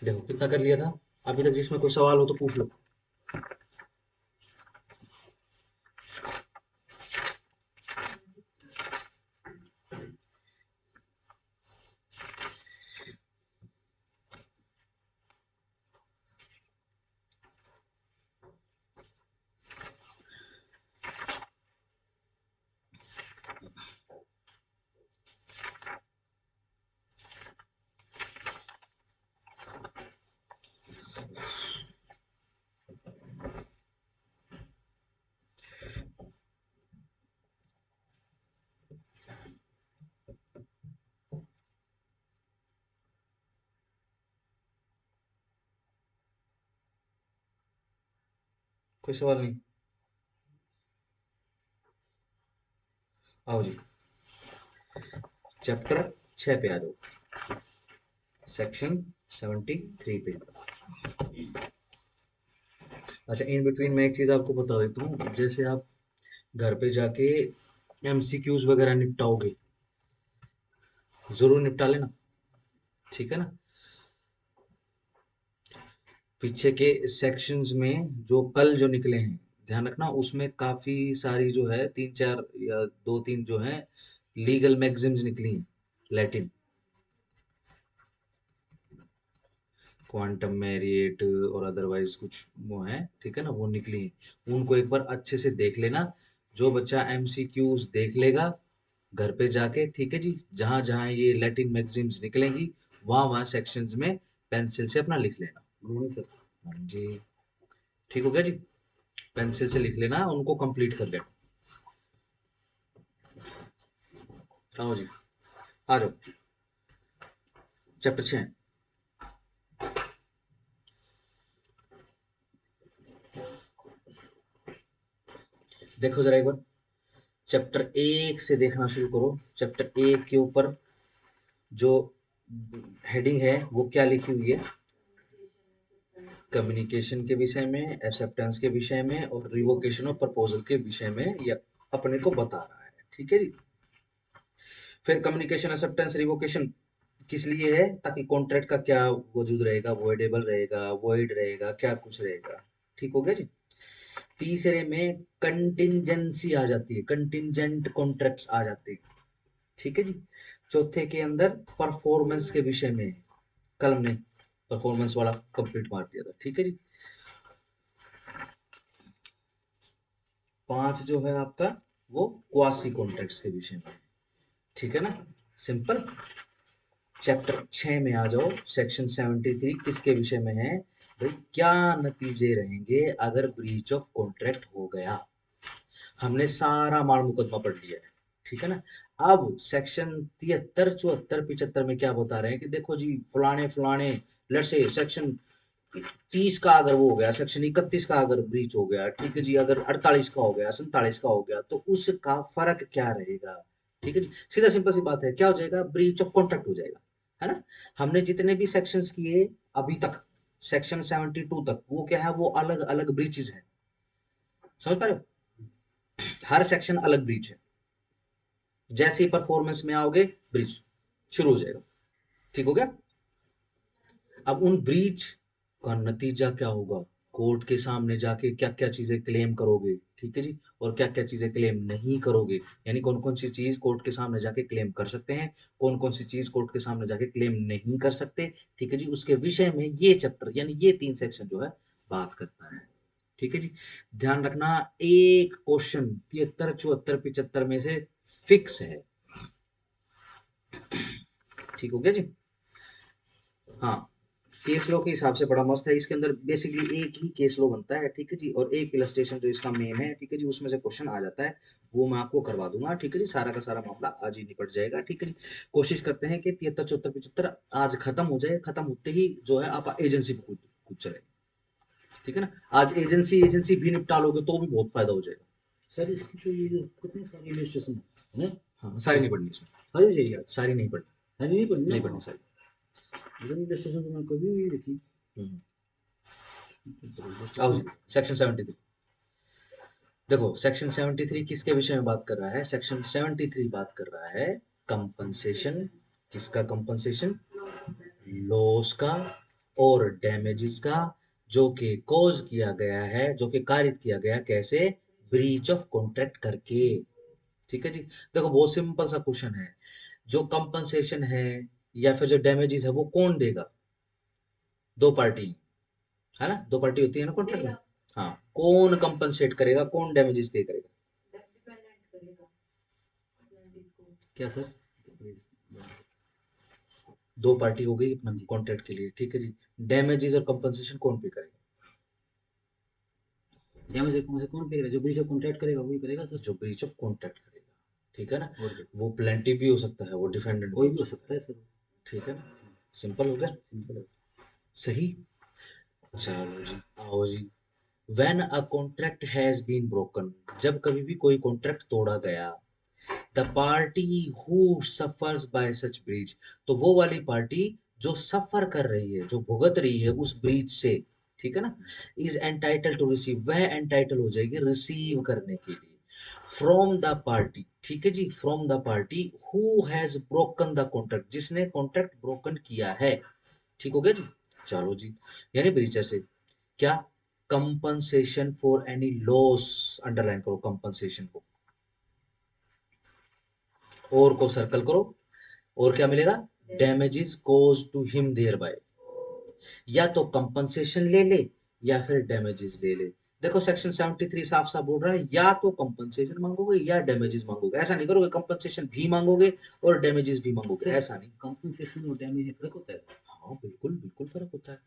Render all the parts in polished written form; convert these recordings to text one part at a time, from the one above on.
देखो कितना कर लिया था। अभी तक जिसमें कोई सवाल हो तो पूछ लो। कोई सवाल नहीं। आओ जी, चैप्टर 6 पे आ जाओ। सेक्शन 73 पे। अच्छा, इन बिटवीन मैं एक चीज आपको बता देता हूँ। जैसे आप घर पे जाके एमसीक्यूज वगैरह निपटाओगे, जरूर निपटा लेना, ठीक है ना। पीछे के सेक्शंस में जो कल जो निकले हैं, ध्यान रखना, उसमें काफी सारी जो है तीन चार या दो तीन जो है लीगल मैगजिम्स निकली हैं, लैटिन। क्वांटम मैरिएट और अदरवाइज कुछ वो है, ठीक है ना, वो निकली हैं। उनको एक बार अच्छे से देख लेना। जो बच्चा एमसीक्यूज देख लेगा घर पे जाके, ठीक है जी, जहां जहां ये लैटिन मैगजीम्स निकलेंगी वहां वहां सेक्शंस में पेंसिल से अपना लिख लेना। Good sir. हाँ जी, ठीक हो गया जी। पेंसिल से लिख लेना, उनको कंप्लीट कर लेना। आओ जी, आ जाओ, चैप्टर 6। देखो जरा एक बार, चैप्टर 1 से देखना शुरू करो। चैप्टर 1 के ऊपर जो हेडिंग है वो क्या लिखी हुई है? कम्युनिकेशन के विषय में, एक्सेप्टेंस के विषय में और रिवोकेशन ऑफ प्रपोजल के विषय में ये अपने को बता रहा है, ठीक है जी। फिर कम्युनिकेशन, एक्सेप्टेंस, रिवोकेशन किस लिए है? ताकि कॉन्ट्रैक्ट का क्या वजूद रहेगा, वॉइडेबल रहेगा, वॉइड रहेगा, क्या कुछ रहेगा। ठीक हो गया जी। तीसरे में कंटिंजेंसी आ जाती है, कंटिंजेंट कॉन्ट्रैक्ट्स आ जाते हैं, ठीक है जी। चौथे के अंदर परफॉर्मेंस के विषय में है। कल हमने परफॉर्मेंस वाला कंप्लीट मार दिया था, ठीक है जी। 5 जो है आपका वो क्वासी कॉन्ट्रैक्ट्स के विषय में, ठीक है ना। सिंपल। चैप्टर 6 में आ जाओ। सेक्शन 73 किसके विषय में है? भाई, क्या नतीजे रहेंगे अगर ब्रीच ऑफ कॉन्ट्रैक्ट हो गया। हमने सारा माल मुकदमा पढ़ लिया है, ठीक है ना। अब सेक्शन 73, 74, 75 में क्या बता रहे हैं कि देखो जी, फलाने फलाने, लेट्स से सेक्शन 30 का अगर वो हो गया, सेक्शन 31 का अगर ब्रीच हो गया, ठीक है जी, अगर 48 का हो गया, 47 का हो गया, तो उसका फर्क क्या रहेगा? ठीक है जी, सीधा सिंपल सी बात है, क्या हो जाएगा? ब्रीच ऑफ कॉन्ट्रैक्ट हो जाएगा, है ना। हमने जितने भी सेक्शंस किए अभी तक, सेक्शन 72 तक, वो क्या है? वो अलग अलग ब्रीचेस है। समझ पा रहे हो? हर सेक्शन अलग ब्रीच है। जैसे ही परफॉर्मेंस में आओगे, ब्रीच शुरू हो जाएगा। ठीक हो गया। अब उन ब्रीच का नतीजा क्या होगा? कोर्ट के सामने जाके क्या क्या चीजें क्लेम करोगे, ठीक है जी, और क्या क्या चीजें क्लेम नहीं करोगे। यानी कौन कौन सी चीज कोर्ट के सामने जाके क्लेम कर सकते हैं, कौन कौन सी चीज कोर्ट के सामने जाके क्लेम नहीं कर सकते, ठीक है जी, उसके विषय में ये चैप्टर यानी ये 3 सेक्शन जो है बात करता है, ठीक है जी। ध्यान रखना, एक क्वेश्चन 73, 74, 75 में से फिक्स है। ठीक हो गया जी। हाँ, केस लो के हिसाब से बड़ा मस्त है। इसके अंदर बेसिकली एक ही केस लो बनता है, ठीक है जी, और एक इलस्ट्रेशन जो इसका मेन है, ठीक है जी, उसमें से क्वेश्चन आ जाता है। वो मैं आपको करवा दूंगा, ठीक है जी। सारा का सारा मामला आज ही निपट जाएगा, ठीक है जी। कोशिश करते हैं कि 73, 74, 75 आज खत्म हो जाए। खत्म होते ही जो है आप एजेंसी पे कूद कूद चले, ठीक है ना। आज एजेंसी एजेंसी भी निपटा लोगे तो भी बहुत फायदा हो जाएगा। सर इसकी तो ये कितनी सारी इलस्ट्रेशन है ना? हाँ, सारी नहीं पढ़नी इसमें, सारी चाहिए? सारी नहीं पढ़नी, है नहीं पढ़नी नहीं ना? पढ़नी सारी। इतनी इलस्ट्रेशन तो मैं कभी नहीं देखी। हम्म, आओ जी, इलस्ट्रेशन। सेक्शन 73। देखो, सेक्शन 73 किसके विषय में बात कर रहा है? सेक्शन 73 बात कर रहा है कंपनसेशन। किसका कंपनसेशन? लॉस का, और डैमेजेस का जो कि कॉज किया गया है, जो कि कारित किया गया कैसे, ब्रीच ऑफ कॉन्ट्रैक्ट करके। ठीक है जी। देखो बहुत सिंपल सा क्वेश्चन है, जो कंपनसेशन है या फिर जो डैमेजेस है वो कौन देगा, दो पार्टी है ना, दो पार्टी होती है ना कॉन्ट्रैक्ट में। हाँ, कौन कंपनसेट करेगा, कौन डैमेजेस पे करेगा। क्या सर? दो पार्टी हो गई अपना हाँ जी। कॉन्ट्रैक्ट के लिए, ठीक है जी। डैमेजेस और कंपनसेशन कौन पे करेगा, डैमेज कौन से कौन पे करेगा? जो ब्रीच ऑफ कॉन्ट्रैक्ट करेगा वही करेगा सर। जो ब्रीच ऑफ कॉन्ट्रैक्ट करेगा, ठीक है ना। और क्या? वो प्लेंटिव भी हो सकता है, वो डिफेंडेंट भी कोई हो भी हो सकता सकता है सर। है, ठीक है ना। सिंपल हो गया, सिंपल है। सही। चलो जी, आओ जी। When a contract has been broken, जब कभी भी कोई कॉन्ट्रैक्ट तोड़ा गया, the party who suffers by such breach, तो वो वाली पार्टी जो सफर कर रही है, जो भुगत रही है उस ब्रीच से, ठीक है ना, इज एंटाइटल टू रिसीव, वह एंटाइटल हो जाएगी रिसीव करने के लिए, फ्रॉम द पार्टी, ठीक है जी, from the party who has broken the contract, जिसने कॉन्ट्रैक्ट ब्रोकन किया है। ठीक हो गया जी। चलो जी, यानी ब्रीचर से क्या, compensation for any loss, underline करो कंपनसेशन को, और को सर्कल करो, और क्या मिलेगा, damages caused to him thereby, या तो कंपनसेशन ले ले या फिर डैमेजेस ले ले। देखो सेक्शन 73 साफ साफ बोल रहा है, या तो कंपनसेशन मांगोगे या डैमेजेस मांगोगे, ऐसा नहीं करोगे कंपनसेशन भी मांगोगे और डैमेजेस भी मांगोगे, सर ऐसा नहीं। कंपनसेशन और डैमेज में फर्क होता है? हाँ बिल्कुल बिल्कुल फर्क होता है।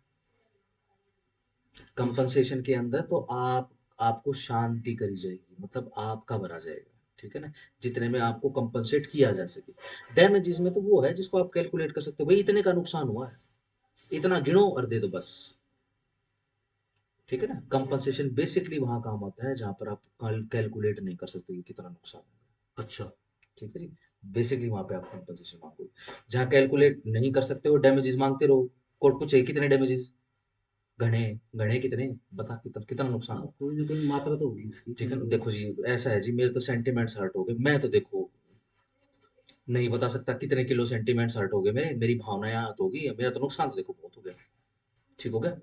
कंपनसेशन के अंदर तो आपको शांति करी जाएगी, मतलब आपका भरा जाएगा, ठीक है ना, जितने में आपको कंपनसेट किया जा सके। डैमेजेस में तो वो है जिसको आप कैलकुलेट कर सकते हो, भाई इतने का नुकसान हुआ है, इतना गिनो और दे दो बस, ठीक है ना। कंपनसेशन बेसिकली वहां काम आता है जहां पर आप कैलकुलेट नहीं कर सकते कि कितना नुकसान होगा, अच्छा। ठीक है जी। बेसिकली वहां पे आप कंपनसेशन मांगोगे, जहां कैलकुलेट नहीं कर सकते हो डैमेजेस मांगते रहो। कोर्ट पूछे कितने डैमेजेस, गणे, गणे कितने, बता कितना कितना नुकसान हाँ, हुआ। कोई ना कोई मात्रा तो होगी उसकी, ठीक कोई है ना ना, कोई। देखो जी ऐसा है जी, मेरे तो सेंटिमेंट्स हर्ट हो गए, मैं तो देखो नहीं बता सकता कितने किलो सेंटिमेंट्स हर्ट हो गए मेरे, मेरी भावनाएं आहत होगी, मेरा तो नुकसान तो देखो बहुत हो गया, ठीक हो गया।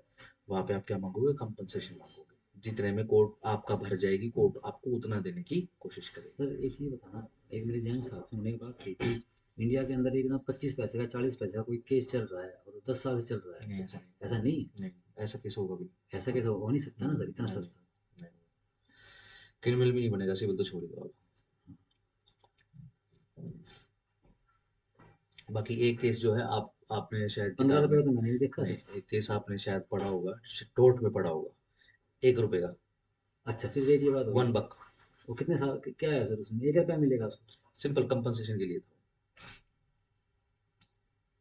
वहां पे आप क्या मांगोगे, कंपनसेशन मांगोगे, जितने में कोर्ट आपका भर जाएगी, कोर्ट आपको उतना देने की कोशिश करेगी। सर एक चीज़ बताना, एक मेरे जैन साहब से मैंने एक बात की थी, इंडिया के अंदर एक ना 25 पैसे का 40 पैसे का कोई केस चल रहा है और 10 साल से चल रहा है। नहीं ऐसा नहीं, ऐसा नहीं? नहीं ऐसा कैसे होगा भी। ऐसा कैसे हो नहीं सकता ना सर, इतना नहीं सस्ता। नहीं, क्रिमिनल भी नहीं बनेगा, सिविल तो छोड़ दो आप। बाकी एक केस जो है, आप आपने शायद 15 रुपये किताब में, का तो मैंने भी देखा नहीं सर। एक केस आपने शायद पढ़ा होगा, टोट में पढ़ा होगा, 1 रुपए का, अच्छा, फिर एक ये बात होगी। 1 बक, वो कितने साल क्या है सर उसमें, 1 रुपया मिलेगा उसको? सिंपल कंपनसेशन के लिए था।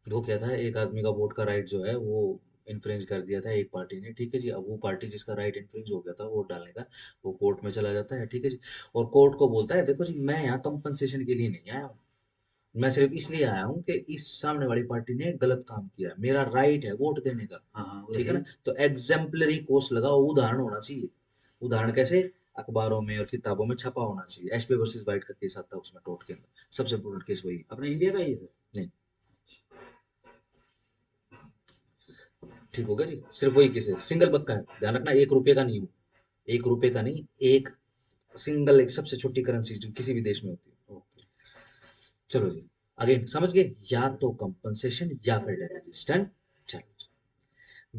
वो क्या था, एक आदमी का वोट का राइट जो है वो इन्फ्रिंज कर दिया था एक पार्टी ने, ठीक है जी। अब वो पार्टी जिसका राइट इन्फ्रिंज हो गया था वोट डालने का, वो कोर्ट में चला जाता है, ठीक है जी। और कोर्ट को बोलता है देखो जी मैं यहाँ कंपनसेशन के लिए नहीं आया हूँ, मैं सिर्फ इसलिए आया हूँ कि इस सामने वाली पार्टी ने गलत काम किया है, मेरा राइट है वोट देने का, हाँ हाँ, वो ठीक है है ना। ही। तो एग्जेम्पलरी कोर्स लगाओ, उदाहरण होना चाहिए। उदाहरण कैसे, अखबारों में और किताबों में छपा होना चाहिए। एसपी वर्सेस वाइट का केस आता है उसमें, टोट के अंदर सबसे इम्पोर्टेंट केस वही है। अपना इंडिया का ही है सर? नहीं, ठीक हो गया जी, सिर्फ वही केस है, सिंगल बक का है, ध्यान रखना, 1 रुपए का नहीं हो, 1 रुपए का नहीं, एक सिंगल, एक सबसे छोटी करेंसी जो किसी भी देश में होती है। ओके। चलो जी, अगेन समझ गए, या तो कंपनसेशन या फिर डैमेजेस, डन। चलो,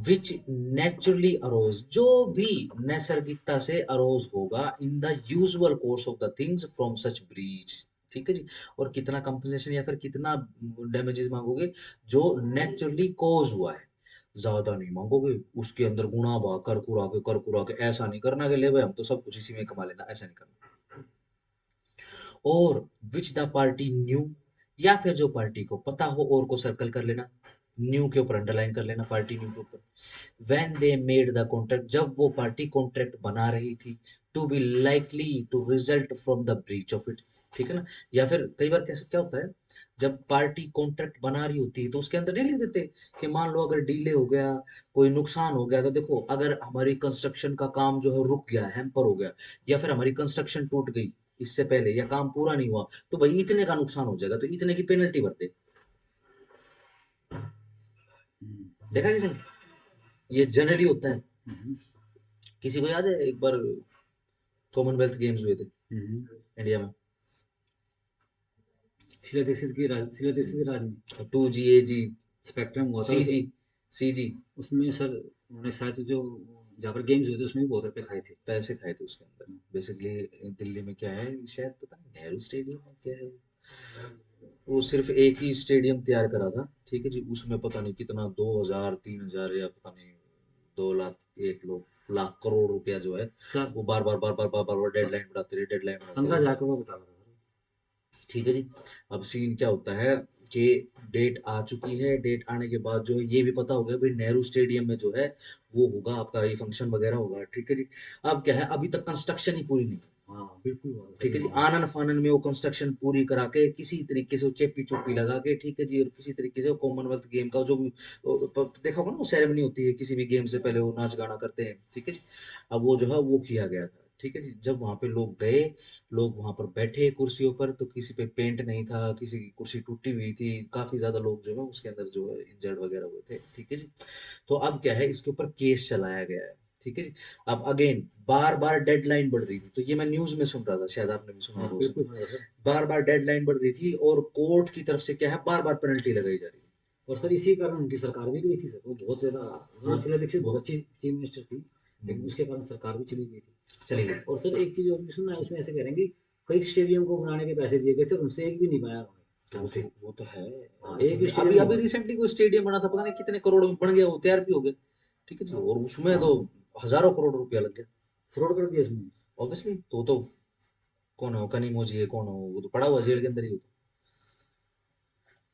विच नेचुरली अरोज, जो भी नैसर्गिकता से अरोज होगा in the usual course of the things from such breach, ठीक है जी। और कितना कंपनसेशन या फिर कितना डैमेजेस मांगोगे, जो नेचुरली कॉज हुआ है, ज्यादा नहीं मांगोगे, उसके अंदर गुणा भाग कर कुरा के ऐसा नहीं करना कि ले भाई हम तो सब कुछ इसी में कमा लेना, ऐसा नहीं करना। और विच द पार्टी न्यू, या फिर जो पार्टी को पता हो, और को सर्कल कर लेना, न्यू के ऊपर अंडरलाइन कर लेना, पार्टी न्यू के ऊपर, when they made the contract, जब वो पार्टी कॉन्ट्रैक्ट बना रही थी, to be likely to result from the breach of it, ठीक है ना। या फिर कई बार कैसे क्या होता है, जब पार्टी कॉन्ट्रैक्ट बना रही होती है तो उसके अंदर नहीं लिख देते कि मान लो अगर डिले हो गया, कोई नुकसान हो गया, तो देखो अगर हमारी कंस्ट्रक्शन का काम जो है रुक गया, हैम्पर हो गया, या फिर हमारी कंस्ट्रक्शन टूट गई इससे पहले, या काम पूरा नहीं हुआ, तो भाई इतने का नुकसान हो जाएगा, तो इतने की पेनल्टी भरते। हम्म। देखा किसी ने, ये जनरली होता है। हम्म, किसी को याद है एक बार कॉमनवेल्थ गेम्स हुए थे हम्म। इंडिया में, शीला दीक्षित के राज में 2G, AG, स्पेक्ट्रम हुआ था CG, CG, उसमें सर उन्होंने शायद जो जहाँ पर गेम्स हुए थे उसमें भी बहुत रुपए खाए थे। पैसे खाए थे उसके अंदर। बेसिकली दिल्ली में क्या है, शायद पता नहीं नेहरू स्टेडियम में क्या है, वो सिर्फ एक ही स्टेडियम तैयार करा था, ठीक है जी, उसमें पता नहीं कितना 2,000 3,000 या पता नहीं 2 लाख 1 लाख करोड़ रुपया जो है, सर वो बार बार बार बार बार बार डेडलाइन बढ़ाते रहे, डेडलाइन बढ़ाते पंद्रह रहे। हजार करोड़ बता रहा था। ठीक है जी। अब सीन क्या होता है कि डेट आ चुकी है, डेट आने के बाद जो है ये भी पता हो गया भाई नेहरू स्टेडियम में जो है वो होगा आपका ये फंक्शन वगैरह होगा, ठीक है जी। अब क्या है, अभी तक कंस्ट्रक्शन ही पूरी नहीं, हाँ बिल्कुल हुआ था सर ठीक ये है जी, मामला। आनन फानन में वो कंस्ट्रक्शन पूरी करा के किसी तरीके से वो चेपी चुप्पी लगा के, ठीक है जी, और किसी तरीके से कॉमनवेल्थ गेम का जो भी देखा होगा ना, वो सेरेमनी होती है किसी भी गेम से पहले, वो नाच गाना करते हैं, ठीक है जी। अब वो जो है वो किया गया था, ठीक है जी। जब वहां पे लोग गए, लोग वहां पर बैठे कुर्सियों पर, तो किसी पे पेंट नहीं था, किसी की कुर्सी टूटी हुई थी, काफी ज्यादा लोग जो है उसके अंदर जो है इंजर्ड वगैरह हुए थे, ठीक है जी। तो अब क्या है, इसके ऊपर केस चलाया गया है, ठीक है जी। अब अगेन बार बार डेडलाइन बढ़ रही थी, तो ये मैं न्यूज में सुन रहा था, शायद आपने भी सुना हाँ होगा उस बिल्कुल समय। हुआ था सर। बार बार डेडलाइन बढ़ रही थी और कोर्ट की तरफ से क्या है, बार बार पेनल्टी लगाई जा रही है। और सर इसी कारण उनकी सरकार भी गई थी सर, वो बहुत ज्यादा हाँ, शीला दीक्षित बहुत अच्छी चीफ मिनिस्टर थी, लेकिन उसके कारण सरकार भी चली गई थी। चली गई। और सर एक चीज और भी सुनना है उसमें, ऐसे कह रहे हैं कि कई स्टेडियम को बनाने के पैसे दिए गए थे, उनसे एक भी नहीं बनाया उन्होंने वो ढंग से। वो तो है, हाँ वो तो एक भी है। स्टेडियम अभी नहीं अभी बना। रिसेंटली कोई स्टेडियम बना था, पता नहीं कितने करोड़ में बन गया, वो तैयार भी हो गया, ठीक है जी, और उसमें तो हजारों करोड़ रुपया लग गया। फ्रॉड कर दिया उसमें। ऑब्वियसली, तो कौन है वो, कनीमोजी है, कौन है वो तो पड़ा हुआ जेल के अंदर ही हो।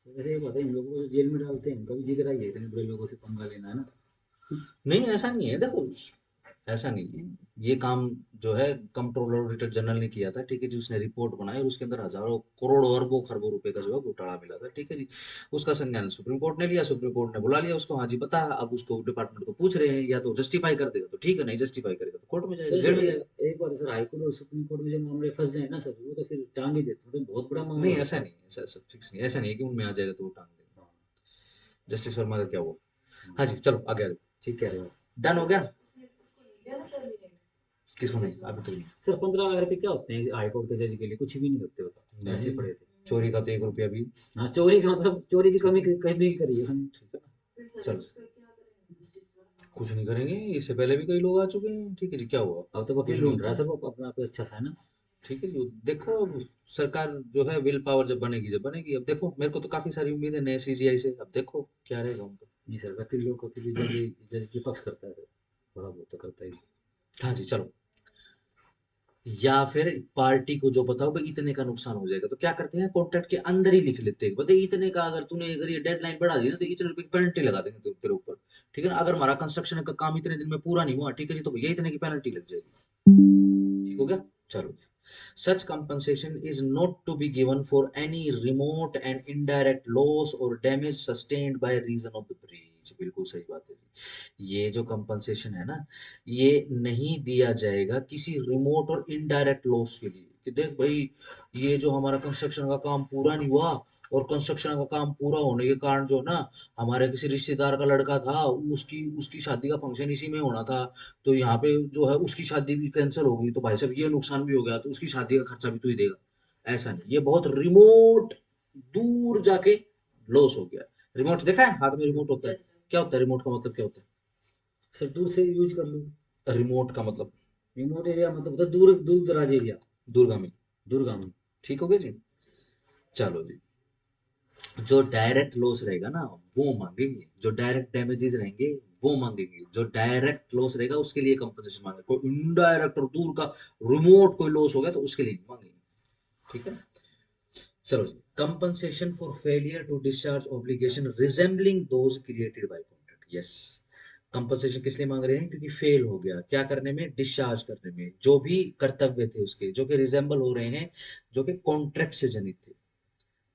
सर वैसे ये बात है, इन लोगों को जो जेल में डालते हैं उनका भी जिक्र आई है, इतने बड़े लोगों से पंगा लेना है ना। नहीं ऐसा नहीं है, देखो ऐसा नहीं है, ये काम जो है कंट्रोलर ऑडिटर जनरल ने किया था, ठीक है जी, उसने रिपोर्ट बनाई और उसके अंदर हजारों करोड़ों अरबों खरबों रुपए का जो है घोटाला मिला था, ठीक है जी। उसका संज्ञान सुप्रीम कोर्ट ने लिया, सुप्रीम कोर्ट ने बुला लिया उसको, हाँ जी पता है, अब उसको डिपार्टमेंट को पूछ रहे हैं, या तो जस्टिफाई कर देगा तो ठीक है, नहीं जस्टिफाई करेगा तो कोर्ट में जाएगा, सर जेल सर में जाएगा। एक बात है सर, हाई कोर्ट और सुप्रीम कोर्ट में जो मामले फंस जाए ना सर, वो तो फिर टांग ही देते, मतलब बहुत बड़ा मामला नहीं हो ऐसा जाता है। नहीं है, ऐसा फिक्स नहीं, ऐसा नहीं है कि उनमें आ जाएगा तो वो टांग देगा। हाँ, जस्टिस वर्मा का क्या हुआ। हाँ, हाँ जी चलो आगे आगे। ठीक कह रहे हो। डन हो गया। किसको नहीं, अभी तक नहीं। सर 15 लाख रुपए क्या होते हैं हाई कोर्ट के जज के लिए, कुछ भी नहीं होते होता, ऐसे नहीं, ही पड़े थे। चोरी का तो 1 रुपया भी। हाँ चोरी का मतलब, चोरी की कमी कहीं भी करी है उसने। ठीक है ना, चलो कुछ नहीं करेंगे, इससे पहले भी कई लोग आ चुके हैं, ठीक है जी, क्या हुआ, अब तो कुछ वकील नहीं ढूंढ रहा है होता। सर वो अपना कोई अच्छा सा है ना। ठीक है जी, देखो अब सरकार जो है विल पावर जब बनेगी, जब बनेगी, अब देखो मेरे को तो काफी सारी उम्मीद है नए CGI से, अब देखो क्या रहेगा उनका। नहीं सर, वकील लोग वकील जज जज के पक्ष करता है सर, थोड़ा बहुत तो करता ही। हाँ जी चलो। या फिर पार्टी को जो बताओ भाई इतने का नुकसान हो जाएगा, तो क्या करते हैं कॉन्ट्रैक्ट के अंदर ही लिख लेते हैं, बताइए इतने का, अगर तूने अगर ये डेडलाइन बढ़ा दी ना तो इतने रुपए की पेनल्टी लगा देंगे तेरे ऊपर, ठीक है ना, अगर हमारा कंस्ट्रक्शन का काम इतने दिन में पूरा नहीं हुआ, ठीक है जी, तो भैया इतने की पेनल्टी लग जाएगी। ठीक हो गया। चलो, such compensation is not to be given for any remote and indirect loss or damage sustained by reason of the breach। बिल्कुल सही बात है जी, ये जो कंपनसेशन है ना, ये नहीं दिया जाएगा किसी रिमोट और इनडायरेक्ट लॉस के लिए, कि देख भाई ये जो हमारा कंस्ट्रक्शन का काम पूरा नहीं हुआ, और कंस्ट्रक्शन का काम पूरा होने के कारण जो ना हमारे किसी रिश्तेदार का लड़का था, उसकी उसकी शादी का फंक्शन इसी में होना था, तो यहाँ पे जो है उसकी शादी भी कैंसिल हो गई, तो भाई साहब ये नुकसान भी हो गया, तो उसकी शादी का खर्चा भी तू ही देगा। ऐसा नहीं, ये बहुत रिमोट, दूर जाके लॉस हो गया। रिमोट देखा है, हाथ में रिमोट होता है, क्या होता है रिमोट का मतलब, क्या होता सर दूर से यूज कर लूँ। है रिमोट का मतलब? रिमोट एरिया मतलब होता है दूर दूर दराज एरिया। दूरगामी। दूरगामी। ठीक हो गया जी। चलो जी, जो डायरेक्ट लॉस रहेगा ना वो मांगेंगे, जो डायरेक्ट डैमेजेस रहेंगे वो मांगेंगे, जो डायरेक्ट लॉस रहेगा उसके लिए कंपनसेशन मांगे, कोई इनडायरेक्ट और दूर का रिमोट कोई लॉस हो गया तो उसके लिए नहीं मांगेंगे, ठीक है। चलो जी, compensation for failure to discharge obligation resembling those created by contract. Yes, compensation किस लिए मांग रहे हैं, क्योंकि फेल हो गया क्या करने में, डिस्चार्ज करने में, जो भी कर्तव्य थे उसके जो कि रिजेंबल हो रहे हैं, जो कि कॉन्ट्रैक्ट से जनित थे,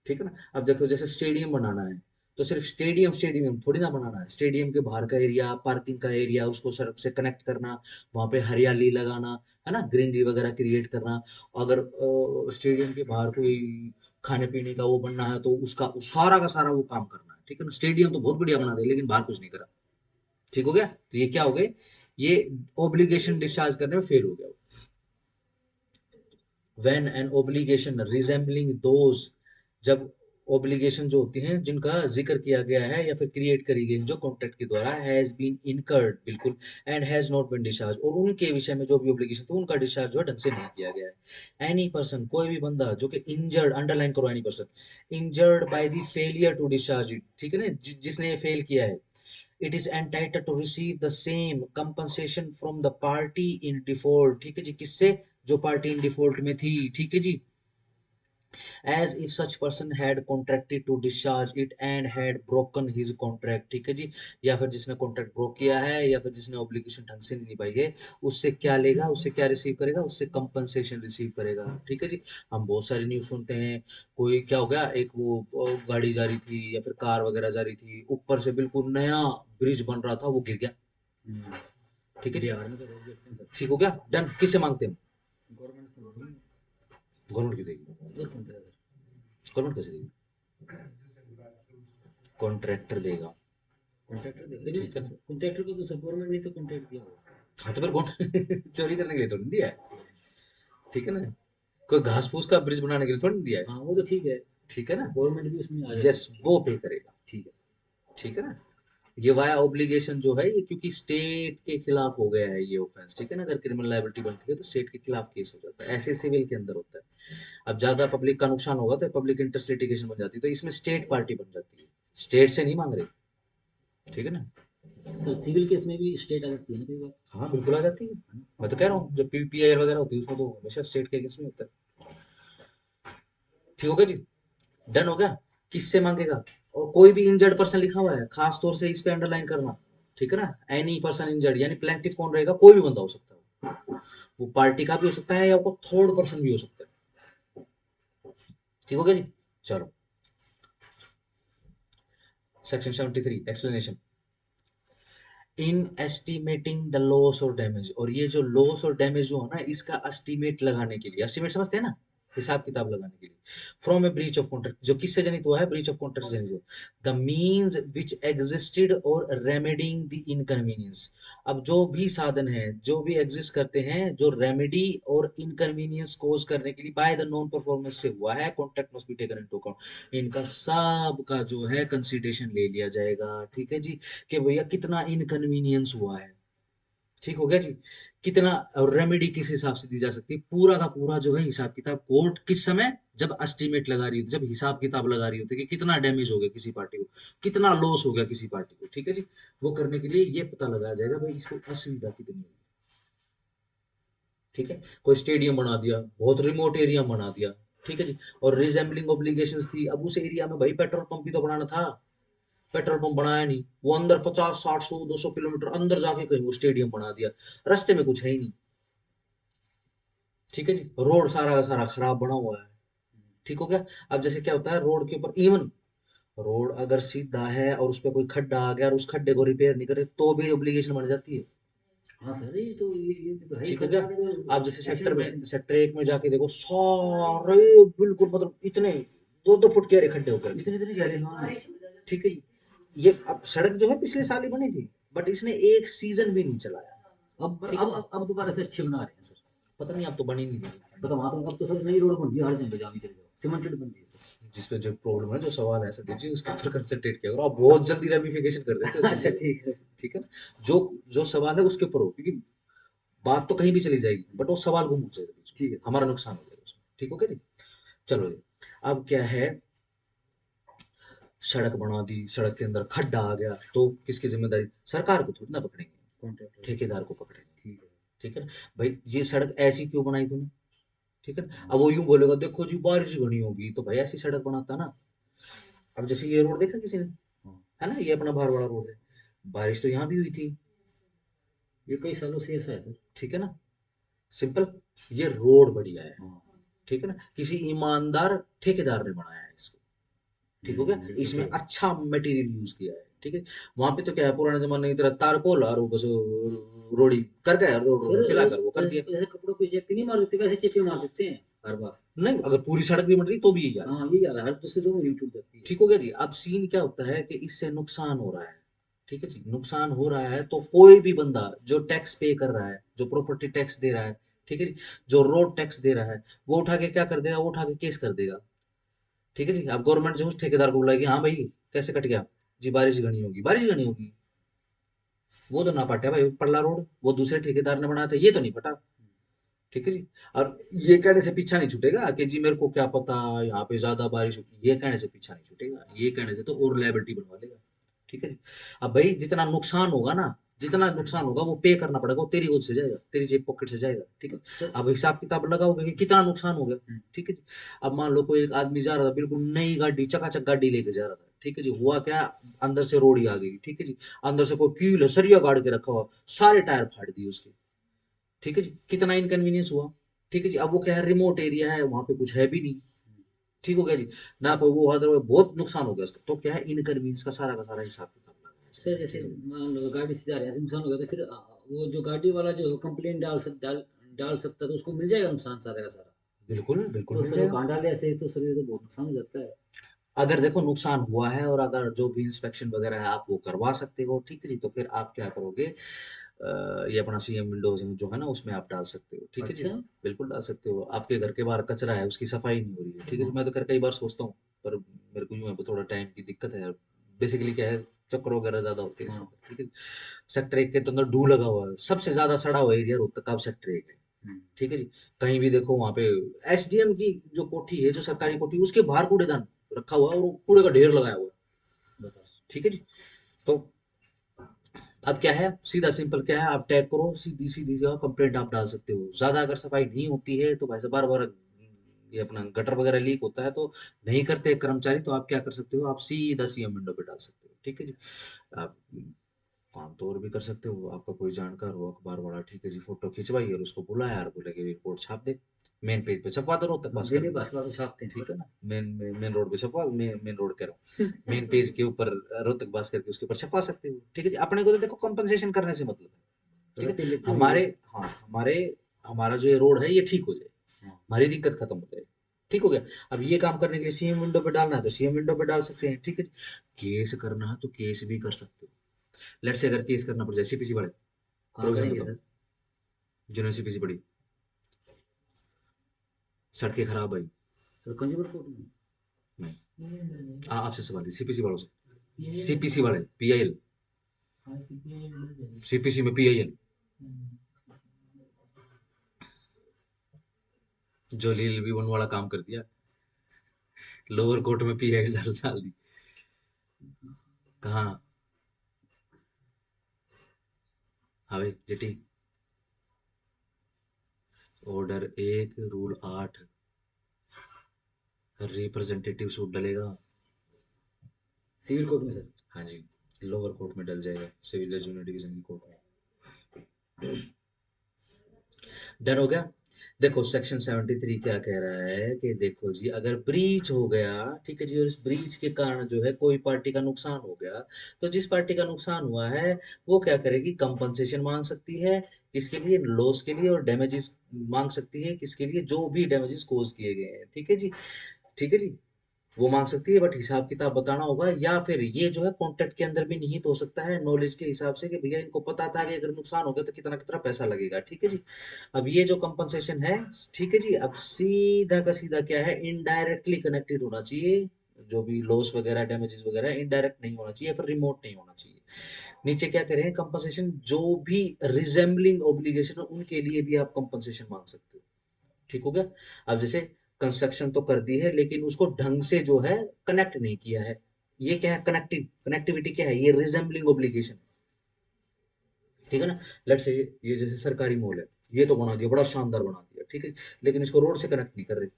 ठीक है ना। अब देखो जैसे स्टेडियम बनाना है, तो सिर्फ स्टेडियम स्टेडियम थोड़ी ना बनाना है, स्टेडियम के बाहर का एरिया, पार्किंग का एरिया, उसको सड़क से कनेक्ट करना, वहां पे हरियाली लगाना, है ना, ग्रीनरी वगैरह क्रिएट करना। अगर स्टेडियम के बाहर कोई खाने पीने का वो बनना है तो उसका सारा का सारा वो काम करना है, ठीक है ना। स्टेडियम तो बहुत बढ़िया बना दे लेकिन बाहर कुछ नहीं करा, ठीक हो गया। तो ये क्या हो गए, ये ऑब्लिगेशन डिस्चार्ज करने में फेल हो गया। When an obligation resembling those, जब ऑब्लिगेशन जो होती हैं जिनका जिक्र किया गया है या फिर क्रिएट करी गई जो कॉन्ट्रैक्ट के द्वारा हैज बीन इनकर्ड, बिल्कुल, and has not been discharge, और उनके विषय में जो भी ऑब्लिगेशन था उनका डिस्चार्ज जो है ढंग से नहीं किया गया है। एनी पर्सन, कोई भी बंदा जो कि इंजर्ड, अंडरलाइन करो, any person injured by the failure to discharge it, ठीक है ना, जिसने ये फेल किया है, it is entitled to receive the same compensation from the party in default, ठीक है जी, किससे, जो पार्टी इन डिफॉल्ट में थी, ठीक है जी, as if such person had contracted to discharge it and had broken his contract, ठीक है जी, या फिर जिसने कॉन्ट्रैक्ट ब्रोक किया है या फिर जिसने ऑब्लिगेशन ढंग से नहीं निभाई है, उससे क्या लेगा, उससे क्या रिसीव करेगा, उससे कंपनसेशन रिसीव करेगा, ठीक है जी। हम बहुत सारी न्यूज सुनते हैं, कोई क्या हो गया, एक वो गाड़ी जा रही थी या फिर कार वगैरह जा रही थी, ऊपर से बिल्कुल नया ब्रिज बन रहा था, वो गिर गया, हम्म, ठीक है जी, बिहार में तो रोड गिरते हैं सर। ठीक हो गया, डन। किससे मांगते हैं, गवर्नमेंट से नहीं, गवर्नमेंट की देगी, और कौन देगा सर? गवर्नमेंट कैसे देगी, कॉन्ट्रैक्टर देगा, कॉन्ट्रैक्टर देगा, ठीक है लेकिन ना। कॉन्ट्रैक्टर को तो सर गवर्नमेंट ने तो कॉन्ट्रैक्ट दिया होगा। हाँ तो फिर कौन चोरी करने के लिए थोड़ी दिया है, ठीक है ना, कोई घास फूस का ब्रिज बनाने के लिए थोड़ी दिया है, हाँ वो तो ठीक है, ठीक है ना, गवर्नमेंट भी उसमें आ जाती यस है। वो पे करेगा, ठीक है। ठीक है ना। ये वाया ऑब्लिगेशन जो है ये क्योंकि स्टेट के खिलाफ हो गया है ये ऑफेंस, ठीक है ना, अगर क्रिमिनल लायबिलिटी बनती है तो स्टेट के खिलाफ केस हो जाता है, ऐसे सिविल के अंदर होता है। अब ज्यादा पब्लिक का नुकसान होगा तो पब्लिक इंटरेस्ट लिटिगेशन बन जाती है, तो इसमें स्टेट पार्टी बन जाती है, स्टेट से नहीं मांग रही, ठीक है ना। तो सिविल केस में भी स्टेट आ जाती है ना कई बार। हाँ बिल्कुल आ जाती है, मैं तो कह रहा हूँ जब पीपीआई वगैरह होती है उसमें तो हमेशा स्टेट के केस में होता है, ठीक हो गया जी, डन हो गया। किससे मांगेगा, और कोई भी इंजर्ड पर्सन लिखा हुआ है, खास तौर से इस पे अंडरलाइन करना, ठीक है ना, एनी पर्सन इंजर्ड, यानी प्लेंटिफ कौन रहेगा, कोई भी बंदा हो सकता है, वो पार्टी का भी हो सकता है या वो थर्ड पर्सन भी हो सकता है, ठीक हो गया जी। चलो, section 73 explanation, in estimating the loss और डैमेज, और ये जो लॉस और डैमेज जो है ना इसका एस्टिमेट लगाने के लिए, एस्टिमेट समझते हैं ना, हिसाब किताब लगाने के लिए, from A breach of contract, जो किससे जनित हुआ है, ब्रीच ऑफ कॉन्ट्रैक्ट से जनित हुआ, द मीन्स विच एग्जिस्टेड और रेमेडिंग द इनकन्वीनियंस, अब जो भी साधन है जो भी एग्जिस्ट करते हैं जो रेमेडी और इनकन्वीनियंस कोज करने के लिए बाय द नॉन परफॉर्मेंस से हुआ है, contract must be taken into account, इनका सब का जो है कंसीडरेशन ले लिया जाएगा, ठीक है जी, कि भैया कितना इनकन्वीनियंस हुआ है, ठीक हो गया जी, कितना रेमेडी किस हिसाब से दी जा सकती है, पूरा का पूरा जो है हिसाब किताब कोर्ट किस समय, जब एस्टिमेट लगा रही होती है, जब हिसाब किताब लगा रही होती है कि कितना डैमेज हो गया किसी पार्टी को, कितना लॉस हो गया किसी पार्टी को, ठीक है जी, वो करने के लिए ये पता लगाया जाएगा भाई इसको असुविधा कितनी हुई, ठीक है, कोई स्टेडियम बना दिया, बहुत रिमोट एरिया बना दिया, ठीक है जी, और रिजेंबलिंग ऑब्लिगेशंस थी, अब उस एरिया में भाई पेट्रोल पंप भी तो बनाना था, पेट्रोल पंप बनाया नहीं, वो अंदर 50 60 100 200 किलोमीटर अंदर जाके कहीं वो स्टेडियम बना दिया, रास्ते में कुछ है ही नहीं, ठीक है जी, रोड सारा का सारा खराब बना हुआ है, ठीक हो गया। अब जैसे क्या होता है रोड के ऊपर, इवन रोड अगर सीधा है और उस पर कोई खड्डा आ गया और उस खड्डे को रिपेयर नहीं करे तो भी ऑब्लिगेशन बन जाती है, हाँ सर, ये तो है ही, ठीक हो गया। खड्डा के आप तो जैसे एक्सीडेंट सेक्टर हो जाते में हैं। सेक्टर 1 में जाके देखो, सारे बिल्कुल मतलब इतने 2 2 फुट के खड्डे होकर, इतने इतने गहरे, हाँ। ठीक है जी। ये अब सड़क जो है पिछले साल ही बनी थी, बट इसने एक सीजन भी नहीं चलाया, अब ठीक है अब जी, अब अब दोबारा से अच्छे बना रहे हैं सर। पता नहीं अब तो बनी नहीं रही, पता वहां तो अब तो सर नई रोड बन गई, हर जगह जहाँ भी चले जाओ सीमेंटेड बन गई है सर। जिसपे जो प्रॉब्लम है जो सवाल है सर जी उसके ऊपर कंसंट्रेट किया करो, आप बहुत जल्दी रेमिफिकेशन कर देते हो अच्छा चीजों को, ठीक है। ठीक है ना, जो जो सवाल है उसके ऊपर हो, क्योंकि बात तो कहीं भी चली जाएगी बट वो सवाल गुम हो जाएगा बीच में, ठीक है सर। हमारा नुकसान हो जाएगा उसमें, ठीक हो गया जी। चलो जी, अब क्या है, सड़क बना दी, सड़क के अंदर खड्डा आ गया तो किसकी जिम्मेदारी, सरकार को थोड़ी ना पकड़ेंगे, कॉन्ट्रैक्टर। ठेकेदार को पकड़ेंगे, ठीक है। ठीक है ना, भाई ये सड़क ऐसी क्यों बनाई तूने, ठीक है ना, हाँ अब वो यूं बोलेगा देखो जी बारिश बनी होगी तो भाई ऐसी सड़क बनाता ना, अब जैसे ये रोड देखा किसी ने, हाँ, है ना, ये अपना भारवाड़ा रोड है, बारिश तो यहाँ भी हुई थी, ये कई सालों से ऐसा है सर। ठीक है ना, सिंपल, ये रोड बढ़िया है, हाँ। ठीक है ना, किसी ईमानदार ठेकेदार ने बनाया है इसको, ठीक हो गया, बिल्कुल इसमें सही। अच्छा मटेरियल यूज किया है, ठीक है, वहां पे तो क्या है पुराने जमाने की तरह तारकोल और वो बस रोड़ी कर गया, रोड सर रोड मिला कर वो कर दिया, जैसे कपड़ों पे चेपी नहीं मार देते, वैसे चेपी मार देते हैं हर बार। नहीं अगर पूरी सड़क भी बन रही तो भी यही हाल है, हाँ यही हाल है, हर दूसरे 2 महीने में टूट जाती है। ठीक हो गया जी। अब सीन क्या होता है कि इससे नुकसान हो रहा है, ठीक है जी, नुकसान हो रहा है तो कोई भी बंदा जो टैक्स पे कर रहा है, जो प्रॉपर्टी टैक्स दे रहा है, ठीक है जी, जो रोड टैक्स दे रहा है, वो उठा के क्या कर देगा, वो उठा के केस कर देगा। ठीक है जी, अब गवर्नमेंट जो उस ठेकेदार को बुलाएगी, हाँ भाई कैसे कट गया जी, बारिश घनी होगी, बारिश घनी होगी, वो तो ना पाटा भाई, पल्ला रोड वो दूसरे ठेकेदार ने बनाया था, ये तो नहीं पटा। ठीक है जी। और ये कहने से पीछा नहीं छूटेगा कि जी मेरे को क्या पता यहाँ पे ज्यादा बारिश होगी, ये कहने से पीछा नहीं छूटेगा, ये कहने से तो और लायबिलिटी बनवा लेगा। ठीक है जी। अब भाई जितना नुकसान होगा ना, जितना नुकसान होगा वो पे करना पड़ेगा, वो तेरी गोद से जाएगा, तेरी जेब पॉकेट से जाएगा। ठीक है। सर। अब हिसाब किताब लगाओगे कि कितना नुकसान हो गया। ठीक है जी। अब मान लो कोई एक आदमी जा रहा था, बिल्कुल नई गाड़ी, चकाचक गाड़ी लेके जा रहा था, ठीक है जी, हुआ क्या, अंदर से रोड़ी आ गई। ठीक है जी। अंदर से कोई कील सरिया गाड़ के रखा हुआ, सारे टायर फाड़ दिए उसके। ठीक है जी, कितना इनकन्वीनियंस हुआ। ठीक है जी। अब वो क्या है, रिमोट एरिया है, वहां पे कुछ है भी नहीं। ठीक हो गया जी, ना कोई वो अदर, बहुत नुकसान हो गया उसका, तो क्या है, इनकन्वीनियंस का सारा हिसाब किताब लगाया सर जाएगा। जैसे ठीक है। मान लो गाड़ी से जा रहे हैं, ऐसे नुकसान हो गया तो फिर वो जो गाड़ी वाला जो कंप्लेन डाल सकता है, तो उसको मिल जाएगा नुकसान सारा का सारा। बिल्कुल बिल्कुल तो मिल सर वो जाएगा। कहाँ डाले ऐसे, तो सर ये तो बहुत नुकसान हो जाता है। अगर देखो नुकसान हुआ है और अगर जो भी इंस्पेक्शन वगैरह है आप वो करवा सकते हो, ठीक है जी, तो फिर आप क्या करोगे, ये अपना सीएम विंडोज जो है ना, उसमें आप डाल सकते हो। ठीक है जी। अच्छा। बिल्कुल डाल सकते हो। आपके घर के बाहर कचरा है, उसकी सफाई नहीं हो रही है, ठीक है जी, मैं तो खैर कई बार सोचता हूँ, पर मेरे को यूं है, थोड़ा टाइम की दिक्कत है। बेसिकली क्या है, चक्कर वगैरह ज्यादा होते हैं इस हाँ। अंदर। ठीक है। सेक्टर 1 के तो अंदर ढू लगा हुआ है, सबसे ज्यादा सड़ा हुआ एरिया रोहतक का सेक्टर 1 है। ठीक है जी। कहीं भी देखो वहां पे एसडीएम की जो कोठी है, जो सरकारी कोठी, उसके बाहर कूड़ेदान रखा हुआ है और वो कूड़े का ढेर लगाया हुआ है। बताओ। ठीक है जी। तो अब क्या है, सीधा सिंपल क्या है, आप टैग करो, सीधी सीधी जगह कंप्लेंट आप डाल सकते हो। ज्यादा अगर सफाई नहीं होती है तो भाई साहब, बार बार ये अपना गटर वगैरह लीक होता है तो नहीं करते कर्मचारी, तो आप क्या कर सकते हो, आप सीधा सीएम विंडो पे डाल सकते हो। ठीक है जी। आप काम तो और भी कर सकते हो, आपका कोई जानकार हो अखबार वाला, ठीक है जी, फोटो खिंचवाइए और उसको बुलाया यार, बोले कि रिपोर्ट छाप दे, मेन पेज पे छपवा दो रोहतक हाँ, भास्कर डेली में। भास्कर तो छापते हैं ठीक सर। है ना, मेन मेन रोड पे छपवा, मेन रोड कह रहा हूँ, मेन पेज के ऊपर रोहतक भास्कर के उसके ऊपर छपवा सकते हो। ठीक है जी। अपने को तो देखो कंपनसेशन करने से मतलब है। ठीक है। रट्टी लेते होंगे हमारे, ये। हाँ हमारे, हमारा जो ये रोड है ये ठीक हो जाए, हाँ। हमारी दिक्कत खत्म हो जाए। ठीक हो गया। अब ये काम करने के लिए सीएम विंडो पे डालना है तो सीएम विंडो पे डाल सकते हैं। ठीक है। केस करना है तो केस भी कर सकते हो। लेट से अगर केस करना पड़ जाए सीपीसी वाले, कहाँ प्रोविजन करेंगे बताओ, सर? जिन्होंने सीपीसी पढ़ी, सड़कें खराब आई, सर कंज्यूमर कोर्ट में। नहीं, आपसे सवाल है सीपीसी वालों से, सीपीसी वाले पीआईएल, सीपीसी में पीआईएल, जो लील भी वन वाला काम कर दिया, लोअर कोर्ट में पीआईएल डाल डाल दी। कहाँ, हाँ भाई जेटी, ऑर्डर 1 रूल 8, रिप्रेजेंटेटिव सूट डलेगा। सिविल कोर्ट में सर। हाँ जी, लोअर कोर्ट में डल जाएगा, सिविल जज यूनिट डिवीजन की कोर्ट में। डन हो गया। देखो सेक्शन 73 क्या कह रहा है कि देखो जी, अगर ब्रीच हो गया, ठीक है जी, और इस ब्रीच के कारण जो है कोई पार्टी का नुकसान हो गया, तो जिस पार्टी का नुकसान हुआ है वो क्या करेगी, कंपनसेशन मांग सकती है, किसके लिए, लॉस के लिए, और डैमेजेस मांग सकती है किसके लिए, जो भी डैमेजेस कोज किए गए हैं। ठीक है जी। ठीक है जी। वो मांग सकती है, बट हिसाब किताब बताना होगा, या फिर ये जो है कॉन्ट्रैक्ट के अंदर भी निहित हो सकता है नॉलेज के हिसाब से, कि भैया इनको पता था कि अगर नुकसान हो गया तो कितना कितना पैसा लगेगा। ठीक है जी। अब ये जो कंपनसेशन है, ठीक है जी, अब सीधा का सीधा क्या है, इनडायरेक्टली कनेक्टेड होना चाहिए, जो भी लॉस वगैरह डैमेजेस वगैरह, इनडायरेक्ट नहीं होना चाहिए, फिर रिमोट नहीं होना चाहिए। नीचे क्या करें, कंपनसेशन जो भी रिजेंबलिंग ऑब्लिगेशन है उनके लिए भी आप कंपनसेशन मांग सकते हो। ठीक हो गया। अब जैसे कंस्ट्रक्शन तो कर दी है लेकिन उसको ढंग से जो है कनेक्ट नहीं किया है, ये क्या है, कनेक्टिविटी क्या है, ये रिजेंबलिंग ऑब्लिगेशन। ठीक है ना। लेट्स से ये जैसे सरकारी मॉल है, ये तो बना दिया, बड़ा शानदार बना दिया, ठीक है, लेकिन इसको रोड से कनेक्ट नहीं कर रहे।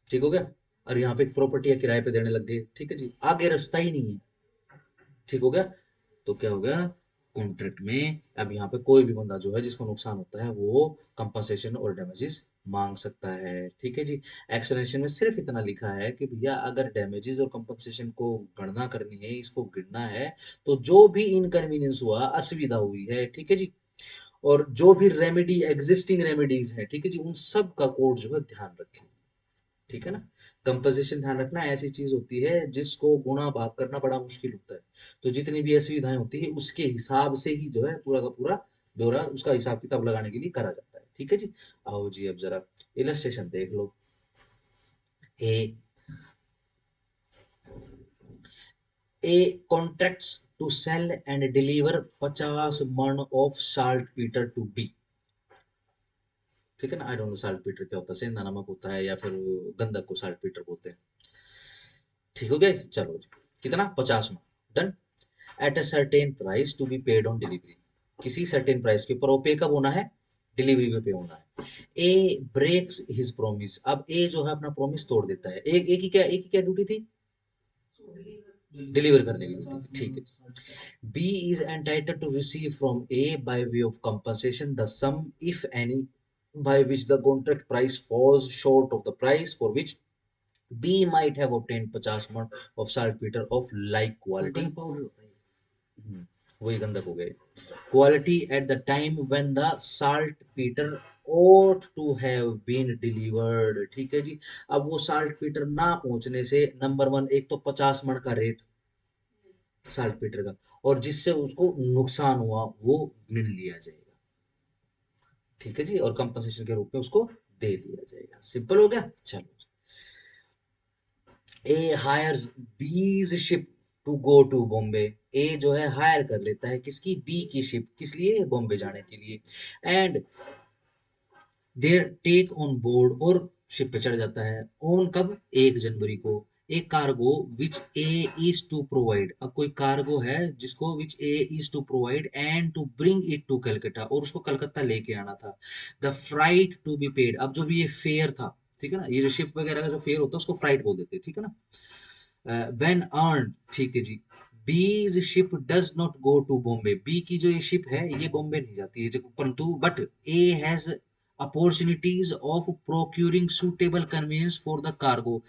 ठीक हो गया। और यहाँ पे प्रॉपर्टी या किराए पे देने लग गए, ठीक है जी, आगे रास्ता ही नहीं है। ठीक हो गया। तो क्या हो गया, कॉन्ट्रैक्ट में अब यहाँ पे कोई भी बंदा जो है जिसको नुकसान होता है वो कंपनसेशन और डैमेजेस मांग सकता है। ठीक है जी। एक्सप्लेनेशन में सिर्फ इतना लिखा है कि भैया अगर डैमेजेस और कंपनसेशन को गणना करनी है, इसको गिनना है, तो जो भी इनकन्वीनियंस हुआ, असुविधा हुई है, ठीक है जी, और जो भी रेमेडी, एग्जिस्टिंग रेमेडीज है, ठीक है जी, उन सब का कोड जो है ध्यान रखें। ठीक है ना। कंपोजिशन ध्यान रखना ऐसी चीज होती है जिसको गुणा भाग करना बड़ा मुश्किल होता है, तो जितनी भी असुविधाएं होती है उसके हिसाब से ही जो है पूरा का पूरा ब्यौरा उसका हिसाब किताब लगाने के लिए करा जाता है। ठीक है जी। आओ जी अब जरा इलस्ट्रेशन देख लो। A A contracts to sell and deliver 50 मन of saltpetre to B. ठीक है ना। I don't know saltpetre क्या होता है, सेंधा नमक होता है या फिर गंधक को साल्ट पीटर बोलते हैं। ठीक हो गया। चलो जी कितना 50 मन। Done. At a certain price to be paid on delivery. किसी सर्टेन प्राइस के ऊपर वो पे कब होना है, डिलीवरी पे पे होना है। ए ब्रेक्स हिज प्रॉमिस। अब ए जो है अपना प्रॉमिस तोड़ देता है। एक ही क्या ड्यूटी थी, डिलीवर करने की ड्यूटी थी। ठीक है। B is entitled to receive from A by way of compensation the sum if any by which the contract price falls short of the price for which B might have obtained 50 मन of saltpeter of like quality। Powder होता है। वही गंधक हो गए। Quality eight the time when the saltpeter ought to have been delivered। ठीक है जी। अब वो saltpeter ना पहुंचने से नंबर वन, एक तो 50 मन का रेट saltpeter का, और जिससे उसको नुकसान हुआ वो गिन लिया जाएगा। ठीक है जी। और कंपनसेशन के रूप में उसको दे दिया जाएगा। सिंपल हो गया। चलो। A hires B's ship to go to Bombay. A जो है हायर कर लेता है किसकी, बी की शिप, किस लिए, बॉम्बे जाने के लिए। And there take on board, और शिप पे चढ़ जाता है ऑन कब, 1 जनवरी को। एक cargo which A is to provide. अब कोई कार्गो है जिसको which A is to provide and to bring it to Calcutta, और उसको कलकत्ता लेके आना था। The freight to be paid. अब जो भी ये फेयर था, ठीक है ना, ये जो शिप वगैरह का जो फेयर होता है उसको फ्राइट बोल देते हैं। ठीक है ना। When earn. ठीक है जी। B's ship does not go to Bombay. B की जो ये शिप है ये बॉम्बे नहीं जाती है, परंतु but A has opportunities of procuring suitable convenience for the cargo.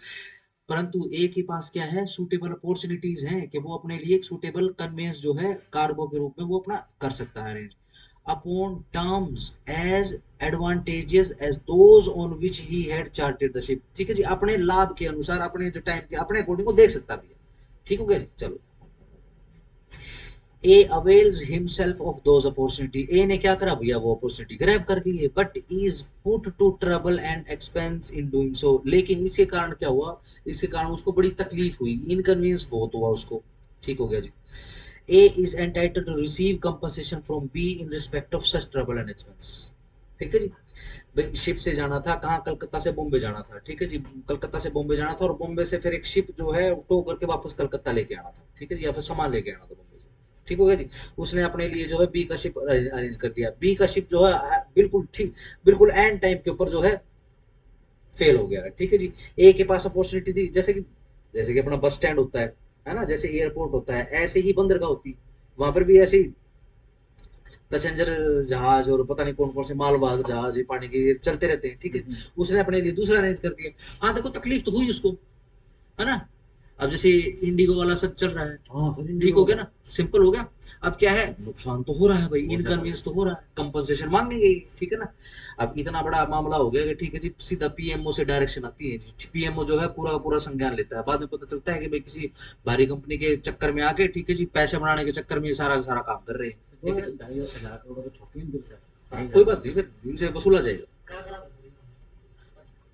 परंतु ए के पास क्या है, सूटेबल अपॉर्चुनिटीज हैं कि वो अपने लिए एक सूटेबल कन्वेंस जो है कार्गो के रूप में वो अपना कर सकता है arrange upon terms as advantages as those on which he had chartered the ship. ठीक है जी। अपने लाभ के अनुसार, अपने जो टाइम के अपने अकॉर्डिंग वो देख सकता भी है। ठीक हो गया जी। चलो। A avails himself of those opportunity. A ने क्या करा भैया, वो अपॉर्चुनिटी ग्रैब कर ली है, but is put to trouble and expense in doing so. लेकिन इसके कारण क्या हुआ, इसके कारण उसको बड़ी तकलीफ हुई, इनकन्वीनियंस बहुत हुआ उसको। ठीक हो गया जी। A is entitled to receive compensation from B in respect of such trouble and expense. ठीक है जी। भाई शिप से जाना था कहाँ, कलकत्ता से बॉम्बे जाना था। ठीक है जी। कलकत्ता से बॉम्बे जाना था और बॉम्बे से फिर एक शिप जो है टो करके वापस कलकत्ता लेके आना था। ठीक है जी। या फिर सामान लेके आना था बॉम्बे से। ठीक हो गया जी। उसने अपने लिए जो है बी का शिप अरेंज कर दिया। बी का शिप जो है बिल्कुल ठीक, बिल्कुल एंड टाइम के ऊपर जो है फेल हो गया। ठीक है जी। ए के पास अपॉर्चुनिटी थी, जैसे कि अपना बस स्टैंड होता है ना, जैसे एयरपोर्ट होता है, ऐसे ही बंदरगाह होती, वहां पर भी ऐसे ही पैसेंजर जहाज और पता नहीं कौन कौन से मालवाहक जहाज पानी के चलते रहते हैं। ठीक है। उसने अपने लिए दूसरा अरेंज कर दिया। हाँ देखो तकलीफ तो हुई उसको, है ना। अब जैसे इंडिगो वाला सब चल रहा है, हाँ फिर ठीक हो इंडिगो गया ना, सिंपल हो गया। अब क्या है, नुकसान तो हो रहा है भाई, बहुत ज्यादा हो इनकन्वीनियंस तो हो रहा है, कंपनसेशन मांगेंगे ही, ठीक है ना। अब इतना बड़ा मामला हो गया कि ठीक है जी, सीधा पीएमओ से डायरेक्शन आती है। पीएमओ जो है पूरा का पूरा संज्ञान लेता है। बाद में पता चलता है कि भाई किसी भारी कंपनी के चक्कर में आके, ठीक है जी, पैसे बनाने के चक्कर में सारा का सारा काम कर रहे हैं। ठीक है। 2.5 लाख करोड़ का ठोके हैं बिल सर। कोई बात नहीं, फिर इनसे वसूला जाएगा।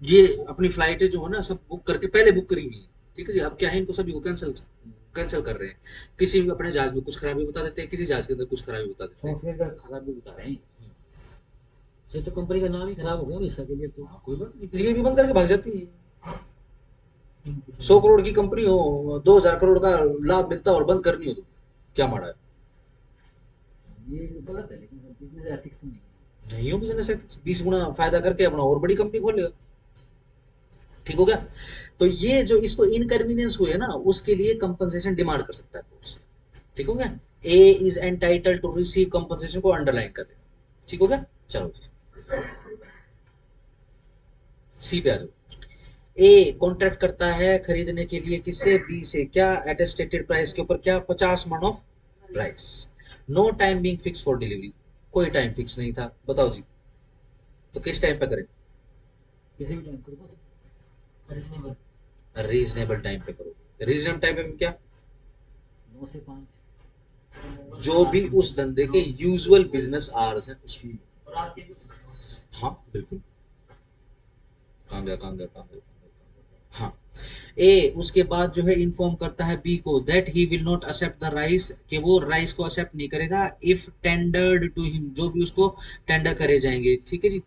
ये अपनी फ्लाइटें जो है ना सब बुक करके पहले बुक करी हुई है। ठीक है जी। अब क्या है, इनको सभी को कैंसिल कैंसिल कर रहे हैं। किसी भी अपने जहाज में कुछ खराबी बता देते हैं, किसी जहाज के अंदर कुछ खराबी बता देते हैं। सॉफ्टवेयर का खराब भी बता रहे हैं। ये तो कंपनी का नाम ही खराब हो गया इसका के लिए तो। हाँ, कोई बात नहीं, फिर ये भी बंद करके भाग जाती है। 100 करोड़ की कंपनी हो, 2000 करोड़ का लाभ मिलता है और बंद करनी हो तो क्या माड़ा है। ये गलत है, लेकिन बिजनेस एथिक्स नहीं है। नहीं हो बिजनेस एथिक्स, 20 गुना फायदा करके अपना और बड़ी कंपनी खोलेगा। ठीक हो गया। तो ये जो इसको इनकन्वीनियंस हुए ना, उसके लिए कंपनसेशन डिमांड कर सकता है कोर्ट से। ठीक हो गया। A is entitle to receive compensation को अंडरलाइन कर देना। ठीक हो गया। चलो सी पे आ जाओ। ए कॉन्ट्रैक्ट करता है खरीदने के लिए किससे, बी से, क्या, एट स्टेटेड प्राइस के ऊपर, क्या, 50 मन of price. No time being fix for delivery. कोई टाइम फिक्स नहीं था, बताओ जी। तो किस टाइम पे करें। किसी भी टाइम कर दो। रीजनेबल टाइम पे करोगे। रीजनेबल टाइम पे क्या? 9 से 5। जो भी उस धंधे के यूजुअल बिजनेस आवर्स हैं उसमें। हाँ बिल्कुल। कहाँ गया, कहाँ गया, कहाँ गया, कहाँ गया, कहाँ गया? हाँ। ए उसके बाद जो है इन्फॉर्म करता है बी को that he will not accept the rice, कि वो राइस को एक्सेप्ट नहीं करेगा इफ टेंडर्ड टू हिम, जो भी उसको टेंडर करे जाएंगे। ठीक है जी।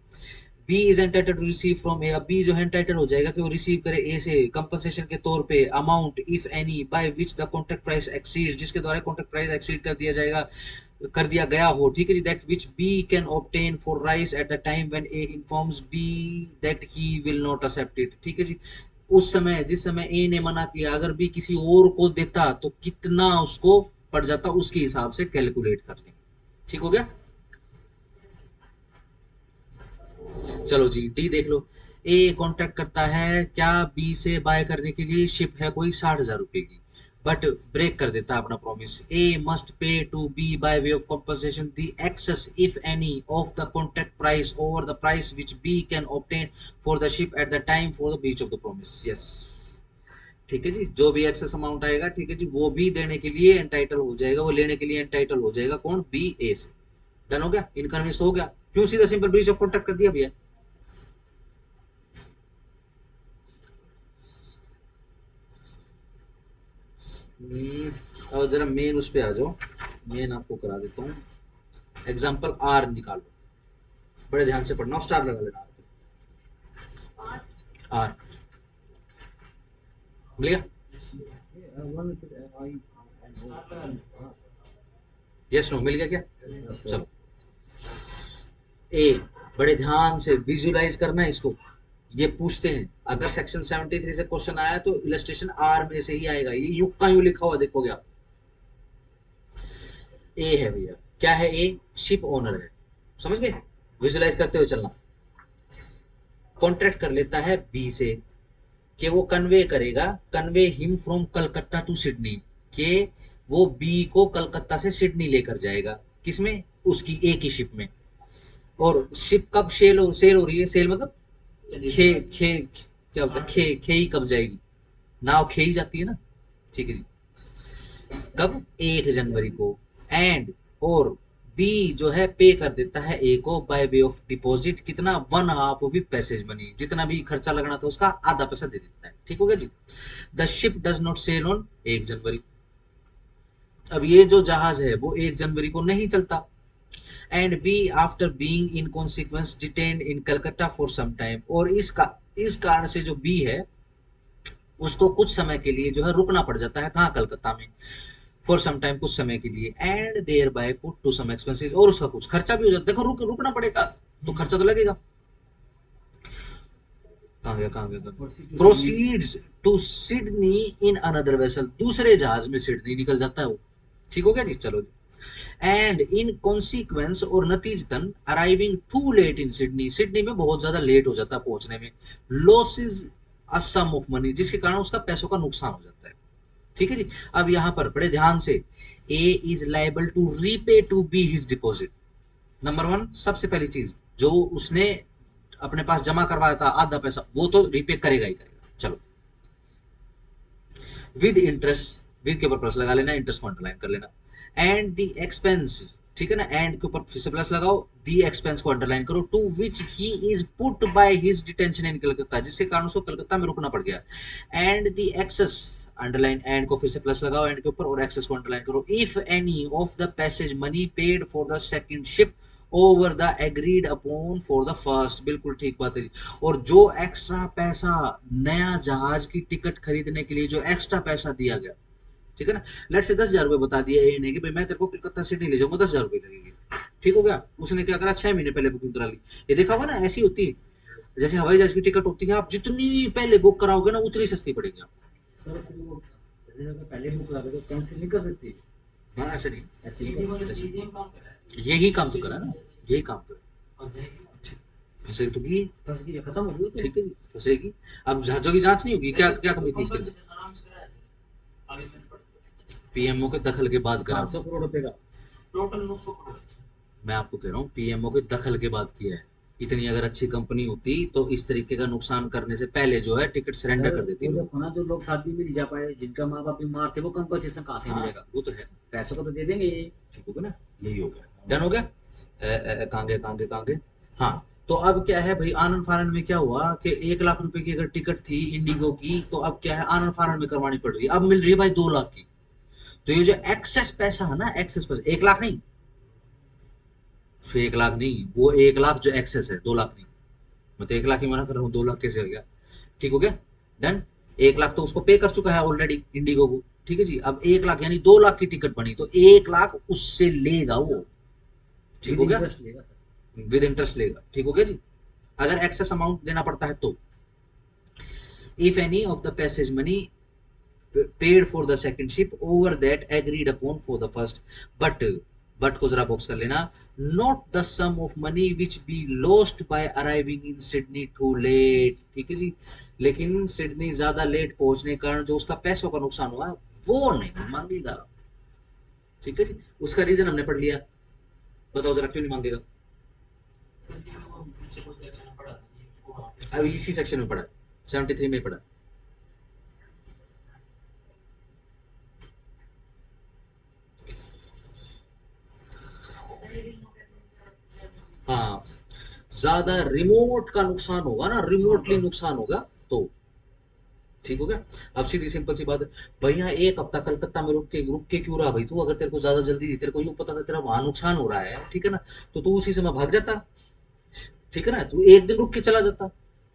B is entitled to receive from A, B जो है एंटाइटल हो जाएगा कि वो रिसीव करे ए से कंपनसेशन के तौर पे amount if any by which the contract price exceed, जिसके द्वारा कॉन्ट्रैक्ट प्राइस एक्सीड कर दिया गया हो। ठीक है जी। That which B can obtain for rice at the time when A informs B that he will not accept it. ठीक है जी। उस समय जिस समय ए ने मना किया, अगर बी किसी और को देता तो कितना उसको पड़ जाता, उसके हिसाब से कैलकुलेट कर लेंगे। ठीक हो गया। चलो जी डी देख लो। ए कॉन्टेक्ट करता है क्या बी से बाय करने के लिए, शिप है कोई 60,000 रुपए की, बट ब्रेक कर देता है अपना promise. A must pay to B by way of compensation the excess if any of the contract price over the price which B can obtain for the ship at the time for the breach of the promise. Yes. ठीक है जी। जो भी excess amount आएगा, ठीक है जी, वो भी देने के लिए एंटाइटल हो जाएगा, वो लेने के लिए एंटाइटल हो जाएगा कौन, बी ए से। डन हो गया, इनकन्वीनियंस हो गया। क्यों सीधा सिंपल ब्रीच ऑफ कॉन्ट्रैक्ट कर दिया भैया। और जरा मेन उस पे आ जाओ, मेन आपको करा देता हूँ। एग्जाम्पल आर निकालो, बड़े ध्यान से पढ़ना, स्टार लगा लेना। आर मिल गया। यस नो मिल गया क्या? चलो ए, बड़े ध्यान से विजुलाइज करना है इसको। ये पूछते हैं अगर सेक्शन 73 से क्वेश्चन आया तो इलस्ट्रेशन आर में से ही आएगा। ये यू का यू लिखा हुआ देखोगे आप। ए है भैया, क्या है ए, शिप ओनर है। समझ गए, विजुलाइज करते हुए चलना। कॉन्ट्रैक्ट कर लेता है बी से कि वो कन्वे करेगा, convey him from Calcutta to Sydney, कि वो बी को कलकत्ता से सिडनी लेकर जाएगा। किसमें, उसकी ए की शिप में। और शिप कब सेल हो रही है, सेल मतलब खे खे क्या होता है, खे खे ही कब जाएगी, नाव खे ही जाती है ना। ठीक है जी। कब, 1 जनवरी को। एंड और बी जो है पे कर देता है ए को बाय वे ऑफ डिपॉजिट, कितना, 1/2 ऑफ पैसेज मनी, जितना भी खर्चा लगना था उसका आधा पैसा दे देता है। ठीक हो गया जी। The ship does not sail on 1 January. अब ये जो जहाज है वो 1 जनवरी को नहीं चलता। And B after being in consequence detained in Calcutta for some time, और इस कारण से जो बी है उसको कुछ समय के लिए जो है रुकना पड़ जाता है, कहाँ, कलकत्ता में, फॉर सम टाइम, कुछ समय के लिए। And thereby put to some expenses, और उसका कुछ खर्चा भी हो जाता है। देखो रुकना पड़ेगा तो खर्चा तो लगेगा। कहाँ गया, कहाँ गया, proceeds to Sydney in another vessel, दूसरे जहाज में सिडनी निकल जाता है वो। ठीक हो गया जी। चलो जी। एंड इन कॉन्सिक्वेंस, और नतीजतन, arriving too late in Sydney, Sydney में बहुत ज्यादा लेट हो जाता है पहुंचने में। Loses a sum of money, जिसके कारण उसका पैसों का नुकसान हो जाता है। ठीक है जी। अब यहां पर बड़े ध्यान से, A is liable to repay to B his deposit. Number one, सबसे पहली चीज, जो उसने अपने पास जमा करवाया था आधा पैसा, वो तो रीपे करेगा ही करेगा। चलो, विद इंटरेस्ट, विद के ऊपर प्लस लगा लेना, इंटरेस्ट को अंडरलाइन कर लेना। एंड द एक्सपेंस, ठीक है ना, एंड के ऊपर फिर से प्लस लगाओ, दी एक्सपेंस को अंडरलाइन करो, to which he is put by his detention in Calcutta, जिसके कारण उसको कलकत्ता में रुकना पड़ गया। And the excess, underline and को फिर से प्लस लगाओ एंड के ऊपर, और एक्सेस को अंडरलाइन करो। If any of the passage money paid for the second ship over the agreed upon for the first, बिल्कुल ठीक बात है जी। और जो एक्स्ट्रा पैसा, नया जहाज की टिकट खरीदने के लिए जो एक्स्ट्रा पैसा दिया गया, ठीक है ना, लेट से 10,000 रुपए बता दिया ए ने कि भाई मैं तेरे को कलकत्ता से नहीं ले जाऊंगा, 10,000 रुपए लगेंगे। ठीक हो गया। उसने क्या करा, 6 महीने पहले बुकिंग करा ली। ये देखा होगा ना, ऐसी होती है जैसे हवाई जहाज की टिकट होती है, आप जितनी पहले बुक कराओगे ना उतनी सस्ती पड़ेगी आपको। सर फिर वो जैसे अगर पहले बुक करा दे तो कैंसिल नहीं कर देती? हाँ ऐसे नहीं, ऐसे ही यही काम तो करा ना, यही काम करा, फंसेगी तो की, फंस गई, खत्म हो गई तो। ठीक है जी, फंसेगी। अब जहाजों की जांच नहीं होगी, क्या क्या कमी थी इसके अंदर, पीएमओ के दखल के बाद करा। 500 करोड़ रुपए का। मैं आपको कह रहा हूँ पीएमओ के दखल के बाद किया है। इतनी अगर अच्छी कंपनी होती तो इस तरीके का नुकसान करने से पहले जो है टिकट सरेंडर सर कर देती वो लोग। देखो ना, जो लोग शादी में नहीं जा पाए, जिनका माँ बाप बीमार थे, वो कंपनसेशन कहाँ से हाँ मिलेगा? वो तो है। पैसों को तो दे देंगे ये। ठीक होगा ना, यही हो गया, डन हो गया। कांगे कांगे कांगे। हाँ, तो अब क्या है भाई, आनंद फानन में क्या हुआ कि 1 लाख रुपए की अगर टिकट थी इंडिगो की, तो अब क्या है, आनंद फानन में करवानी पड़ रही है, अब मिल रही है भाई 2 लाख की। तो ये जो एक्सेस पैसा है ना, एक्सेस पैसा, 1 लाख नहीं, फिर 1 लाख नहीं, वो 1 लाख जो एक्सेस है, 2 लाख नहीं। मैं तो 1 लाख ही मना कर रहा हूँ, 2 लाख कैसे हो गया? ठीक हो गया, डन। 1 लाख तो उसको पे कर चुका है ऑलरेडी इंडिगो को। ठीक है जी, अब 1 लाख यानी 2 लाख की टिकट बनी, तो 1 लाख उससे लेगा वो। ठीक विद हो गया, इंटरेस्ट लेगा सर। विद इंटरेस्ट लेगा। ठीक हो गया जी, अगर एक्सेस अमाउंट देना पड़ता है तो। If any of the passage money paid for the second ship over that agreed upon for the first, but but को जरा बॉक्स कर लेना, not the sum of money which B lost by arriving in Sydney too late. ठीक है जी, लेकिन Sydney ज्यादा late पहुंचने के कारण जो उसका पैसों का नुकसान हुआ वो नहीं मांगेगा। ठीक है जी, उसका रीजन हमने पढ़ लिया, बताओ जरा क्यों नहीं मांगेगा? अभी इसी सेक्शन में पढ़ा, 73 में पढ़ा। हाँ, ज्यादा रिमोट का नुकसान होगा ना, रिमोटली नुकसान होगा तो। ठीक हो गया, अब सीधी सिंपल सी बात है, भाई यहाँ 1 हफ्ता कलकत्ता में रुक के क्यों रहा भाई तू? अगर तेरे को ज्यादा जल्दी थी, तेरे को यूं पता था तेरा वहां नुकसान हो रहा है, ठीक है ना, तो तू उसी समय भाग जाता। ठीक है ना, तू एक दिन रुक के चला जाता।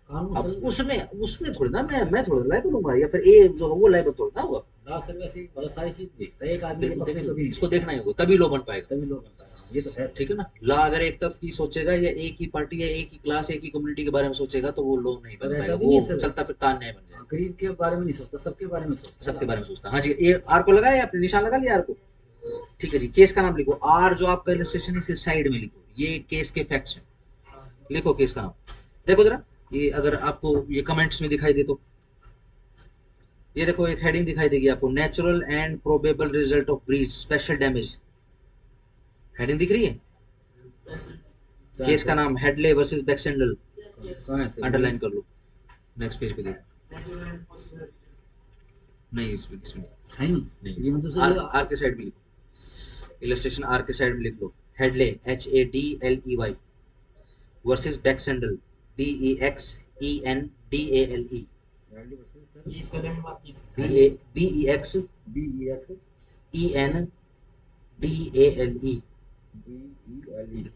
कानून अब सर। उसमें उसमें थोड़ी ना मैं थोड़ा लाइबल हूँ, या फिर ए जो है वो लाइबल थोड़ा ना होगा। लास्ट सर्वे से बहुत सारी चीज देखता है, एक आदमी के बिल्कुल पक्ष में देखिए, कभी नहीं इसको देखता। देखना ही होगा, तभी लो बन पाएगा। तभी लोग बनता है, हाँ, ये तो है सर। ठीक है ना, ला अगर एक तरफ की सोचेगा, या एक ही पार्टी या एक ही क्लास एक ही कम्युनिटी के बारे में सोचेगा, तो वो लोग नहीं पर बन ऐसा पाएगा, भी नहीं वो है सर। चलता फिरता अन्याय बन जाएगा। हाँ, गरीब के बारे में नहीं सोचता, सबके बारे में सोचता है सबके लास्ट बारे में में। सोचता है। हाँ जी, ये आर को लगाया, आपने निशान लगा लिया आर को? ठीक है जी, केस का नाम लिखो, आर जो आपका इलस्ट्रेशन है इसे साइड में लिखो, ये केस के फैक्ट्स हैं। लिखो केस का नाम, देखो जरा, ये अगर आपको ये कमेंट्स में दिखाई दे तो, ये देखो एक हेडिंग दिखाई देगी आपको, natural and probable result of breach special damage, heading दिख रही है? क्या है केस का सर? नाम हेडले वर्सेस बैक्सेंडल, कहाँ है सर ये? अंडरलाइन कर लो, नेक्स्ट पेज पे देखो। नहीं, इसमें है नहीं। नहीं, ये मतलब आर सर आर के साइड में लिखो, इलस्ट्रेशन आर के साइड में लिख लो, Hadley HADLEY versus Baxendale BEXENDALE, value versus sir. BEX BEX ENDALE DELE DALE।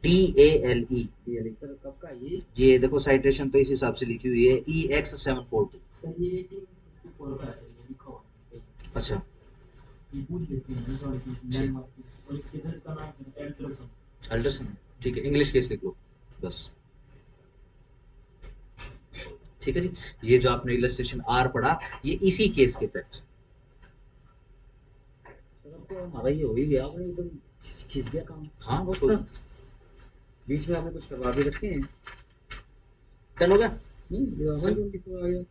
DLE sir, कब का ये? ये देखो साइटेशन तो इस हिसाब से लिखी हुई है, EX742। सर ये 1854 का है सर, ये लिखा हुआ है। अच्छा, ये पूछ लेते हैं सॉरी ठीक, लैंडमार्क की, और इसके जज का नाम है एल्डरसन। अल्डरसन, ठीक है, इंग्लिश केस लिख लो बस। ठीक है जी, ये जो आपने इलस्ट्रेशन आर पढ़ा, ये इसी केस के फैक्ट्स। सर अब तो हमारा ये हो ही गया, आपने एकदम खींच दिया काम। हाँ बहुत तो ना, बीच में आपने कुछ करवा भी रखे हैं। डन हो गया। नहीं, ये हमारी ड्यूटी तो आ गया।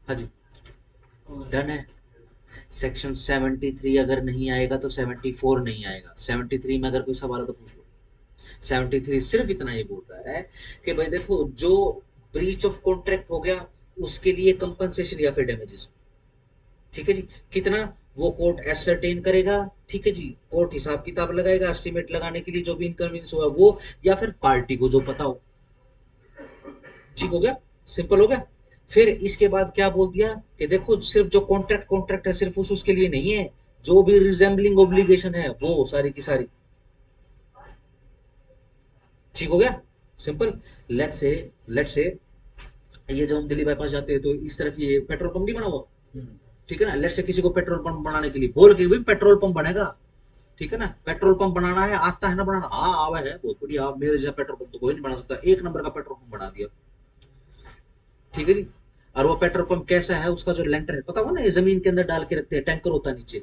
हाँ जी, डन है। सेक्शन 73 अगर नहीं आएगा तो 74 नहीं आएगा। 73 में अगर कोई सवाल है तो पूछ लो। 73 सिर्फ इतना ये बोल रहा है कि भाई देखो, जो ब्रीच ऑफ कॉन्ट्रैक्ट हो गया उसके लिए कंपनसेशन या फिर डैमेजेस। ठीक है जी, कितना वो कोर्ट एसरटेन करेगा। ठीक है जी, कोर्ट हिसाब किताब लगाएगा, एस्टिमेट लगाने के लिए जो भी इनकन्वीनियंस हुआ वो, या फिर पार्टी को जो पता हो। ठीक हो गया, सिंपल हो गया। फिर इसके बाद क्या बोल दिया कि देखो, सिर्फ जो कॉन्ट्रैक्ट कॉन्ट्रैक्ट है सिर्फ उसके लिए नहीं है, जो भी रिजेंबलिंग ऑब्लिगेशन है वो सारी की सारी। ठीक हो गया, सिंपल। लेट्स से ये जो हम दिल्ली बाईपास जाते हैं तो इस तरफ ये पेट्रोल पंप नहीं बना हुआ, ठीक है ना, लेट्स से किसी को पेट्रोल पंप बनाने के लिए बोल के भाई पेट्रोल पंप बनेगा। ठीक है ना, पेट्रोल पंप बनाना है, आता है ना बनाना, हाँ आवा है, बहुत बढ़िया, मेरे जैसा पेट्रोल पंप तो कोई नहीं बना सकता, एक नंबर का पेट्रोल पंप बना दिया। ठीक है जी, और वो पेट्रोल पंप कैसा है, उसका जो लेंटर है पता हो ना, ये जमीन के अंदर डाल के रखते हैं, टैंकर होता है नीचे।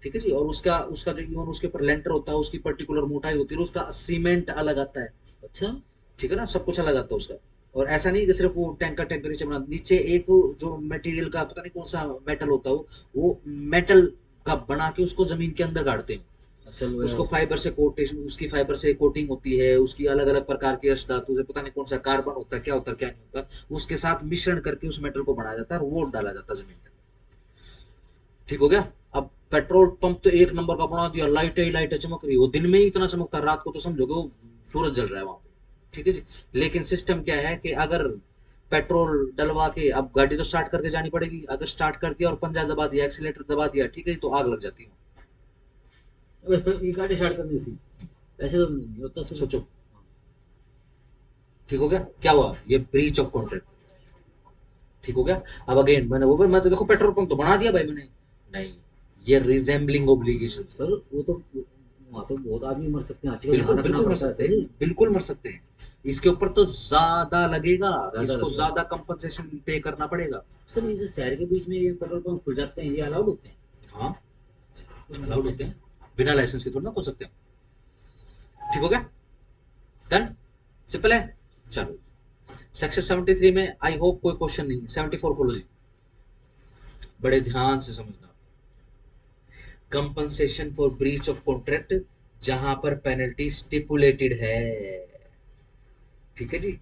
ठीक है जी, और उसका उसका जो इवन उसके ऊपर लेंटर होता है, उसकी पर्टिकुलर मोटाई होती है, उसका सीमेंट अलग आता है। अच्छा। ठीक है ना, सब कुछ अलग आता है उसका। और ऐसा नहीं कि सिर्फ वो टैंकर टैंकर नीचे बना, नीचे एक जो मटेरियल का पता नहीं कौन सा मेटल होता है, वो मेटल का बना के उसको जमीन के अंदर गाड़ते हैं। अच्छा वो उसको फाइबर से कोटेशन, उसकी फाइबर से कोटिंग होती है, उसकी अलग अलग प्रकार की अष्ट धातु से, पता नहीं कौन सा कार्बन होता है, क्या होता है क्या नहीं होता, उसके साथ मिश्रण करके उस मेटल को बनाया जाता है और वो डाला जाता है जमीन में। ठीक हो गया। अब पेट्रोल पंप तो एक नंबर का बना दिया, लाइटें ही लाइटें चमक रही है, वो दिन में ही इतना चमकता है, रात को तो समझोगे वो सूरज जल रहा है वहां पे। ठीक है जी। लेकिन सिस्टम क्या है कि अगर पेट्रोल डलवा के, अब गाड़ी तो स्टार्ट करके जानी पड़ेगी, अगर स्टार्ट कर दिया और पंजा दबा दिया, एक्सीलेटर दबा दिया, ठीक है जी, तो आग लग जाती है। अगर ये गाड़ी स्टार्ट करनी सी, ऐसे तो नहीं होता सर। सोचो। ठीक हो गया, क्या हुआ, ये ब्रीच ऑफ कॉन्ट्रैक्ट। ठीक हो गया। अब अगेन मैंने वो, मैं तो देखो पेट्रोल पंप तो बना दिया भाई मैंने, नहीं, ये रिजेंबलिंग ऑब्लिगेशन। सर वो तो वहाँ तो बहुत आदमी मर सकते हैं, आजकल बिल्कुल ध्यान रखना बिल्कुल मर पड़ता है सकते सर। हैं, बिल्कुल मर सकते हैं। इसके ऊपर तो ज्यादा लगेगा, ज्यादा इसको लगता है ज्यादा कंपनसेशन पे करना पड़ेगा। सर। ये जो शहर के बीच में ये पेट्रोल पंप खुल जाते हैं, ये अलाउड होते हैं? हाँ, अलाउड होते हैं, बिना लाइसेंस के थोड़ा ना खोल सकते हैं। ठीक हो गया, डन, सिंपल है। चलो, सेक्शन 73 में आई होप कोई क्वेश्चन नहीं है। 74 खोलो जी, बड़े ध्यान से समझना। Compensation for breach of contract, जहां पर पेनल्टी स्टिपुलेटेड है। ठीक है जी।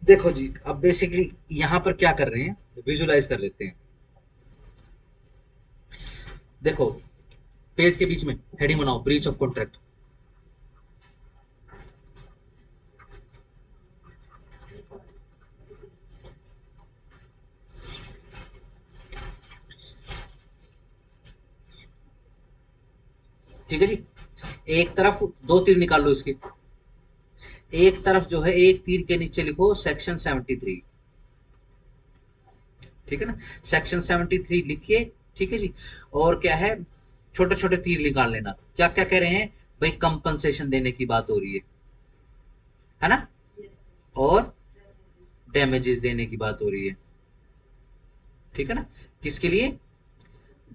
देखो जी, अब बेसिकली यहां पर क्या कर रहे हैं, विजुलाइज कर लेते हैं। देखो, पेज के बीच में हेडिंग बनाओ, ब्रीच ऑफ कॉन्ट्रैक्ट। ठीक है जी। एक तरफ दो तीर निकाल लो इसके, एक तरफ जो है एक तीर के नीचे लिखो सेक्शन 73। ठीक है ना, सेक्शन 73 लिखिए। ठीक है जी। और क्या है, छोटे छोटे तीर निकाल लेना। क्या क्या कह रहे हैं भाई, कंपनसेशन देने की बात हो रही है ना, और डैमेजेस देने की बात हो रही है। ठीक है ना, किसके लिए,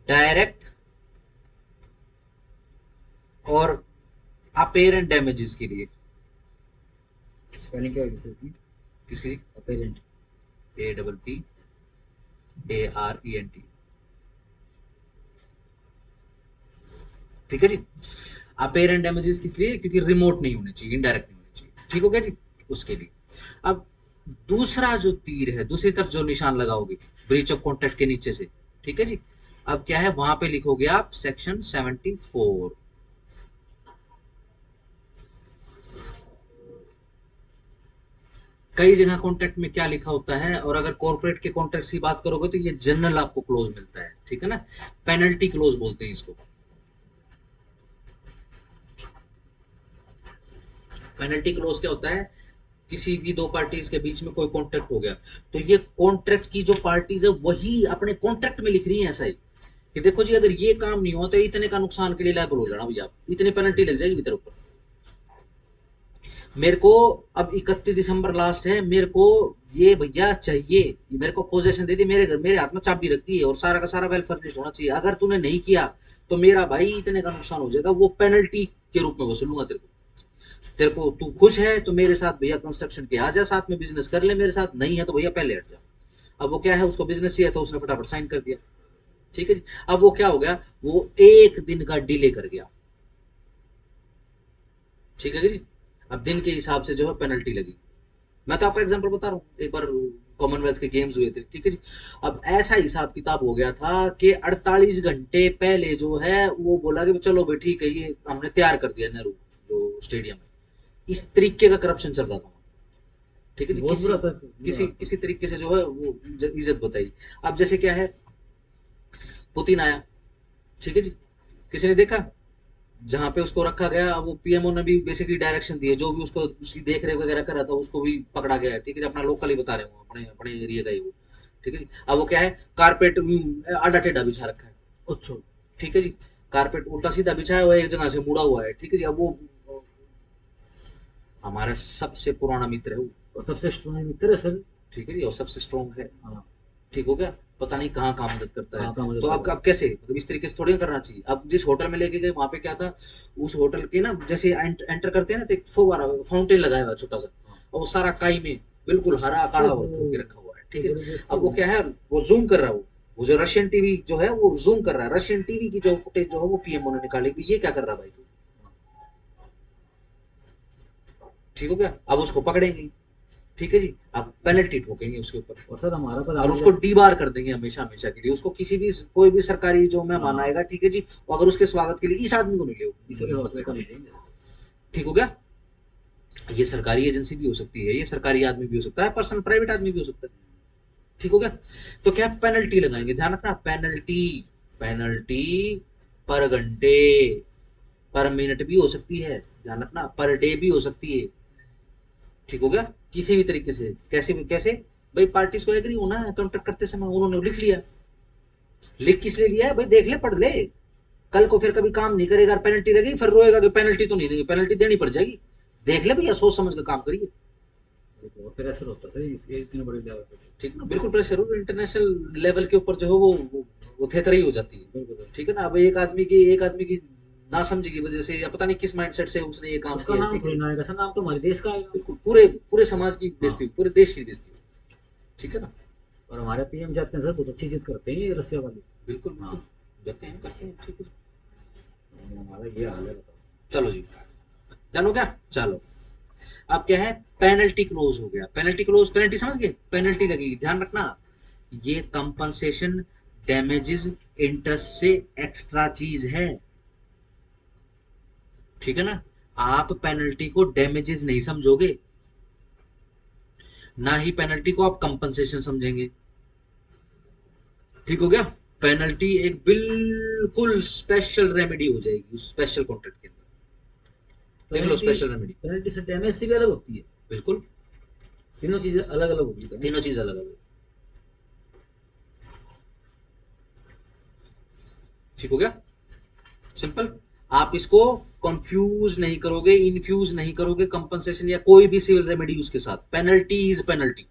डायरेक्ट और अपेरेंट डैमेजेस के लिए। स्पेलिंग क्या होगी सर इसकी? किसके लिए, अपेरेंट। APPARENT। ठीक है जी। अपेरेंट डैमेजेस किस लिए, क्योंकि रिमोट नहीं होने चाहिए, इनडायरेक्ट नहीं होने चाहिए। ठीक हो गया जी, उसके लिए। अब दूसरा जो तीर है, दूसरी तरफ जो निशान लगाओगे ब्रीच ऑफ कॉन्ट्रैक्ट के नीचे से, ठीक है जी, अब क्या है, वहां पे लिखोगे आप सेक्शन 74। कई जगह कॉन्ट्रैक्ट में क्या लिखा होता है, और अगर कॉर्पोरेट के कॉन्ट्रैक्ट की बात करोगे तो ये जनरल आपको क्लोज मिलता है। ठीक है ना, पेनल्टी क्लोज बोलते हैं इसको। पेनल्टी क्लोज क्या होता है, किसी भी दो पार्टीज के बीच में कोई कॉन्ट्रैक्ट हो गया, तो ये कॉन्ट्रैक्ट की जो पार्टीज है वही अपने कॉन्ट्रैक्ट में लिख रही है ऐसा ही कि देखो जी, अगर ये काम नहीं हुआ तो इतने का नुकसान के लिए लायबल हो जाना भैया, आप इतनी पेनल्टी लग जाएगी तेरे ऊपर। मेरे को अब 31 दिसंबर लास्ट है, मेरे को ये भैया चाहिए, ये मेरे को पोजेशन दे दी, मेरे घर मेरे हाथ में चाबी रखती है, और सारा का सारा वेल फर्निश्ड होना चाहिए। अगर तूने नहीं किया तो मेरा भाई इतने का नुकसान हो जाएगा, वो पेनल्टी के रूप में वसूलूंगा तेरे को। तेरे को तू खुश है तो मेरे साथ भैया कंस्ट्रक्शन के आ जा, साथ में बिजनेस कर ले मेरे साथ, नहीं है तो भैया पहले हट जा। अब वो क्या है, उसको बिजनेस ही है तो उसने फटाफट साइन कर दिया। ठीक है जी। अब वो क्या हो गया, वो एक दिन का डिले कर गया। ठीक है जी। अब दिन के हिसाब से जो है पेनल्टी लगी। मैं तो आपका एग्जांपल बता रहा हूँ, एक बार कॉमनवेल्थ के गेम्स हुए थे। ठीक है जी। अब ऐसा हिसाब किताब हो गया था कि 48 घंटे पहले जो है वो बोला कि चलो भाई ठीक है, ये हमने तैयार कर दिया नेहरू जो स्टेडियम है। इस तरीके का करप्शन चल रहा था। ठीक है जी। बहुत किसी बुरा था, किसी बुरा। किसी तरीके से जो है वो इज्जत बचाई। अब जैसे क्या है, पुतिन आया, ठीक है जी, किसी ने देखा, जहां पे उसको रखा गया, वो पीएमओ ने भी बेसिकली डायरेक्शन दिए, जो भी उसको उसकी देख रेख वगैरह कर रहा था उसको भी पकड़ा गया है। ठीक है जी, अपना लोकल ही बता रहे हो, अपने अपने एरिया का ही वो। ठीक है जी। अब वो क्या है, कारपेट आधा टेढ़ा बिछा रखा है। अच्छा। ठीक है जी, कारपेट उल्टा सीधा बिछाया हुआ है, एक जगह से मुड़ा हुआ है। ठीक है जी। अब वो हमारा सबसे पुराना मित्र है वो। और सबसे स्ट्रॉन्ग मित्र है सर। ठीक है जी, और सबसे स्ट्रॉन्ग है। हाँ। ठीक हो गया, पता नहीं कहाँ कहाँ मदद करता है। कहाँ कहाँ तो मदद कर रहा अब कैसे, मतलब इस तरीके से थोड़ी ना करना चाहिए। अब जिस होटल में लेके गए वहां पे क्या था, उस होटल के ना जैसे एंटर करते हैं ना, तो एक फव्वारा फाउंटेन लगाया हुआ है छोटा सा, है? हाँ। और वो सारा काई में बिल्कुल हरा काला वर्क ओहो, होके रखा हुआ है। तो ठीक है। बड़ी बेइज्जती अब वो हुई। क्या है, वो जूम कर रहा है वो, वो जो रशियन टीवी जो है वो जूम कर रहा है, रशियन टीवी की जो फुटेज जो है वो पीएमओ ने निकाली, ये क्या कर रहा है भाई तू? ठीक हो गया, अब उसको पकड़ेंगे, ठीक है जी, अब पेनल्टी ठोकेंगे उसके ऊपर और सर हमारा पर और उसको डीबार कर देंगे हमेशा हमेशा के लिए। उसको किसी भी कोई भी सरकारी जो मेहमान हाँ। आएगा, ठीक है जी, अगर उसके स्वागत के लिए इस आदमी को नहीं इसे ले, होटल का नहीं देंगे। ठीक हो गया। ये सरकारी एजेंसी भी हो सकती है, ये सरकारी आदमी भी हो सकता है, पर्सनल प्राइवेट आदमी भी हो सकता है, ठीक हो गया। तो क्या पेनल्टी लगाएंगे, ध्यान रखना, पेनल्टी, पेनल्टी पर घंटे, पर मिनट भी हो सकती है, ध्यान रखना, पर डे भी हो सकती है, ठीक हो गया। किसी भी तरीके से, कैसे भी कैसे भाई, पार्टीज को एग्री होना है कॉन्ट्रैक्ट करते समय, उन्होंने लिख लिया, लिख किस लिए लिया है भाई, देख ले, पढ़ ले, कल को फिर कभी काम नहीं करेगा, पेनल्टी लगेगी, फिर रोएगा कि पेनल्टी तो नहीं देंगे, पेनल्टी देनी पड़ जाएगी, देख ले भैया, सोच समझ के काम करिए, बहुत प्रेशर होता था ये इतने बड़े लेवल पे। ठीक है ना, बिल्कुल प्रेशर हो, इंटरनेशनल लेवल के ऊपर जो है वो थेतरी हो जाती है, बिल्कुल। ठीक है ना। अब एक आदमी की नासमझी की वजह से या पता नहीं किस माइंडसेट से उसने ये काम उसका किया, नाम ठीक है, थोड़ी ना आएगा सर, नाम तो हमारे देश का आएगा। बिल्कुल पूरे पूरे समाज की बेइज्जती, हाँ। पूरे देश की बेइज्जती, ठीक है ना, और हमारे पीएम जाते हैं सर, बहुत अच्छी चीज करते हैं ये रसिया वाले। बिल्कुल हाँ। करते हैं, ठीक है। हमारा ये हाल है, बताओ। चलो जी, डन हो गया, चलो अब क्या है, पेनल्टी क्लोज हो गया, पेनल्टी क्लोज, पेनल्टी समझ गए, पेनल्टी लगेगी, ध्यान रखना, ये कंपनसेशन डैमेजेस इंटरेस्ट से एक्स्ट्रा चीज है, ठीक है ना। आप पेनल्टी को डैमेजेस नहीं समझोगे, ना ही पेनल्टी को आप कंपनसेशन समझेंगे, ठीक हो गया। पेनल्टी एक बिल्कुल स्पेशल रेमेडी हो जाएगी उस स्पेशल कॉन्ट्रैक्ट के अंदर, देख लो स्पेशल रेमेडी, पेनल्टी से डैमेज से भी अलग होती है, बिल्कुल, तीनों चीजें अलग अलग होती है। तीनों चीज अलग अलग, ठीक हो गया, सिंपल। आप इसको कंफ्यूज नहीं करोगे, इन्फ्यूज नहीं करोगे कंपनसेशन या कोई भी सिविल रेमेडी उसके साथ, पेनल्टी इज पेनल्टी।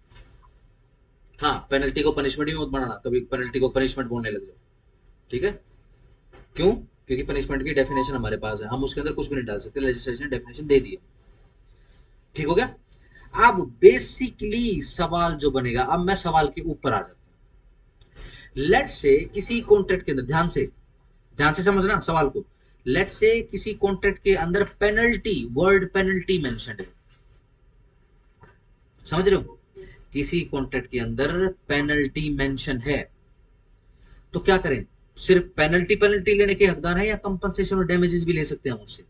हाँ, पेनल्टी को पनिशमेंट भी मत बनाना, कभी पेनल्टी को पनिशमेंट बोलने लग जाओ, ठीक है, क्यों, क्योंकि पनिशमेंट की डेफिनेशन हमारे पास है, हम उसके अंदर कुछ भी नहीं डाल सकते, लेजिस्लेशन ने डेफिनेशन दे दी है, ठीक हो गया। अब बेसिकली सवाल जो बनेगा, अब मैं सवाल के ऊपर आ जाता हूं, लेट से किसी कॉन्ट्रैक्ट के अंदर, ध्यान से समझना सवाल को, लेट से किसी कॉन्ट्रैक्ट के अंदर पेनल्टी, वर्ड पेनल्टी मेंशन्ड है, समझ रहे हो, किसी कॉन्ट्रैक्ट के अंदर पेनल्टी मेंशन है, तो क्या करें, सिर्फ पेनल्टी पेनल्टी लेने के हकदार है या कंपनसेशन और डैमेजेस भी ले सकते हैं हम उससे?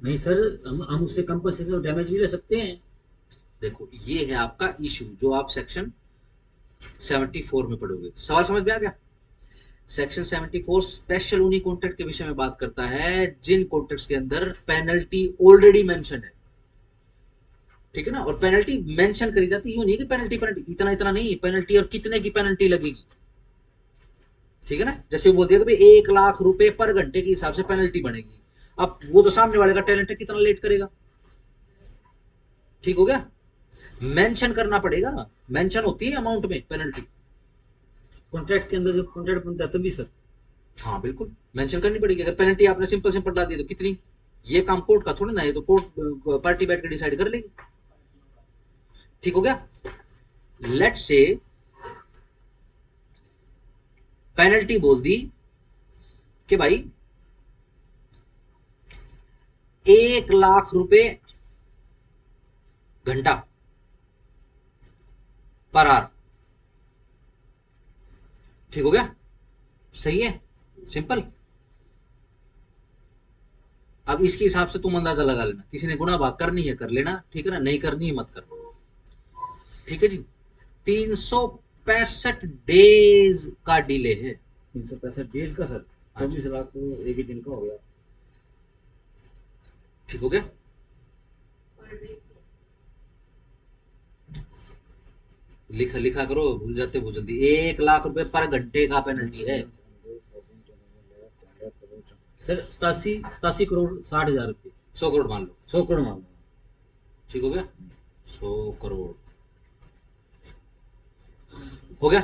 नहीं सर, हम उससे कंपनसेशन और डैमेज भी ले सकते हैं। देखो ये है आपका इशू जो आप सेक्शन 74 में पढ़ोगे, सवाल समझ में आ गया। सेक्शन 74 स्पेशल उन्हीं कॉन्ट्रैक्ट के विषय में बात करता है जिन कॉन्ट्रैक्ट्स के अंदर पेनल्टी ऑलरेडी मेंशन है, ठीक है ना, और पेनल्टी मेंशन करी जाती है, यूं नहीं कि पेनल्टी पेनल्टी इतना इतना नहीं, पेनल्टी और कितने की पेनल्टी लगेगी, ठीक है ना। जैसे वो बोल दिया कि भाई 1 लाख रुपए पर घंटे के हिसाब से पेनल्टी बनेगी, अब वो तो सामने वाले का टैलेंट है, कितना लेट करेगा, ठीक हो गया, मेंशन करना पड़ेगा, मेंशन होती है अमाउंट में पेनल्टी, कॉन्ट्रैक्ट के अंदर जब कॉन्ट्रैक्ट बनता है तभी सर। हाँ बिल्कुल मेंशन करनी पड़ेगी, अगर पेनल्टी आपने सिंपल सिंपल डाल दी तो कितनी, ये काम कोर्ट का थोड़ी ना है, तो कोर्ट पार्टी बैठ कर डिसाइड कर लेगी, ठीक हो गया। लेट से पेनल्टी बोल दी कि भाई 1 लाख रुपए घंटा पर आवर, ठीक हो गया, सही है, सिंपल। अब इसके हिसाब से तुम अंदाजा लगा लेना, किसी ने गुना भाग करनी है कर लेना, ठीक है ना, नहीं करनी है मत करना, ठीक है जी। 365 डेज का डिले है, 365 डेज का सर, 24 लाख तो एक ही दिन का हो गया। ठीक हो गया, लिखा लिखा करो, भूल जाते भूल जल्दी, 1 लाख रुपए पर घंटे का पेनल्टी है, सर 87 करोड़ 60 हजार रुपये, 100 करोड़ मान लो, 100 करोड़ मान लो। ठीक हो गया, 100 करोड़ हो गया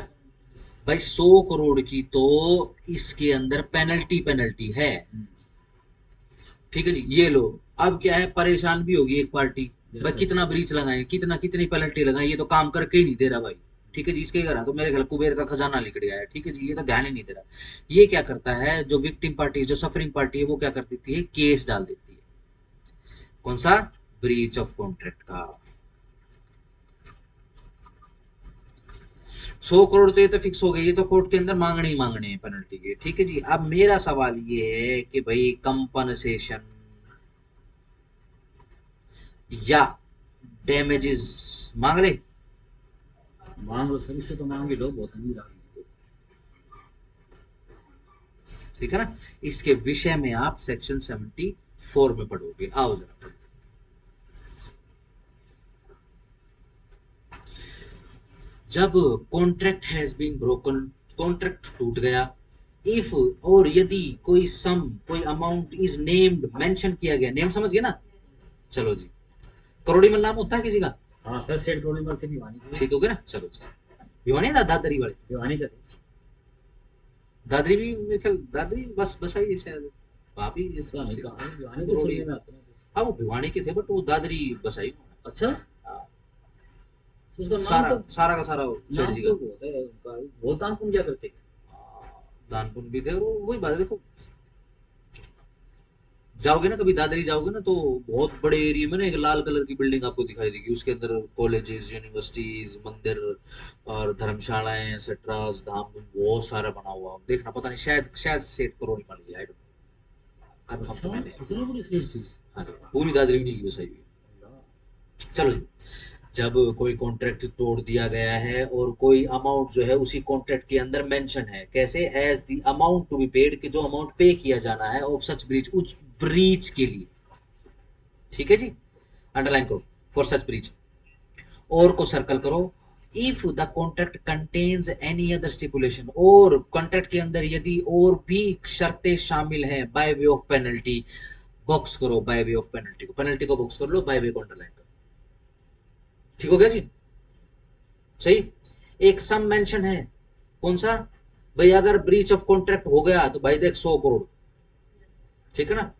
भाई, 100 करोड़ की तो इसके अंदर पेनल्टी पेनल्टी है, ठीक है जी, ये लो। अब क्या है, परेशान भी होगी एक पार्टी, भाई कितना ब्रीच लगाएं, कितनी पेनल्टी लगाएं, ये तो काम करके ही नहीं दे रहा भाई, ठीक है जी, इसके घर तो मेरे ख्याल कुबेर का खजाना निकल गया है, ठीक है जी, ये तो ध्यान ही नहीं दे रहा। ये क्या करता है, जो विक्टिम पार्टी, जो सफरिंग पार्टी है, वो क्या कर देती है, केस डाल देती है। कौन सा, ब्रीच ऑफ कॉन्ट्रैक्ट का। 100 करोड़ तो ये तो फिक्स हो गई, ये तो कोर्ट के अंदर मांगने ही मांगने हैं पेनल्टी के, ठीक है जी। अब मेरा सवाल ये है कि भाई कंपनसेशन या डैमेजेस मांग ले, मांग लो सर, इससे तो मांग ही लो, बहुत अमीर आदमी। ठीक है ना। इसके विषय में आप सेक्शन 74 में पढ़ोगे, आओ जरा पढ़ो। जब contract has been broken, contract टूट गया, इफ और यदि कोई सम, कोई अमाउंट इज नेम्ड, मेंशन किया गया, नेम समझ गए ना, चलो जी। करोड़ी में नाम होता है किसी का, हाँ सर, सेठ करोड़ में थे भिवानी के। ठीक हो गया ना, चलो जी। भिवानी था दादरी वाले, भिवानी का थे। दादरी भी मेरे ख्याल, दादरी बस आई है शायद, भाभी ये उसका नहीं सब कहा, भिवानी के करोड़ी। सुनने में आते हैं। हाँ वो भिवानी के थे, बट वो दादरी बस आई। अच्छा, हाँ, तो उसका नाम सारा तो, सारा का सारा सेठ नाम जी तो का। बहुत है उनका, बहुत दान पुण्य करते थे। दान पुण्य भी थे, और वही बात है, देखो जाओगे ना कभी दादरी जाओगे ना, तो बहुत बड़े एरिया में ना एक लाल कलर की बिल्डिंग आपको दिखाई देगी, उसके अंदर कॉलेजेस, यूनिवर्सिटीज, मंदिर और धर्मशालाएं, एक्सेट्रास, धाम धूम बहुत सारा बना हुआ, देखना, पता नहीं, शायद शायद सेठ करोड़ी मान लिया, कंफर्म तो अच्छा, मैंने। इतनी बड़ी सेठ थी। हाँ जी, पूरी दादरी उन्हीं की बसाई हुई है। अल्लाह। चलो जी। जब कोई कॉन्ट्रैक्ट तोड़ दिया गया है और कोई अमाउंट जो है उसी कॉन्ट्रैक्ट के अंदर मेंशन है, कैसे, as the amount to be paid, कि जो अमाउंट पे किया जाना है ऑफ सच ब्रीच, उस ब्रीच के लिए, ठीक है जी, अंडरलाइन करो, फॉर सच ब्रीच, और को सर्कल करो, if the contract contains any other stipulation, और कॉन्ट्रैक्ट के अंदर यदि और भी शर्तें शामिल हैं, by way of penalty, box करो बाय वे ऑफ पेनल्टी को, पेनल्टी को बॉक्स कर लो, बाय वे को अंडरलाइन करो, ठीक हो गया जी, सही। एक सम मेंशन है, कौन सा, भाई अगर ब्रीच ऑफ कॉन्ट्रैक्ट हो गया तो भाई देख 100 करोड़, ठीक है ना,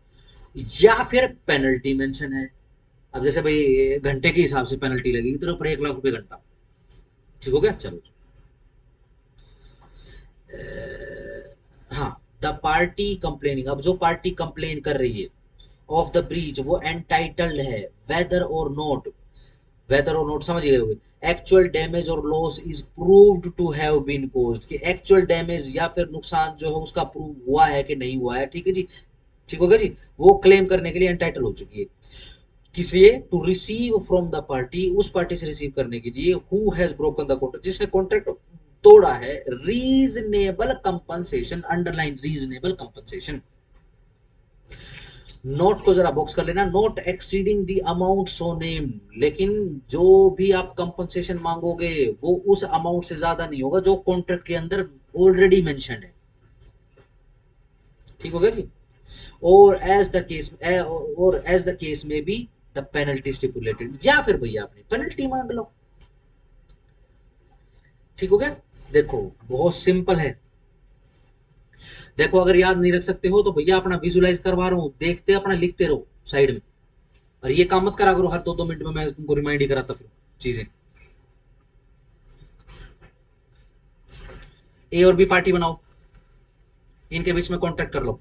या फिर पेनल्टी मेंशन है। अब जैसे भाई घंटे के हिसाब से पेनल्टी लगेगी तेरे ऊपर, 1 लाख रुपए घंटा, ठीक हो गया, चलो। हाँ, द पार्टी कंप्लेनिंग, अब जो पार्टी कंप्लेन कर रही है ऑफ द ब्रीच, वो एंटाइटल्ड है, whether or not, whether or not समझ गए होगे, actual damage or loss is proved to have been caused, कि एक्चुअल डैमेज या फिर नुकसान जो है उसका प्रूव हुआ है कि नहीं हुआ है, ठीक है जी, ठीक हो गया जी, वो क्लेम करने के लिए एंटाइटल हो चुकी है। किस लिए, to receive from the party, उस पार्टी से रिसीव करने के लिए, who has broken the contract, जिसने कॉन्ट्रैक्ट तोड़ा है, reasonable compensation, underline reasonable compensation. Not को जरा बॉक्स कर लेना, not exceeding the amount so named, लेकिन जो भी आप कंपनसेशन मांगोगे वो उस अमाउंट से ज्यादा नहीं होगा जो कॉन्ट्रैक्ट के अंदर ऑलरेडी मेंशन्ड है, ठीक हो गया जी। और एज द केस में बी द पेनल्टी स्टिपुलेटेड, या फिर भैया आपने पेनल्टी मांग लो, ठीक हो गया। देखो बहुत सिंपल है, देखो अगर याद नहीं रख सकते हो तो भैया अपना विजुलाइज करवा रहा हूं, देखते अपना लिखते रहो साइड में, और ये काम मत करा करो हर 2-2 मिनट में मैं तुमको रिमाइंड ही कराता फिर चीजें। ए और बी पार्टी बनाओ, इनके बीच में कॉन्ट्रैक्ट कर लो,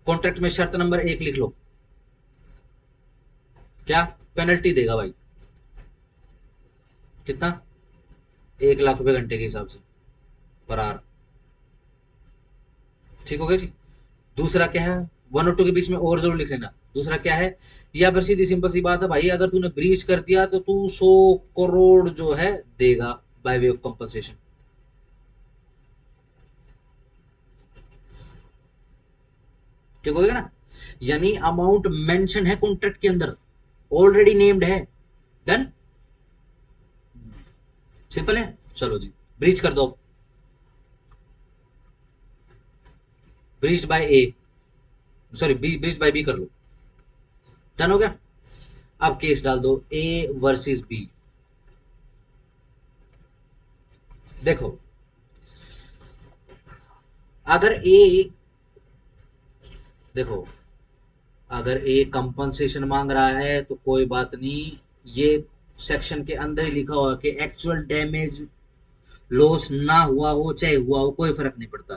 कॉन्ट्रैक्ट में शर्त नंबर 1 लिख लो, क्या, पेनल्टी देगा भाई, कितना, 1 लाख रुपए घंटे के हिसाब से पर आवर, ठीक हो गया जी। दूसरा क्या है, 1 और 2 के बीच में और जरूर लिख लेना, दूसरा क्या है, या फिर सीधी सिंपल सी बात है भाई, अगर तूने ब्रीच कर दिया तो तू 100 करोड़ जो है देगा बाय वे ऑफ कंपनसेशन, ठीक हो गया ना, यानी अमाउंट मेंशन है कॉन्ट्रैक्ट के अंदर, ऑलरेडी नेम्ड है, डन, सिंपल है, चलो जी, ब्रीच कर दो, ब्रीच्ड बाय ए, सॉरी ब्रीच्ड बाय बी कर लो, डन हो गया। अब केस डाल दो ए वर्सेस बी, देखो अगर ए, देखो अगर ए कंपनसेशन मांग रहा है तो कोई बात नहीं, ये सेक्शन के अंदर ही लिखा हुआ है कि एक्चुअल डैमेज लॉस ना हुआ हो चाहे हुआ हो कोई फर्क नहीं पड़ता,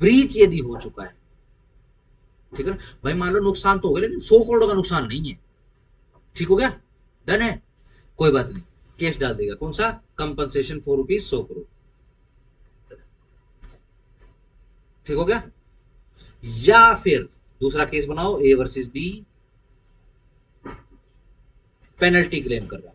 ब्रीच यदि हो चुका है, ठीक है ना भाई, मान लो नुकसान तो हो गया लेकिन 100 करोड़ का नुकसान नहीं है, ठीक हो गया, डन है, कोई बात नहीं, केस डाल देगा, कौन सा, कंपनसेशन फॉर रुपीज 100 करोड़, ठीक हो गया। या फिर दूसरा केस बनाओ, A versus B, penalty claim कर रहा है,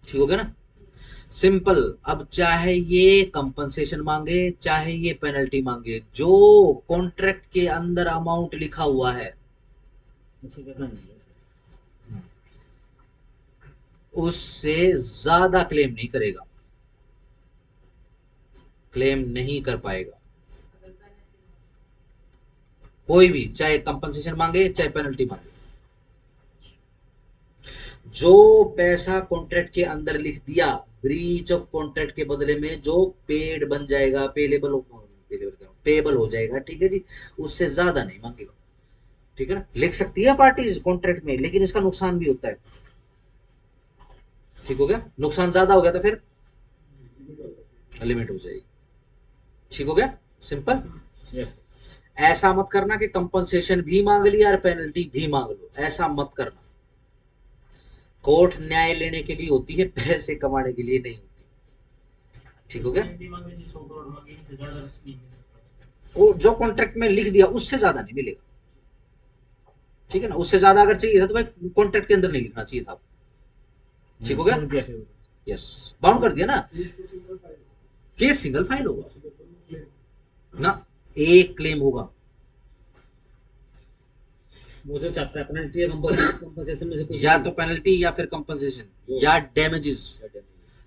ठीक हो गया ना, सिंपल। अब चाहे ये कंपनसेशन मांगे चाहे ये पेनल्टी मांगे, जो कॉन्ट्रैक्ट के अंदर अमाउंट लिखा हुआ है उससे ज्यादा नहीं है। उससे ज्यादा क्लेम नहीं करेगा, क्लेम नहीं कर पाएगा कोई भी, चाहे कंपनसेशन मांगे चाहे पेनल्टी मांगे। जो पैसा कॉन्ट्रैक्ट के अंदर लिख दिया ब्रीच ऑफ कॉन्ट्रैक्ट के बदले में जो पेड बन जाएगा, पेबल हो जाएगा, ठीक है जी, उससे ज्यादा नहीं मांगेगा, ठीक है ना। लिख सकती है पार्टीज कॉन्ट्रैक्ट में, लेकिन इसका नुकसान भी होता है, ठीक हो गया, नुकसान ज्यादा हो गया तो फिर लिमिट हो जाएगी, ठीक हो गया, सिंपल। यस ऐसा मत करना कि कंपनसेशन भी मांग लिया और पेनल्टी भी मांग लो, ऐसा मत करना। कोर्ट न्याय लेने के लिए होती है, पैसे कमाने के लिए नहीं होती, ठीक हो गया। पेनल्टी मांगे जी 100 करोड़ मांगे, इनसे ज्यादा नहीं मिल सकता। वो जो कॉन्ट्रैक्ट में लिख दिया उससे ज्यादा नहीं मिलेगा, ठीक है ना, उससे ज्यादा अगर चाहिए था तो भाई कॉन्ट्रैक्ट के अंदर नहीं लिखना चाहिए था, ठीक हो गया, यस, बाउंड कर दिया ना, केस सिंगल फाइल होगा ना, एक क्लेम होगा, वो जो चाहता है पेनल्टी या कंपनसेशन में से कुछ या तो पेनल्टी या फिर कंपनसेशन या डैमेजेस।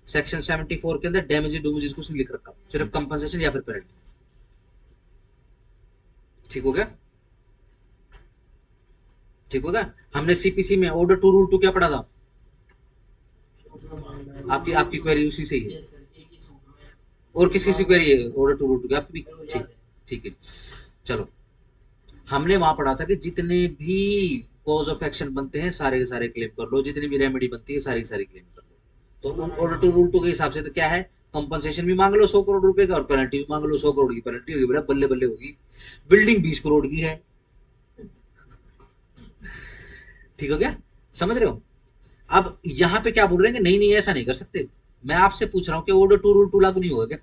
सेक्शन 74 के अंदर डैमेजेस कुछ नहीं लिख रखा, सिर्फ कंपनसेशन या फिर पेनल्टी, ठीक हो गया, ठीक होगा। हमने सीपीसी में ऑर्डर टू रूल टू क्या पढ़ा था, आपकी आपकी क्वेरी उसी से ही है, यस सर, एक ही सूत्र में और किसी से क्वेरी है ऑर्डर टू रूल टू की आपकी भी, ठीक, ठीक है, चलो। हमने वहां पढ़ा था कि जितने भी कॉज ऑफ एक्शन बनते हैं सारे के सारे क्लेम कर लो, जितनी भी रेमेडी बनती है सारी की सारी क्लेम कर लो, तो ऑर्डर टू रूल टू के हिसाब से तो क्या है, कंपनसेशन भी मांग लो 100 करोड़ रुपए का और पेनल्टी भी मांग लो 100 करोड़ की, पेनल्टी होगी, बड़ा बल्ले बल्ले होगी, बिल्डिंग 20 करोड़ की है, ठीक हो गया, समझ रहे हो। अब यहां पे क्या बोल रहे हैं कि नहीं नहीं ऐसा नहीं कर सकते, मैं आपसे पूछ रहा हूं कि ऑर्डर टू रूल टू लागू नहीं होगा क्या,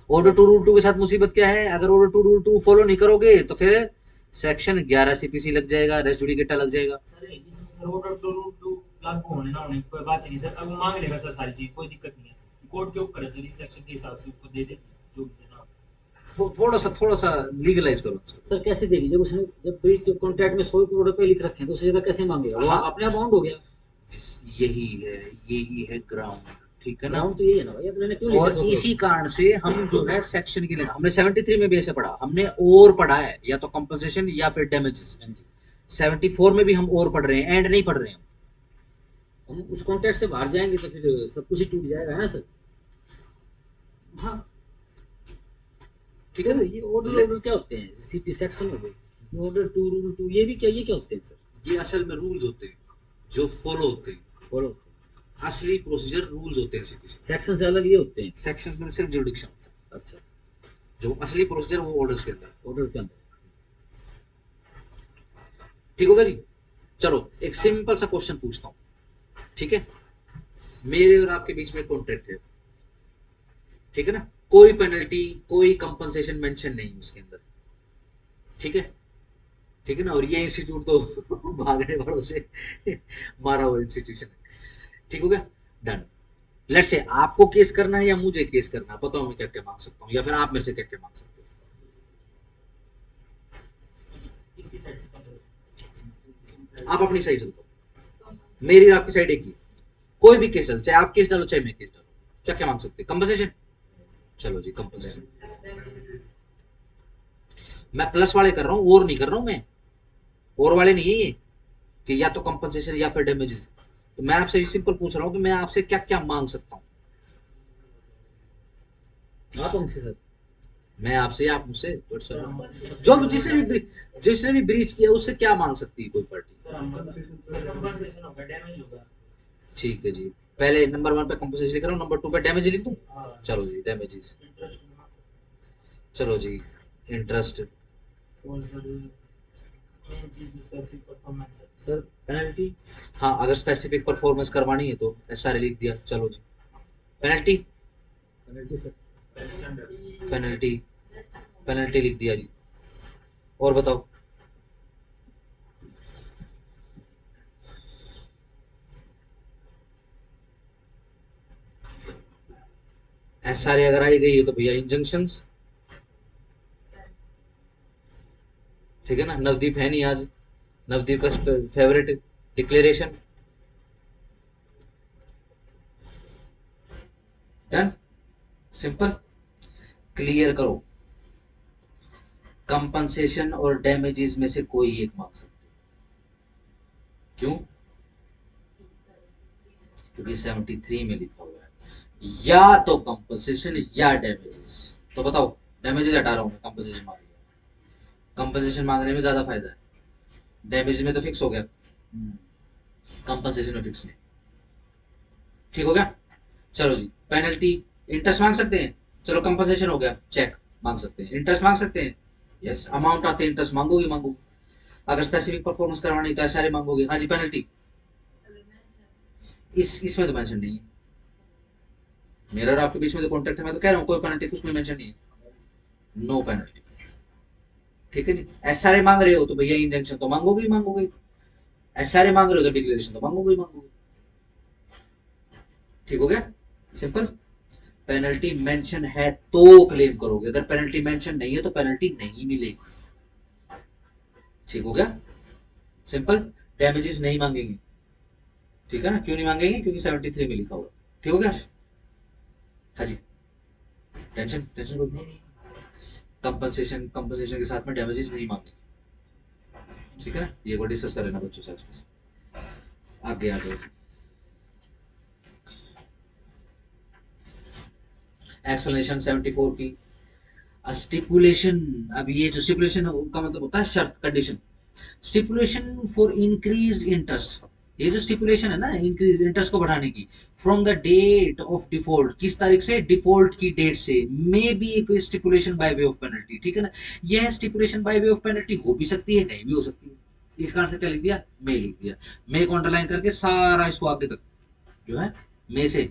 ऑर्डर टू रूल टू के साथ मुसीबत क्या है, अगर order two rule two follow नहीं करोगे तो फिर सेक्शन 11 सीपीसी लग जाएगा, रेस्ट जुडिकेटा लग जाएगा, सर इसमें sir order two rule two लागू होने ना होने की कोई बात ही नहीं सर, अब वो मांग लेगा सर सारी चीज, कोई दिक्कत नहीं है, कोर्ट के ऊपर है सर, इस सेक्शन के हिसाब से उसको दे दे जो भी देना। थोड़ा सा लीगलाइज करो। सर कैसे देगी, जब उसने जब ब्रीच कॉन्ट्रैक्ट में 100 करोड़ रुपए लिख रखे हैं तो उससे ज्यादा कैसे मांगेगा, वो हाँ। अपने आप बाउंड हो गया, यही है ग्राउंड, ठीक है ना। बाउंड तो यही है ना भाई, अपने क्यों लिखा और 100 करोड़? इसी कारण से हम जो है सेक्शन के लिए हमने 73 में भी ऐसे पढ़ा, हमने और पढ़ा है या तो कंपनसेशन या फिर डैमेजेस, 74 में भी हम और पढ़ रहे हैं, एंड नहीं पढ़ रहे हैं, हम उस कॉन्ट्रैक्ट से बाहर जाएंगे तो फिर सब कुछ ही टूट जाएगा, है ना सर। हाँ ठीक है सर ना। ये ऑर्डर क्या होते हैं, सीपी सेक्शन हो गए, ऑर्डर टू रूल टू, ये भी क्या, ये क्या होते हैं सर, ये असल में रूल्स होते हैं जो फॉलो होते हैं, फॉलो असली प्रोसीजर रूल्स होते हैं सीपीसी, सेक्शन से अलग ये होते हैं। सेक्शंस में सिर्फ जुरिडिक्शन होता है, अच्छा, जो असली प्रोसीजर वो ऑर्डर्स के अंदर, ऑर्डर के अंदर। ठीक होगा जी। चलो एक सिंपल सा क्वेश्चन पूछता हूँ, ठीक है, मेरे और आपके बीच में कॉन्ट्रैक्ट है, ठीक है ना, कोई पेनल्टी कोई कंपनसेशन मेंशन नहीं उसके अंदर, ठीक है, ठीक है ना, और ये इंस्टीट्यूट तो भागने वालों से मारा हुआ इंस्टीट्यूशन है, ठीक हो गया, डन। लेट्स से आपको केस करना है या मुझे केस करना है, बताओ मैं क्या क्या मांग सकता हूँ या फिर आप मेरे से क्या क्या मांग सकते हो, किसकी साइड से कर रहे आप अपनी साइड से बताओ, मेरी और आपकी साइड एक ही, कोई भी केस डालो, चाहे आप केस डालो चाहे मैं केस डालो, क्या क्या मांग सकते हैं, कंपनसेशन, चलो जी कंपनसेशन, मैं प्लस वाले कर रहा हूँ और नहीं कर रहा हूँ मैं, और वाले नहीं है ये कि या तो कंपनसेशन या फिर डैमेजेस, तो मैं आपसे सिंपल पूछ रहा हूँ कि मैं आपसे क्या क्या मांग सकता हूँ, आप हमसे सर, मैं आपसे या आप मुझसे जो जिसने भी ब्रीच किया उससे क्या मांग सकती है कोई पार्टी? सर हम कंपनसेशन होगा, डैमेज होगा। ठीक है जी, पहले नंबर 1 पे कंपनसेशन लिख रहा हूँ, नंबर 2 पे डैमेज लिख दूं? हाँ, चलो जी डैमेजेस, इंटरेस्ट चलो जी इंटरेस्ट, और सर मेन चीज स्पेसिफिक परफॉर्मेंस है। Sir penalty. हाँ अगर स्पेसिफिक परफॉर्मेंस करवानी है तो एसआर लिख दिया। चलो जी penalty, penalty sir. Penalty, penalty लिख दिया जी। और बताओ, एसआर अगर आई गई है तो भैया इंजंक्शंस, ठीक है ना? नवदीप है नहीं आज, नवदीप का favourite declaration done, simple. Clear करो, कंपनसेशन और डैमेजेस में से कोई एक मांग सकते हो। क्यों? क्योंकि 73 में लिखा हुआ है या तो कंपनसेशन या डैमेजेस। तो बताओ, डैमेजेस हटा रहा हूं मैं, कंपनसेशन मांग लिया। कंपनसेशन मांगने में ज्यादा फायदा है, डैमेज में तो फिक्स हो गया, कंपनसेशन में फिक्स नहीं। ठीक हो गया? चलो जी पेनल्टी, इंटरेस्ट मांग सकते हैं, चलो कंपनसेशन हो गया चेक, मांग सकते हैं। इंटरेस्ट मांग सकते हैं, यस अमाउंट आते हैं, इंटरेस्ट मांगोगे मांगोगे। अगर स्पेसिफिक परफॉर्मेंस करवानी तो सारे मांगोगे। हाँ जी पेनल्टी, इसमें तो मेंशन नहीं है, मेरा और आपके बीच में तो कॉन्ट्रैक्ट है, मैं तो कह रहा हूँ कोई पेनल्टी कुछ में मेंशन नहीं है, नो पेनल्टी। ठीक है जी, एसआरए मांग रहे हो तो भैया इंजंक्शन तो मांगोगे ही मांगोगे, एसआरए मांग रहे हो तो डिक्लेरेशन तो मांगोगे ही मांगोगे। ठीक हो गया, सिंपल। पेनल्टी मेंशन है तो क्लेम करोगे, अगर पेनल्टी मेंशन नहीं है तो पेनल्टी नहीं मिलेगी। ठीक हो गया, सिंपल। डैमेजेस नहीं मांगेंगे, ठीक है ना? क्यों नहीं मांगेंगे? क्योंकि 73 में लिखा हुआ। ठीक हो गया? हाँ जी, टेंशन टेंशन कोई नहीं, कंपनसेशन, कंपनसेशन के साथ में डैमेजेस नहीं मांगे, ठीक है ना? ये को डिस्कस कर लेना बच्चों से अच्छे से। आगे आगे एक्सप्लेनेशन 74 की स्टिपुलेशन। अब ये जो स्टिपुलेशन का मतलब होता है शर्त, condition. Stipulation for increase interest, ये जो स्टिपुलेशन है ना इंक्रीज इंटरेस्ट को बढ़ाने की, from the date of default, किस तारीख से? डिफॉल्ट की डेट से, मे बी एक stipulation by way of penalty, ठीक है ना? यह stipulation by way of penalty हो भी सकती है, नहीं भी हो सकती है। इस कारण से क्या लिख दिया? मे लिख दिया। मे को अंडरलाइन करके सारा इसको आगे तक जो है मे से,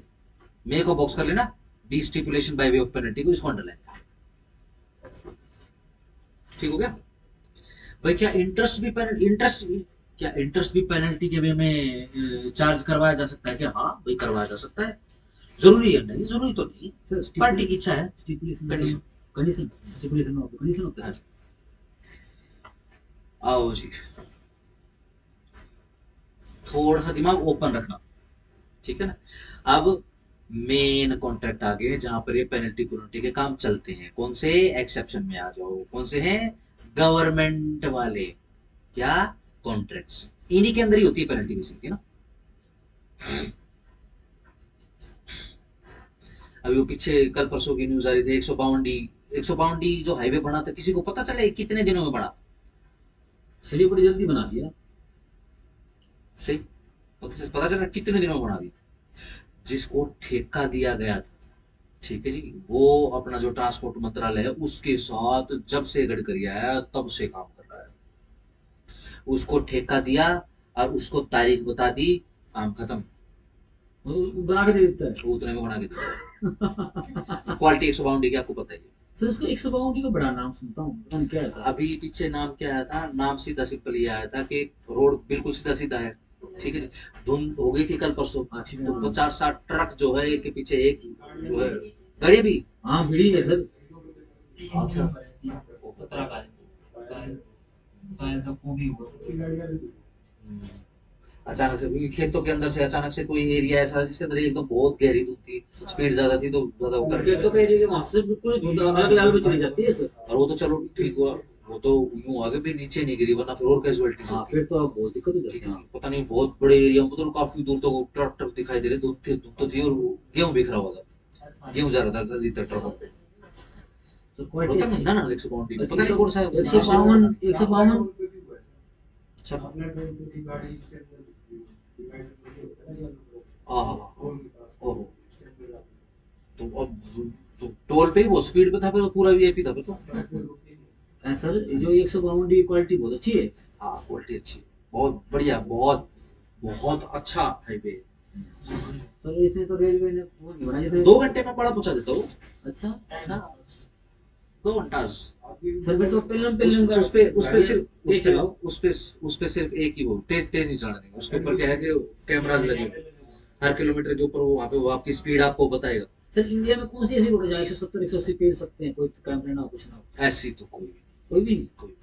मे को बॉक्स कर लेना, B stipulation by way of penalty को इसको अंडरलाइन। ठीक हो गया भाई? क्या इंटरेस्ट भी इंटरेस्ट, क्या इंटरेस्ट भी पेनल्टी के वे में चार्ज करवाया जा सकता है क्या? हाँ भाई करवाया जा सकता है, जरूरी है नहीं? जरूरी तो नहीं, सर पार्टी की इच्छा है। स्टिपुलेशन कंडीशन, कंडीशन स्टिपुलेशन में कंडीशन होता है। आओ जी, थोड़ा सा दिमाग ओपन रखना, ठीक है ना? अब मेन कॉन्ट्रैक्ट आ गए जहां पर ये पेनल्टी पेनल्टी के काम चलते हैं। कौन से? एक्सेप्शन में आ जाओ। कौन से हैं? गवर्नमेंट वाले क्या कॉन्ट्रैक्ट्स, इन्हीं के अंदर ही होती है पेनल्टी बेसिकली ना। अभी वो पीछे कल परसों की न्यूज आ रही थी, 152 डी, 152 डी जो हाईवे बना था, किसी को पता चला है कितने दिनों में बना? चलिए बड़ी जल्दी बना दिया। सही, पता चला कितने दिनों में बना दिया? जिसको ठेका दिया गया था, ठीक है जी, वो अपना जो ट्रांसपोर्ट मंत्रालय है उसके साथ जब से गडकरी आया तब से काम कर रहा है। उसको ठेका दिया और उसको तारीख बता दी, काम खत्म, वो बना के दे देता है। वो उतने में बना के दिया। क्वालिटी 152 की आपको पता है। सर उसको 152 का बड़ा नाम सुनता हूँ, पता नहीं क्या है सर। अभी पीछे नाम क्या आया था? नाम सीधा सिंपल ये आया था कि रोड बिल्कुल सीधा सीधा है, ठीक है जी। धुंध हो गई थी कल परसों, तो 50-60 ट्रक जो है एक के पीछे एक जो है, गाड़ी भी हाँ भिड़ी है सर। 17 का तो वो भी हुआ। अचानक से, क्योंकि खेतों के अंदर से अचानक से कोई एरिया ऐसा जिसके अंदर एकदम बहुत गहरी धुंध थी, स्पीड ज्यादा थी तो ज्यादा वो कर खेतों के एरिया के वहां से बिल्कुल धुंध अलग लेवल पे चली जाती है सर। और वो तो चलो ठीक हुआ, वो तो यूं आगे भी नीचे नहीं गिरी, वरना फिर और कैजुअलिटी हाँ फिर तो अब बहुत दिक्कत हो जाती ठीक है। है। पता नहीं बहुत बड़े एरिया में तो काफी दूर तक ट्रक ट्रक दिखाई दे रहे, धुंध तो थी और गेहूं बिखरा हुआ था, गेहूं जा रहा था ट्रक। तो होता क्वालिटी नहीं ना 152 डी पता नहीं कौन सा 152 152 अच्छा हाँ हाँ हाँ ओहो तो अब तो टोल पे ही वो स्पीड पे था फिर तो पूरा वीआईपी था फिर तो है सर, जो 152 डी क्वालिटी बहुत अच्छी है। हाँ क्वालिटी अच्छी है, बहुत बढ़िया, बहुत बहुत अच्छा हाईवे है। सर इसने तो रेलवे ने वो नहीं बनाया जैसे। 2 घंटे में बड़ा पहुंचा देता हूँ। अच्छा हाँ 2 घंटा सर फिर तो पेलम उस पेलम उस पे उस पे सिर्फ तेज चलाओ। उस पे सिर्फ एक ही वो तेज तेज नहीं चलाना देंगे, उसके ऊपर क्या है कि कैमरास लगे हुए हैं। हर किलोमीटर के ऊपर वो वहाँ पे वो आपकी स्पीड आपको बताएगा। सर इंडिया में कौन सी ऐसी रोड है जहाँ 170 180 पेल सकते हैं, कोई कैमरा ना हो, कुछ ना हो? ऐसी तो कोई कोई भी नहीं। कोई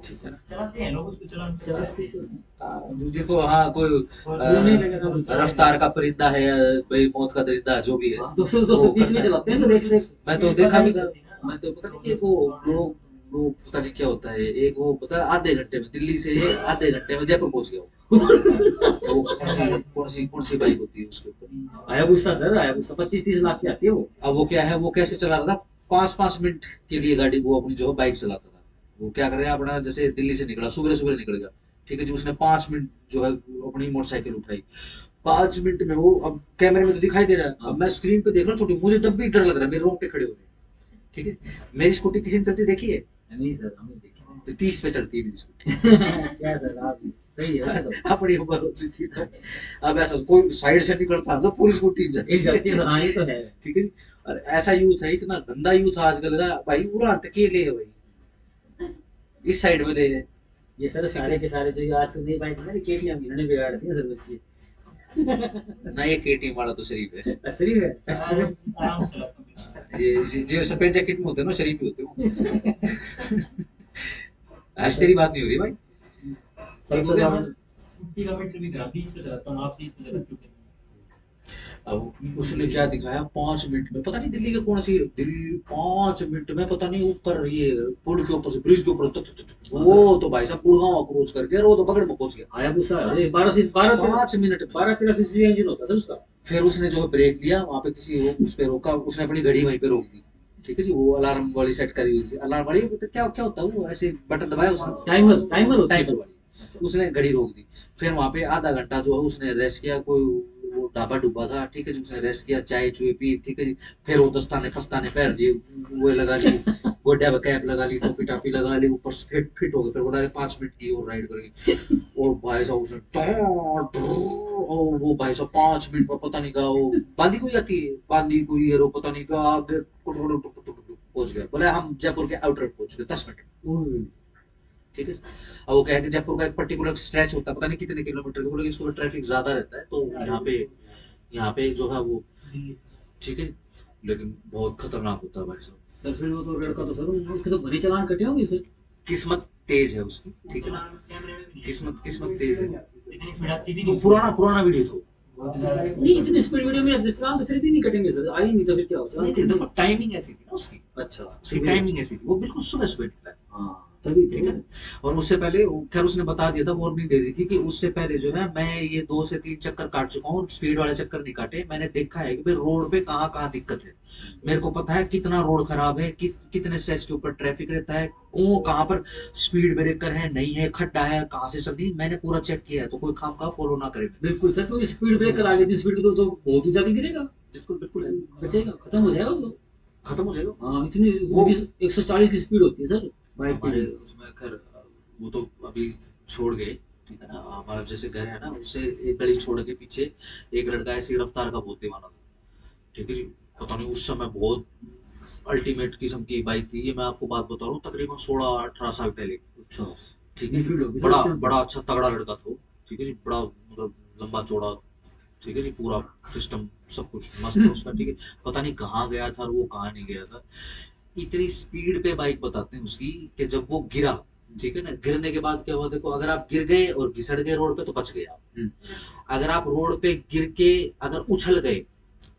ठीक है ना। चलाते हैं लोग उसको चलाते चलाते हैं। तो नहीं। देखो हाँ कोई वो नहीं लगा था मुझे। रफ्तार का परिंदा है या भाई मौत का दरिंदा जो भी है हाँ, 220 में चलाते हैं सर, एक से मैं तो देखा भी था। मैं तो पता नहीं कि वो पता नहीं क्या होता है, एक वो पता है आधे घंटे में दिल्ली से आधे घंटे में जयपुर पहुंच गया वो कौन सी बाइक होती है उसके ऊपर। हायाबुसा सर, हायाबुसा 25-30 लाख की आती है वो। अब वो क्या है, वो कैसे चला रहा था 5-5 मिनट के लिए गाड़ी, वो अपनी जो है बाइक चलाता था। वो क्या कर रहा है अपना, जैसे दिल्ली से निकला सुबह सुबह निकल गया, ठीक है जी, उसने 5 मिनट जो है अपनी मोटरसाइकिल उठाई, 5 मिनट में वो अब कैमरे में तो दिखाई दे रहा है, अब मैं स्क्रीन पे देख रहा हूँ छोटी, मुझे तब भी डर लग रहा है, मेरे रोंगटे खड़े हो रहे हैं। ठीक है, मेरी स्कूटी किसी ने चलती देखी है? नहीं सर, हमें देखा। तो 30 पे चलती है मेरी स्कूटी। क्या सर आप, सही है वैसे तो। अपनी उम्र हो चुकी है, अब ऐसा कोई साइड से निकलता तो पूरी स्कूटी एक जाती है सर, हाँ ये तो है। ठीक है जी। और ऐसा यूथ है, इतना गंदा यूथ आजकल का भाई, पूरा अकेले है भाई, इस साइड में ले है। ये सर सारे के सारे जो ये आज तो नई बाइक है केटीएम, इन्होंने बिगाड़ दी है सर बच्चे। ना ये केटीएम वाला तो शरीफ है, सही है। आराम से चलाता हूँ। ये जो सफेद जैकेट में होते हैं ना शरीफ ही होते हैं। आज तेरी बात नहीं हो रही भाई। परसों जाओ। स्कूटी का मीटर भी खराब, 20 पे चलाता हूँ, आप 30 पे चलाते हो। अब उसने क्या दिखाया 5 मिनट में, पता नहीं दिल्ली के कौन सी दिल्ली 5 मिनट में, पता नहीं ऊपर ये पुल के ऊपर से ब्रिज के ऊपर वो तो भाई साहब गुड़गांव अप्रोच करके और वो तो पकड़ में पहुंच गया हायाबुसा है 12 से 12 5 मिनट में। 12-13 सीसी इंजन होता है सर उसका। फिर उसने जो है ब्रेक लिया वहां पे किसी वो उस पे रोका, उसने अपनी घड़ी वहीं पे रोक दी। ठीक है जी, वो अलार्म वाली सेट करी हुई थी, अलार्म वाली तो क्या क्या होता है वो, ऐसे बटन दबाया उसने, टाइमर टाइमर होता है टाइमर वाली, उसने घड़ी रोक दी। फिर वहां पे आधा घंटा जो है उसने रेस्ट किया, कोई वो ढाबा डूबा था, ठीक है जी, उसने रेस्ट किया, चाय चुए पी, ठीक है जी। फिर वो दस्ताने फस्ताने पहन लिए, वो लगा ली, गोड्या कैप लगा ली, टोपी टापी लगा ली, ऊपर से फिट हो गए, फिर बोला 5 मिनट की और राइड करेंगे। और भाई साहब उसने और वो भाई साहब 5 मिनट में पता नहीं कहा वो बांदी कोई आती है, बांदी कोई है वो पता नहीं कहा आगे पहुंच गया, बोले हम जयपुर के आउटर पहुंच गए 10 मिनट। ठीक है, अब वो कह के जयपुर का एक पर्टिकुलर स्ट्रेच होता है पता नहीं कितने किलोमीटर का, बोले इसको ट्रैफिक ज्यादा रहता है तो यहाँ पे जो है वो, ठीक है, लेकिन बहुत खतरनाक होता है भाई साहब। सर फिर वो तो लड़का तो सर उसके तो भरी चालान कटे होंगे सर। किस्मत तेज है उसकी, ठीक है ना, कैमरे में भी नहीं। किस्मत तेज है। इतनी स्पीड आती भी तो नहीं। पुराना वीडियो तो नहीं इतनी स्पीड वीडियो में रखते चालान तो फिर भी नहीं कटेंगे सर, आई नहीं तो फिर क्या हो चालान नहीं, देखो टाइमिंग ऐसी थी ना उसकी, अच्छा उसकी टाइमिंग ऐसी थी, वो बिल्कुल सुबह सुबह निकला है। हाँ तभी ठीक है, और उससे पहले खैर उसने बता दिया था, वार्निंग दे दी थी कि उससे पहले जो है मैं ये 2 से 3 चक्कर काट चुका हूँ, स्पीड वाले चक्कर नहीं काटे, मैंने देखा है कि भाई रोड पे कहाँ कहाँ दिक्कत है, मेरे को पता है कितना रोड खराब है, कितने स्ट्रेच के ऊपर ट्रैफिक रहता है, कहाँ पर स्पीड ब्रेकर है नहीं है, खड्डा है कहाँ से चलनी, मैंने पूरा चेक किया है, तो कोई काम का फॉलो ना करे। बिल्कुल सर, क्योंकि स्पीड ब्रेकर आगे की स्पीड तो बहुत ही ज्यादा गिरेगा, बिल्कुल बिल्कुल बचेगा, खत्म हो जाएगा वो। खत्म हो जाएगा। हाँ इतनी वो भी 140 की स्पीड होती है सर बाइक हमारे की। उसमें खैर वो तो अभी छोड़ गए, ठीक है ना, हमारा जैसे घर है ना उससे एक गली छोड़ के पीछे एक लड़का ऐसी रफ्तार का बहुत दीवाना था, ठीक है जी, पता नहीं उस समय बहुत अल्टीमेट किस्म की बाइक थी, ये मैं आपको बात बता रहा हूँ तकरीबन 16-18 साल पहले। अच्छा ठीक है स्पीड होगी बड़ा सर। बड़ा अच्छा तगड़ा लड़का था वो, ठीक है जी, बड़ा मतलब लंबा चौड़ा, ठीक है जी, पूरा सिस्टम सब कुछ मस्त था उसका, ठीक है, पता नहीं कहाँ गया था और वो कहाँ नहीं गया था, इतनी स्पीड पे बाइक बताते हैं उसकी कि जब वो गिरा, ठीक है ना, गिरने के बाद क्या हुआ, देखो अगर आप गिर गए और घिसड़ गए रोड पे तो बच गए आप, अगर आप रोड पे गिर के अगर उछल गए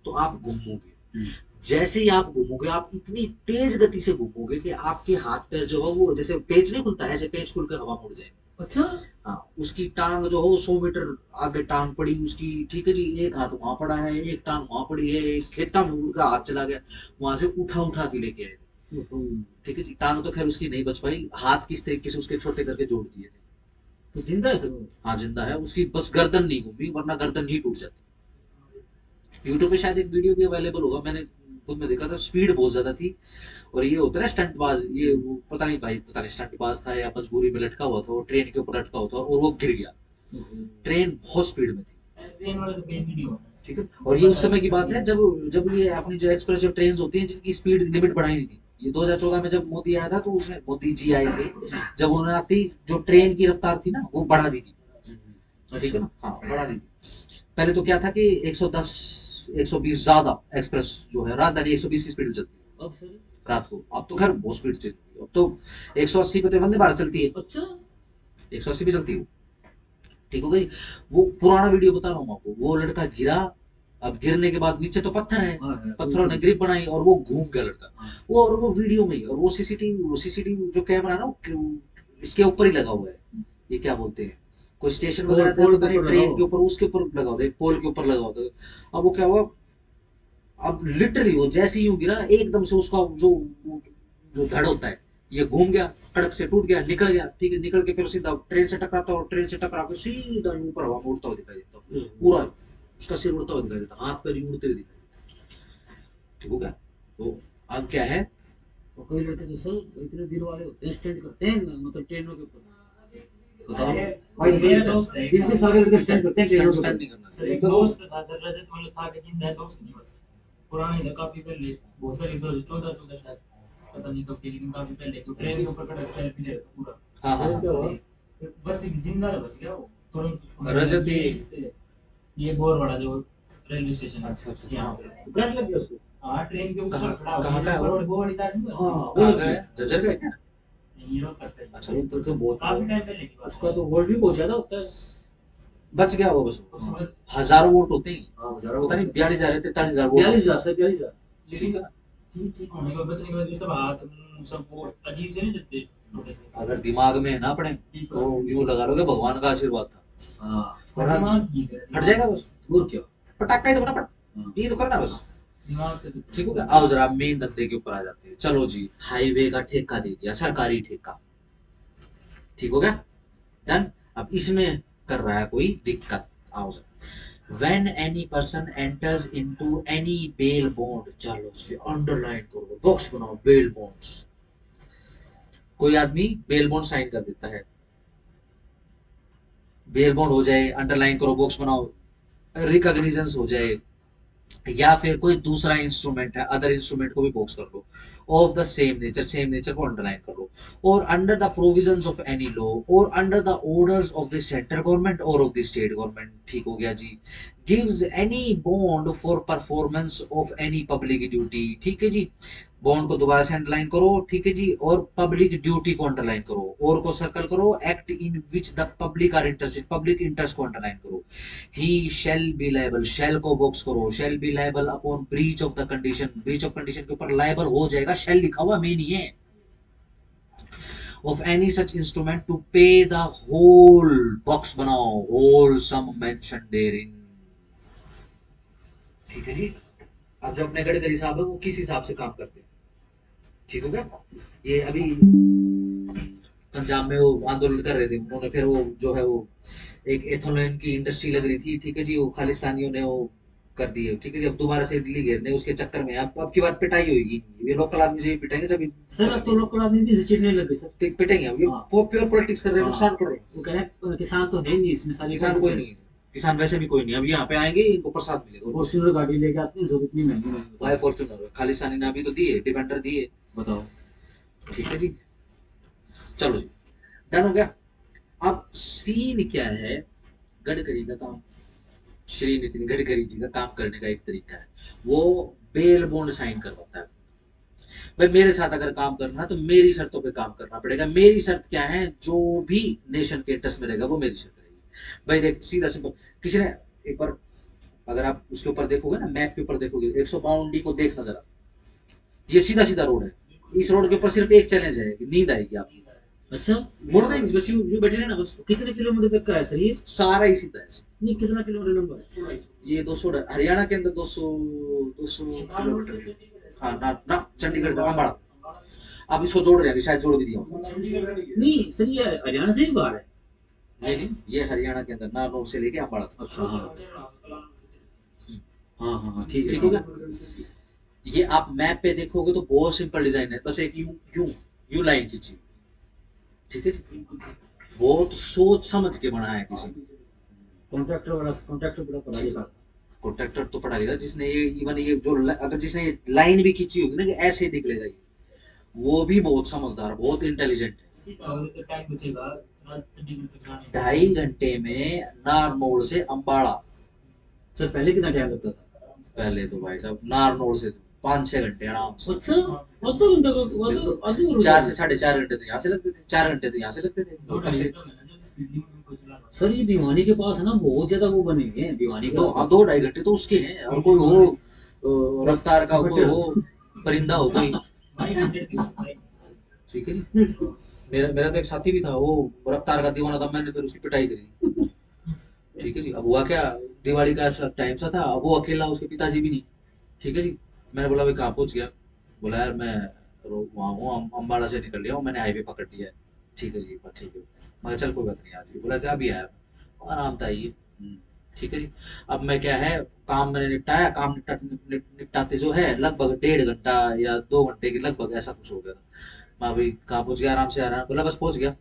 तो आप घूमोगे, जैसे ही आप घूमोगे आप इतनी तेज गति से घूमोगे कि आपके हाथ पैर जो है वो जैसे पेच नहीं खुलता ऐसे पेच खुल कर हवा मुड़ जाए, अच्छा हाँ, उसकी टांग जो हो 100 मीटर आगे टांग पड़ी उसकी, ठीक है जी, एक हाथ वहां पड़ा है, एक टांग वहां पड़ी है, एक खेता में उनका हाथ चला गया, वहां से उठा उठा के लेके आए थे। ओहो, ठीक है जी, टांग तो खैर उसकी नहीं बच पाई, हाथ किस तरीके से उसके छोटे करके जोड़ दिए थे। तो जिंदा है सर वो? हाँ जिंदा है, उसकी बस गर्दन नहीं घूमी, वरना गर्दन ही टूट जाती। यूट्यूब पे शायद एक वीडियो भी अवेलेबल होगा, मैंने खुद में देखा था, स्पीड बहुत ज्यादा थी। और ये होता है ना स्टंटबाज, ये वो पता नहीं भाई, पता नहीं स्टंटबाज था या मजबूरी में लटका हुआ था, वो ट्रेन के ऊपर लटका हुआ था और वो गिर गया। ओहो, ट्रेन बहुत स्पीड में थी। ट्रेन वाले तो कई वीडियो है। ठीक है, और ये उस समय की बात है जब जब ये अपनी जो एक्सप्रेस जो ट्रेन होती हैं जिनकी स्पीड लिमिट बढ़ाई नहीं थी। ये 2014 में जब मोदी आया था तो उसने, मोदी जी आए थे, जब उन्होंने आते ही जो ट्रेन की रफ्तार थी ना वो बढ़ा दी थी। ठीक है ना, हाँ बढ़ा दी थी। पहले तो क्या था कि 110 120 ज्यादा एक्सप्रेस जो है राजधानी 120 की स्पीड में चलती है अब सर? रात को। अब तो खैर बहुत स्पीड चलती है, अब तो 180 पे तो वंदे भारत चलती है, अच्छा 180 पे चलती है। ठीक हो गई। वो पुराना वीडियो बता रहा हूँ आपको, वो लड़का गिरा, अब गिरने के बाद नीचे तो पत्थर है, हाँ है पत्थरों ने ग्रिप बनाई और वो घूम गया लड़का। हाँ, वो और वो वीडियो में ही, और वो सीसीटीवी जो कैमरा है ना इसके ऊपर ही लगा हुआ है। ये क्या बोलते हैं, कोई स्टेशन वगैरह था पोल पता के नहीं, ऊपर ट्रेन लगाओ। के ऊपर उसके ऊपर लगा होता है, पोल के ऊपर लगा होता है। अब वो क्या हुआ, अब लिटरली वो जैसे ही यूं गिरा एकदम से उसका जो जो धड़ होता है ये घूम गया, कड़क से टूट गया, निकल गया। ठीक है, निकल के फिर सीधा ट्रेन से टकराता और ट्रेन से टकरा के सीधा ऊपर हवा में उड़ता हुआ दिखाई देता, पूरा उसका सिर उड़ता हुआ दिखाई देता, हाथ पैर यूं उड़ते हुए दिखाई देता। ठीक हो गया। तो अब क्या है, और कई लड़के तो सर इतने दिल वाले होते हैं, स्टैंड करते हैं मतलब ट्रेनों के ऊपर। बताओ भाई मेरा दोस्त है, इसके सारे लड़के स्टैंड करते हैं ट्रेनों के स्टंट ऊपर। नहीं करना। सर एक दोस्त था सर, रजत मतलब था कि जिंदा है, दोस्त नहीं बस, पुराना ही था काफी पहले, बहुत सारी 2014 शायद, पता नहीं कब की, लेकिन काफी पहले को ट्रेन के ऊपर खड़ा सेल्फी ले रहा था पूरा। हाँ हाँ फिर क्या हाँ। हुआ? बच जिंदा तो बच गया वो तुरंत उसको रजत ये बोरवाड़ा जो रेलवे स्टेशन है अच्छा अच्छा यहाँ हाँ। पे। तो करंट लग गया उसको? हाँ ट्रेन के ऊपर कहाँ खड़ा हो कहाँ का है वो? बोरवाड़ी तार नहीं है? हाँ कहाँ वो का है, जजर का है क्या? ये रोड तक है। अच्छा ये तो बहुत काफी टाइम पहले की बात उसका है। तो वोल्ट भी बहुत ज्यादा होता है। बच गया वो बस, उसके बाद हजारों वोट होते हैं, हाँ हजारों पता नहीं 42,000 43,000 वोट 42,000 से 42,000। ठीक लेकिन है ना। ठीक ठीक होने के बाद, बचने के बाद भी सब हाथ मुंह सब वो अजीब से नहीं जलते थोड़े से। अगर दिमाग में है ना अपने तो यूं लगा लो कि भगवान का आशीर्वाद था, हाँ वरना दिमाग ठीक है, हट जाएगा बस, और क्या। पटाखा ही तो बना पट, हाँ। ये तो करना बस। दिमाग से तो ठीक हो गया। आओ जरा मेन धंधे के ऊपर आ जाते हैं। चलो जी, हाईवे का ठेका दे दिया, सरकारी ठेका। ठीक हो गया, डन। अब इसमें कर रहा है कोई दिक्कत, आओ जरा। When any person enters into any bail bond, चलो जी अंडरलाइन करो, बॉक्स बनाओ, बेल बॉन्ड्स। कोई आदमी बेल बॉन्ड साइन कर देता है, बेल बॉन्ड हो जाए, अंडरलाइन करो, बॉक्स बनाओ, रिकॉग्निजेंस हो जाए, या फिर कोई दूसरा इंस्ट्रूमेंट है, अदर इंस्ट्रूमेंट को भी बॉक्स कर लो, ऑफ द सेम नेचर को अंडरलाइन कर लो, और under the provisions of any law, और under the orders of the central government और ऑफ द स्टेट गवर्नमेंट। ठीक हो गया जी। Gives any bond for performance of any public duty. ठीक है जी, बॉन्ड को दोबारा से अंडरलाइन करो, ठीक है जी, और पब्लिक ड्यूटी को अंडरलाइन करो, और को सर्कल करो, act in which the public are interested, public interest को अंडरलाइन करो। He shall be liable, shall को बॉक्स करो, shall be liable upon breach of the condition, breach of condition के ऊपर लायबल हो जाएगा, शैल लिखा हुआ में नहीं है, of any such instrument to pay the whole, box बनाओ, whole sum mentioned therein। ठीक है जी। अब जो अपने गडकरी साहब है वो किस हिसाब से काम करते हैं, ठीक हो गया। ये अभी पंजाब में वो आंदोलन कर रहे थे, उन्होंने फिर वो जो है वो एक एथोनॉल की इंडस्ट्री लग रही थी, ठीक है जी, वो खालिस्तानियों ने वो कर दी है। ठीक है जी, अब दोबारा से दिल्ली घेरने उसके चक्कर में अब की बार पिटाई होगी, ये लोकल आदमी से भी पिटाएंगे जब सर अब तो लोकल आदमी भी चिढ़ने लग गए सर। पिटेंगे। अब ये हाँ। प्योर पॉलिटिक्स कर रहे हैं, हाँ। नुकसान कर रहे हैं। वो कह रहे हैं किसान तो है नहीं इसमें, सारी किसान कोई नहीं है, किसान वैसे भी कोई नहीं, अब यहाँ पे आएंगे इनको प्रसाद मिलेगा। फॉर्च्यूनर गाड़ी लेके आते हैं सब, इतनी महंगी महंगी। भाई फॉर्च्यूनर खालिस्तानी ने अभी तो दिए, डिफेंडर दिए। बताओ। ठीक है जी, चलो जी, डन हो गया। अब सीन क्या है, गडकरी का काम, श्री नितिन गडकरी जी का काम करने का एक तरीका है, वो बेल बॉन्ड साइन करवाता है। भाई मेरे साथ अगर काम करना है तो मेरी शर्तों पे काम करना पड़ेगा। मेरी शर्त क्या है, जो भी नेशन के इंटरेस्ट में रहेगा वो मेरी शर्त रहेगी। भाई देख सीधा सिंपल, किसी ने एक बार अगर आप उसके ऊपर देखोगे ना, मैप के ऊपर देखोगे 152D को देखना जरा, ये सीधा सीधा रोड है, इस रोड के ऊपर सिर्फ एक चैलेंज है कि नींद आएगी आपको, अच्छा, मुड़ना ही नहीं, बस यूं बैठे रहना बस। कितने किलोमीटर तक का है सर ये? सारा ही सीधा है। नहीं, कितना किलोमीटर लंबा है? ये 200, हरियाणा के अंदर 200 किलोमीटर। हाँ ना ना, चंडीगढ़ का अम्बाड़ा। अब इसको जोड़ रहे हैं, शायद जोड़ भी दिया होगा। नहीं सर, ये हरियाणा से भी बाहर है। नहीं, ये हरियाणा के अंदर नारनौल से लेके अम्बाड़ा तक। अच्छा, हाँ हाँ हाँ हाँ, ठीक है ठीक हो गया। ये आप मैप पे देखोगे तो बहुत सिंपल डिजाइन है, बस एक यू यू यू लाइन खींची। ठीक है जी, बहुत सोच समझ के बनाया है किसी ने। कॉन्ट्रैक्टर बड़ा पढ़ा लिखा। कॉन्ट्रैक्टर तो पढ़ा लिखा, जिसने ये इवन ये जो अगर जिसने ये लाइन भी खींची होगी ना कि ऐसे ही निकलेगा ये, वो भी बहुत समझदार, बहुत इंटेलिजेंट है। तो टाइम बचेगा रात चंडीगढ़ तक जाने का। 2.5 घंटे में नारनौल से अम्बाड़ा। सर पहले कितना टाइम लगता था? पहले तो भाई साहब नारनौल से 5-6 घंटे आराम से। अच्छा, आधा घंटा का आधे 4 से 4.5 घंटे तो यहाँ से लगते थे, 4 घंटे तो यहाँ से लगते थे दो रोहतक से। ढाई घंटे में ना, जब स्पीड लिमिट में कोई चला रहा सर ये भिवानी के पास है ना, बहुत ज्यादा वो बने हुए हैं भिवानी के तो आसपास। 2-2.5 घंटे तो उसके हैं, और कोई हो रफ्तार का, कोई हो परिंदा हो कोई। है। भाई नीचे की भाई ठीक है जी। मेरा मेरा तो एक साथी भी था, वो रफ्तार का दीवाना था, मैंने फिर उसकी पिटाई करी। ठीक है जी। अब हुआ क्या, दिवाली का ऐसा टाइम सा था, अब वो अकेला, उसके पिताजी भी नहीं। ठीक है जी। मैंने बोला भाई कहाँ पहुंच गया? बोला यार मैं वहाँ हूँ, अम्बाड़ा से निकल लिया हूँ, मैंने हाईवे पकड़ लिया है। ठीक है जी, ठीक है। मगर चल कोई बात नहीं, आज भी बोला क्या अभी आया? आराम था ये। ठीक है जी। अब मैं क्या है, काम मैंने निपटाया, काम निपटाते जो है लगभग 1.5 घंटा या 2 घंटे के लगभग ऐसा कुछ हो गया था। मैं भाई कहाँ पहुंच गया, आराम से आ रहा, बोला बस पहुंच गया।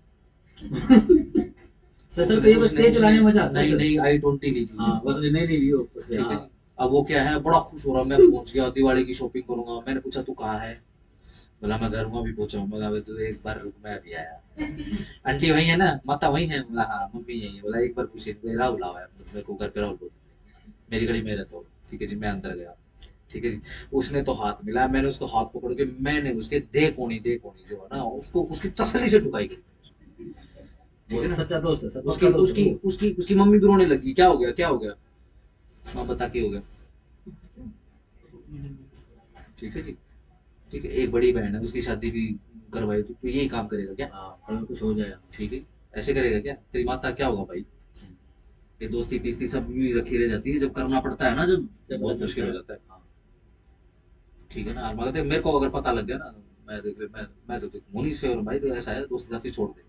सर तो ये बस तेज चलाने में मजा आता है नई सर। नई i20 ली थी। हाँ, बस नहीं नहीं लियो ऊपर से। ठीक है हाँ। जी। अब वो क्या है, बड़ा खुश हो रहा, मैं पहुंच गया, दिवाली की शॉपिंग करूंगा। मैंने पूछा तू कहाँ है? बोला मैं घर में भी पहुंचा हूँ। मगर तो एक बार रुक, मैं अभी आया। आंटी वही है ना, माता वही है? बोला हाँ मम्मी यही है। बोला एक बार पूछिए, राहुल आओ यार, मेरे को घर पे राहुल बोलते थे, मेरी गली में रहता हूँ। ठीक है जी। मैं अंदर गया। ठीक है जी। उसने तो हाथ मिलाया, मैंने उसको हाथ पकड़ के, मैंने उसके दे कोनी जो है ना, उसको उसकी तसल्ली से ढुकाई गई। ठीक वो है ना। सच्चा दोस्त है सर, उसकी पक्का दोस्त है उसकी वो। उसकी उसकी मम्मी भी रोने लगी, क्या हो गया क्या हो गया? माँ बता के हो गया। ठीक है जी। ठीक है। एक बड़ी बहन है, उसकी शादी भी करवाई, तो यही काम करेगा क्या? हाँ, कल कुछ हो जाएगा। ठीक है। ऐसे करेगा क्या? तेरी माता क्या होगा भाई? ये दोस्ती पीस्ती सब भी रखी रह जाती है, जब करना पड़ता है ना, जब जब बहुत पता मुश्किल हो चलता जाता है। हाँ। ठीक है ना। और मगर देख, मेरे को अगर पता लग गया ना, मैं तो मुनीस इस फेवर भाई, तो ऐसा है दोस्ती जाती छोड़ दे।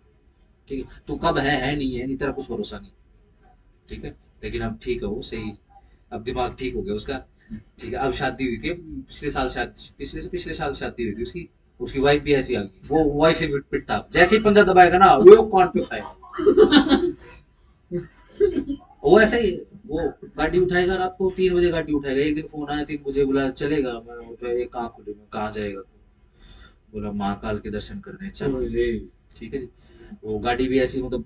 ठीक है। तू कब है नहीं तेरा कुछ भरोसा नहीं। ठीक है। लेकिन अब ठीक है वो सही, अब दिमाग ठीक हो गया उसका। ठीक है। अब शादी हुई थी, पिछले साल शादी, पिछले से पिछले साल शादी हुई थी उसकी। उसकी वाइफ भी ऐसी आ गई, वो वाइफ से पिटता, जैसे ही पंजा दबाएगा ना वो कौन पे खाएगा। वो ऐसा ही है, वो गाड़ी उठाएगा रात को 3 बजे, गाड़ी उठाएगा। एक दिन फोन आया 3 बजे, बोला चलेगा? मैं उठा, एक आंख खुली, मैं कहाँ जाएगा? बोला महाकाल के दर्शन करने चल। ओले। ठीक है जी। वो गाड़ी भी ऐसी, मतलब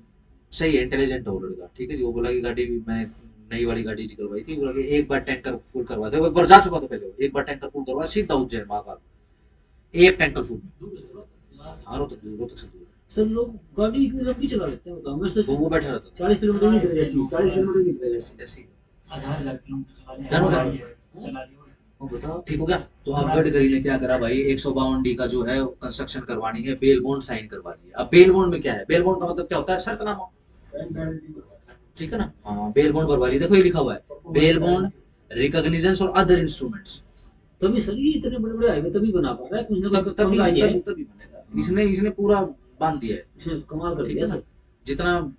सही है, इंटेलिजेंट है वो लड़का। ठीक है जी। वो बोला कि गाड़ी भी मैं नई वाली गाड़ी निकलवाई थी, बोला कि एक बार टैंकर फुल करवा दे। वो एक बार जा चुका था पहले, वो एक बार टैंकर फुल करवा, सीधा उज्जैन महाकाल, एक टैंकर फुल में। हाँ रोहतक से दूर सर लोग गाड़ी इतनी लंबी चला लेते हैं, बताओ। मैं है। तो सर वो बैठा रहता था 40 किलोमीटर नहीं चले जाती, 40 किलोमीटर नहीं चले जाती। ऐसे ही। 1000 किलोमीटर चला लिया। डन हो गया? चला लिया। वो बताओ। ठीक हो गया। तो अब गडकरी ने क्या करा भाई, 152D का जो है कंस्ट्रक्शन करवानी है, बेल बॉन्ड साइन करवा दिया। अब बेल बॉन्ड में क्या है, बेल बॉन्ड का मतलब क्या होता है? शर्तनामा। ठीक है ना। हाँ बेल बॉन्ड भरवा ली, देखो ये लिखा हुआ है, बेल बॉन्ड, रिकॉग्निजेंस और अदर इंस्ट्रूमेंट्स। तभी सर ये इतने बड़े बड़े हाईवे तभी बना पा रहा है, कुछ ना तभी कुछ तभी पंगा ये है। तभी बनेगा। इसने इसने पूरा बांध दिया है। इसने कमाल कर ठीक दिया है ना। सर। जितना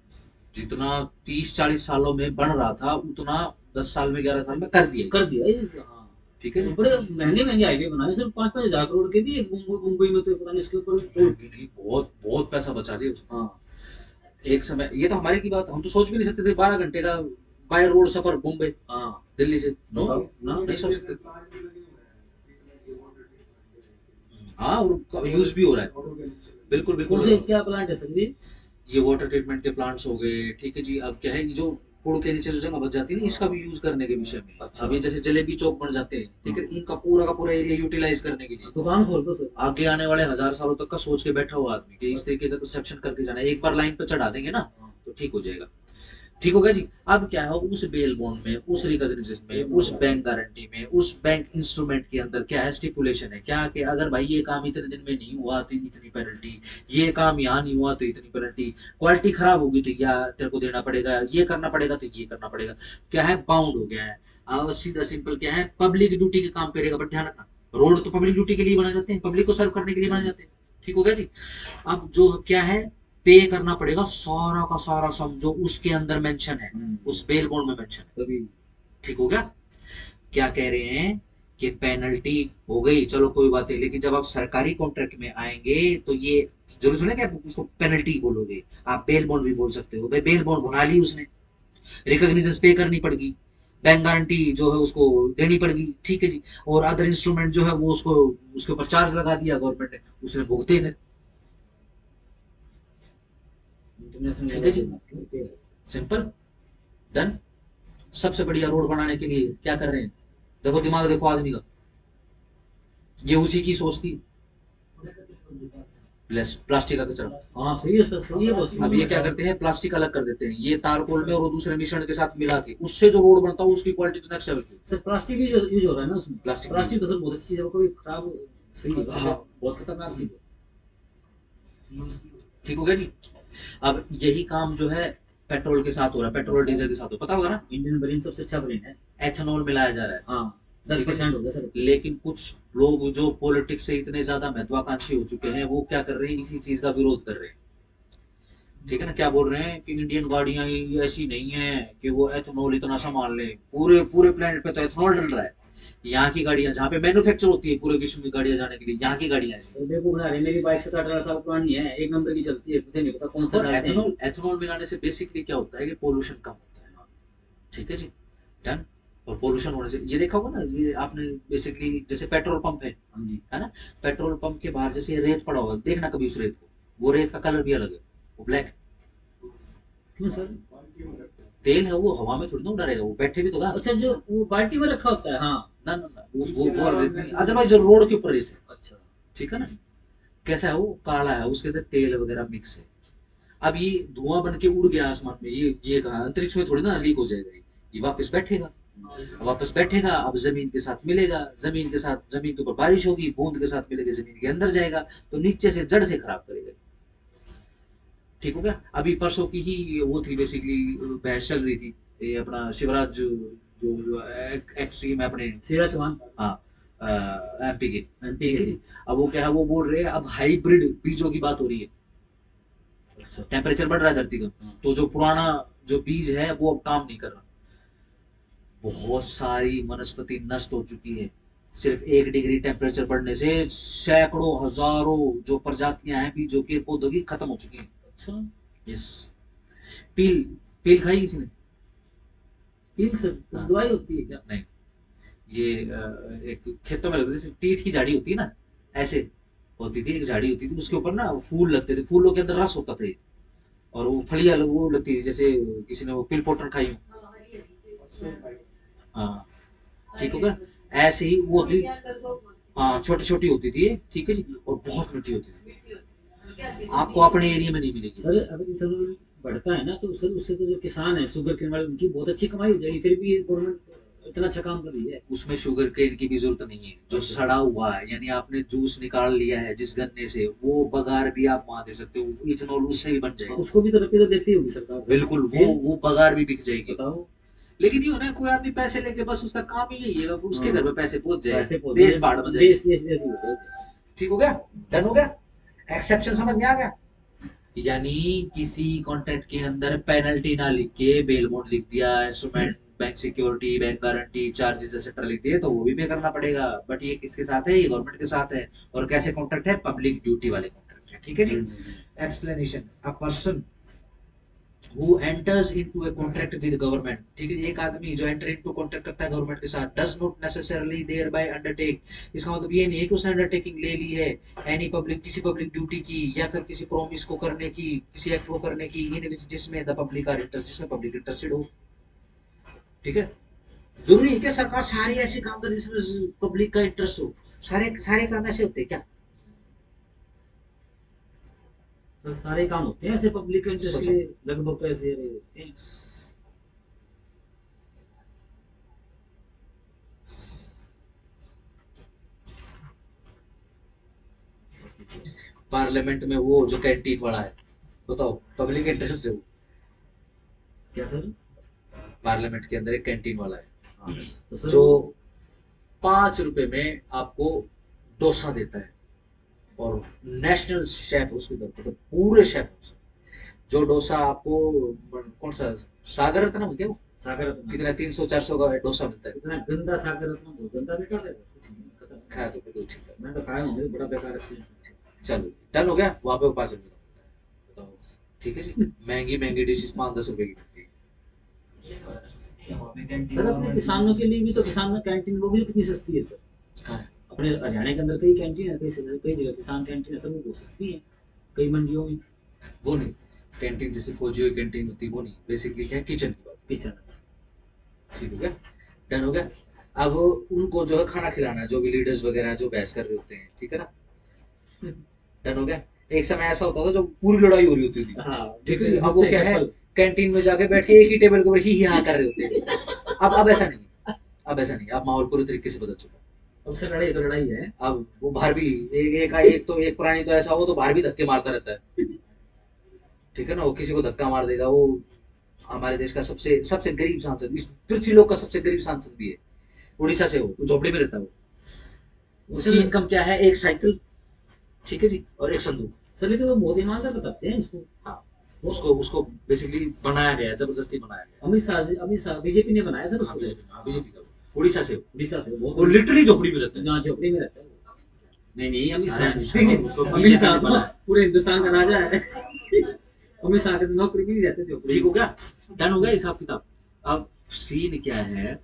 जितना 30-40 सालों में बन रहा था, उतना 10 साल में 11 साल में कर दिया। कर दिया हाँ। ठीक है जी। बड़े महंगे महंगे हाईवे बनाए सर, 5-5 हजार करोड़ के भी। मुंबई में तो पता नहीं इसके ऊपर नहीं, बहुत बहुत पैसा बचा दिया उसने। हाँ। एक समय, ये तो हमारे की बात, हम तो सोच भी नहीं सकते थे 12 घंटे का बाय रोड सफर मुंबई हाँ दिल्ली से। नो, बताओ ना। नहीं सोच सकते। हाँ, और यूज भी हो रहा है। बिल्कुल कौन से बिल्कुल। क्या प्लांट है सर ये वाटर ट्रीटमेंट के प्लांट्स हो गए। ठीक है जी। अब क्या है, ये जो पुल के नीचे जो जगह बच जाती है ना, इसका भी यूज करने के विषय में। अच्छा। अभी जैसे जलेबी चौक बन जाते हैं, ठीक है, इनका पूरा का पूरा एरिया यूटिलाइज करने के लिए दुकान खोल दो सर। आगे आने वाले 1000 सालों तक का सोच के बैठा हुआ आदमी कि इस तरीके का कंस्ट्रक्शन करके जाना है। एक बार लाइन पे चढ़ा देंगे ना, तो ठीक हो जाएगा। ठीक हो गया जी। अब क्या है, उस बेल बॉन्ड में, उस रिकॉग्निशन में, उस बैंक गारंटी में, उस बैंक इंस्ट्रूमेंट के अंदर क्या है, स्टिपुलेशन है क्या, कि अगर भाई ये काम इतने दिन में नहीं हुआ तो इतनी पेनल्टी, ये काम यहाँ नहीं हुआ तो इतनी पेनल्टी, क्वालिटी खराब होगी तो या तेरे को देना पड़ेगा, ये करना पड़ेगा तो ये करना पड़ेगा। क्या है, बाउंड हो गया है। अब सीधा सिंपल क्या है, पब्लिक ड्यूटी के काम करेगा। बट ध्यान रखना, रोड तो पब्लिक ड्यूटी के लिए बनाए जाते हैं, पब्लिक को सर्व करने के लिए बनाए जाते हैं। ठीक हो गया जी। अब जो क्या है, पे करना पड़ेगा सारा का सारा सम जो उसके अंदर मेंशन है, उस बेल बॉन्ड में मेंशन है। तभी ठीक हो गया। क्या कह रहे हैं कि पेनल्टी हो गई, चलो कोई बात नहीं, लेकिन जब आप सरकारी कॉन्ट्रैक्ट में आएंगे तो ये जरूर सुने कि आप उसको पेनल्टी बोलोगे, आप बेल बॉन्ड भी बोल सकते हो। भाई बेल बॉन्ड बना ली उसने, रिकॉग्निशन पे करनी पड़ेगी, बैंक गारंटी जो है उसको देनी पड़ेगी, ठीक है जी। और अदर इंस्ट्रूमेंट जो है वो उसको, उसके ऊपर चार्ज लगा दिया गवर्नमेंट ने, उसने भुगते हैं। इंटरनेशनल ठीक है जी। Level simple, done. सबसे बढ़िया रोड बनाने के लिए क्या कर रहे हैं, देखो दिमाग देखो आदमी का, ये उसी की सोच थी। प्लास्टिक का कचरा, हाँ सही है सर, सही है बस। अब ये क्या करते हैं, प्लास्टिक अलग कर देते हैं, ये तारकोल में और दूसरे मिश्रण के साथ मिला के, उससे जो रोड बनता है उसकी क्वालिटी तो नेक्स्ट लेवल की। सर प्लास्टिक यूज हो रहा है ना उसमें, प्लास्टिक प्लास्टिक तो सर बहुत अच्छी चीज है, वो कभी खराब सही है, हाँ। बहुत खतरनाक चीज है। ठीक हो गया जी। अब यही काम जो है पेट्रोल के साथ हो रहा है, पेट्रोल डीजल के साथ हो, पता होगा ना, इंडियन ब्रेन सबसे अच्छा ब्रेन है। एथेनॉल मिलाया जा रहा है। हाँ 10% हो गया सर। लेकिन कुछ लोग जो पॉलिटिक्स से इतने ज्यादा महत्वाकांक्षी हो चुके हैं, वो क्या कर रहे हैं, इसी चीज का विरोध कर रहे हैं। ठीक है ना, क्या बोल रहे हैं कि इंडियन गाड़ियां ही ऐसी नहीं है कि वो एथेनॉल इतना संभाल ले, पूरे पूरे प्लेनेट पे तो एथेनॉल डल रहा है। यहाँ की गाड़ियां जहाँ पे मैन्युफैक्चर होती है पूरे विश्व में गाड़ियां जाने के लिए, यहाँ की गाड़ियां ऐसी। तो देखो बना रहे, मेरी बाइक 17-18 साल पुरानी है, एक नंबर की चलती है, मुझे नहीं पता कौन सा और डालते हैं। एथेनॉल एथेनॉल मिलाने से बेसिकली क्या होता है कि पोल्यूशन कम होता है। ठीक है जी, डन। और पोल्यूशन होने से ये देखा होगा ना, ये आपने बेसिकली जैसे पेट्रोल पंप हाँ जी। है ना, पेट्रोल पंप के बाहर जैसे रेत पड़ा होगा, देखना कभी उस रेत को, वो रेत का कलर भी अलग है, वो ब्लैक। क्यों सर? तेल है, वो हवा में थोड़ी ना उड़ा रहेगा, वो बैठे भी तो गा। अच्छा जो वो बाल्टी में रखा होता है, हाँ। ना ना ना, वो अदरवाइज जो रोड के ऊपर रेस है। अच्छा। ठीक है ना, कैसा है, वो काला है, उसके अंदर तेल वगैरह मिक्स है। अब ये धुआं बन के उड़ गया आसमान में, ये कहा अंतरिक्ष में थोड़ी ना लीक हो जाएगा, ये वापस बैठेगा, वापस बैठेगा, अब जमीन के साथ मिलेगा, जमीन के साथ, जमीन के ऊपर बारिश होगी, बूंद के साथ मिलेगा, जमीन के अंदर जाएगा, तो नीचे से जड़ से खराब करेगा। ठीक हो गया। अभी परसों की ही वो थी बेसिकली, बहस चल रही थी, ये अपना शिवराज जो एक्स सीएम है अपने, शिवराज चौहान। हाँ, एमपी के। एमपी ठीक है के। जी। अब वो क्या है, वो बोल रहे हैं अब हाइब्रिड बीजों की बात हो रही है, अच्छा। टेम्परेचर बढ़ रहा है धरती का, तो जो पुराना जो बीज है वो अब काम नहीं कर रहा। बहुत सारी वनस्पति नष्ट हो चुकी है, सिर्फ 1 डिग्री टेम्परेचर बढ़ने से सैकड़ों हजारों जो प्रजातियां हैं बीजों के पौधों की खत्म हो चुकी हैं। अच्छा। यस। पील, पील खाई किसी ने? पील सर कुछ हाँ। दवाई होती है क्या? नहीं, ये एक खेतों में लगता है, जैसे टीट की झाड़ी होती है ना, ऐसे होती थी, एक झाड़ी होती थी, उसके ऊपर ना फूल लगते थे, फूलों के अंदर रस होता था, और वो फलियां वो लगती थी, जैसे किसी ने वो पिल पोटन खाई हो। हाँ, ठीक होगा। ऐसे ही वो होती, हाँ छोटी छोटी होती थी, ठीक है जी, और बहुत मीठी होती थी, आपको अपने एरिया में नहीं मिलेगी। सर अगर इथेनॉल बढ़ता है ना तो सर उससे तो जो किसान है शुगर केन वाले उनकी बहुत अच्छी कमाई हो जाएगी, फिर भी गवर्नमेंट इतना अच्छा काम कर रही है। उसमें शुगर केन की भी जरूरत नहीं है, जो सड़ा हुआ है, यानी आपने जूस निकाल लिया है जिस गन्ने से, वो बगार भी आप वहां दे सकते हो, इथेनॉल उससे भी बन जाएगा। उसको भी तो रुपये तो देती होगी सरकार सर। बिल्कुल, वो बगार भी बिक जाएगी। बताओ। लेकिन ये हो ना, कोई आदमी पैसे लेके बस उसका काम ही यही है, उसके हाँ। घर में पैसे पहुंच जाए, पैसे पहुंच देश जाए, बाढ़ में जाए। देश हो जाएगा। ठीक हो गया, डन हो गया। एक्सेप्शन समझ में आ गया, यानी किसी कॉन्ट्रैक्ट के अंदर पेनल्टी ना लिख के बेल बॉन्ड लिख दिया, instrument, bank security, bank guarantee, charges etcetera लिख दिए, तो वो भी पे करना पड़ेगा। बट ये किसके साथ है, ये गवर्नमेंट के साथ है। और कैसे कॉन्ट्रैक्ट है, पब्लिक ड्यूटी वाले कॉन्ट्रैक्ट है। ठीक है जी। Explanation, a person who enters into a contract with government, ठीक है, एक आदमी जो एंटर इनटू कॉन्ट्रैक्ट करता है गवर्नमेंट के साथ, does not necessarily thereby undertake, इसका मतलब ये नहीं है कि उसने अंडरटेकिंग ले ली है एनी पब्लिक, किसी पब्लिक ड्यूटी की, या फिर किसी प्रॉमिस को करने की, किसी एक्ट को करने की, इन विच जिसमें द पब्लिक आर इंटरेस्ट, जिसमें पब्लिक इंटरेस्टेड हो। ठीक है, जरूरी है क्या सरकार सारे ऐसे काम करे जिसमें पब्लिक का इंटरेस्ट हो? सारे सारे काम ऐसे होते हैं क्या? सर सारे काम होते हैं ऐसे पब्लिक इंटरेस्ट के, लगभग तो ऐसे होते हैं। पार्लियामेंट में वो जो कैंटीन वाला है, बताओ पब्लिक इंटरेस्ट है वो। क्या सर? पार्लियामेंट के अंदर एक कैंटीन वाला है हाँ तो सर जो 5 रुपए में आपको डोसा देता है, और नेशनल शेफ उसकी तरफ, मतलब पूरे शेफ जो डोसा आपको, कौन सा सागर रत्न में क्या वो सागर रत्न कितना 300-400 का डोसा मिलता है। इतना गंदा सागर रत्न, बहुत गंदा बेकार है सर, कुछ नहीं, खतरनाक। खाया तो बिल्कुल ठीक था। मैं तो खाया हूँ, मुझे बड़ा बेकार है। चलो डन हो गया, वहां पे वो 5 रुपए का मिलता है। बताओ। ठीक है जी, महंगी महंगी डिशेज 5-10 रुपए की मिलती है। सर अपने किसानों के लिए भी तो, किसान कैंटीन वो भी कितनी सस्ती है सर। कहाँ है? अपने हरियाणा के अंदर कई कैंटीन है, कई जगह किसान कैंटीन है सर, वो बहुत सस्ती है कई मंडियों में। वो नहीं, कैंटीन जैसे फौजियों की कैंटीन होती है वो नहीं, बेसिकली क्या है, किचन की बात। किचन। ठीक हो गया, डन हो गया। अब उनको जो है खाना खिलाना है, जो भी लीडर्स वगैरह हैं जो बहस कर रहे होते हैं, ठीक है ना, डन हो गया। एक समय ऐसा होता था जब पूरी लड़ाई हो रही होती थी, हाँ ठीक है जी। अब वो क्या है, कैंटीन में जाके बैठ के एक ही टेबल के ऊपर ही हाँ कर रहे होते हैं। अब ऐसा नहीं है, अब ऐसा नहीं, अब माहौल पूरी तरीके से बदल चुका है। अब सर लड़ाई तो लड़ाई है। अब वो बाहर भी एक प्राणी तो ऐसा हो तो बाहर भी धक्के मारता रहता है, ठीक है ना, वो किसी को धक्का मार देगा। वो हमारे देश का सबसे सबसे गरीब सांसद, इस पृथ्वीलोक का सबसे गरीब सांसद भी है, उड़ीसा से, वो झोपड़ी में रहता है। वो उसकी इनकम क्या है, एक साइकिल, ठीक है जी, और एक संदूक। सर लेकिन वो बहुत ईमानदार बताते हैं इसको। हाँ, उसको उसको बेसिकली बनाया गया है, जबरदस्ती बनाया गया अमित शाह बीजेपी ने बनाया सर है। उसको। बीजेपी का, उड़ीसा से, उड़ीसा से वो बहुत लिटरली झोपड़ी में रहता है। जहाँ झोपड़ी में रहता है वो। नहीं अमित अरे शाह, उसको अमित शाह बनाया है। तो पूरे हिंदुस्तान का राजा है। अमित शाह के तो नौकरी भी नहीं रहते झोपड़ी। ठीक हो गया, डन हो गया हिसाब किताब। अब सीन क्या है,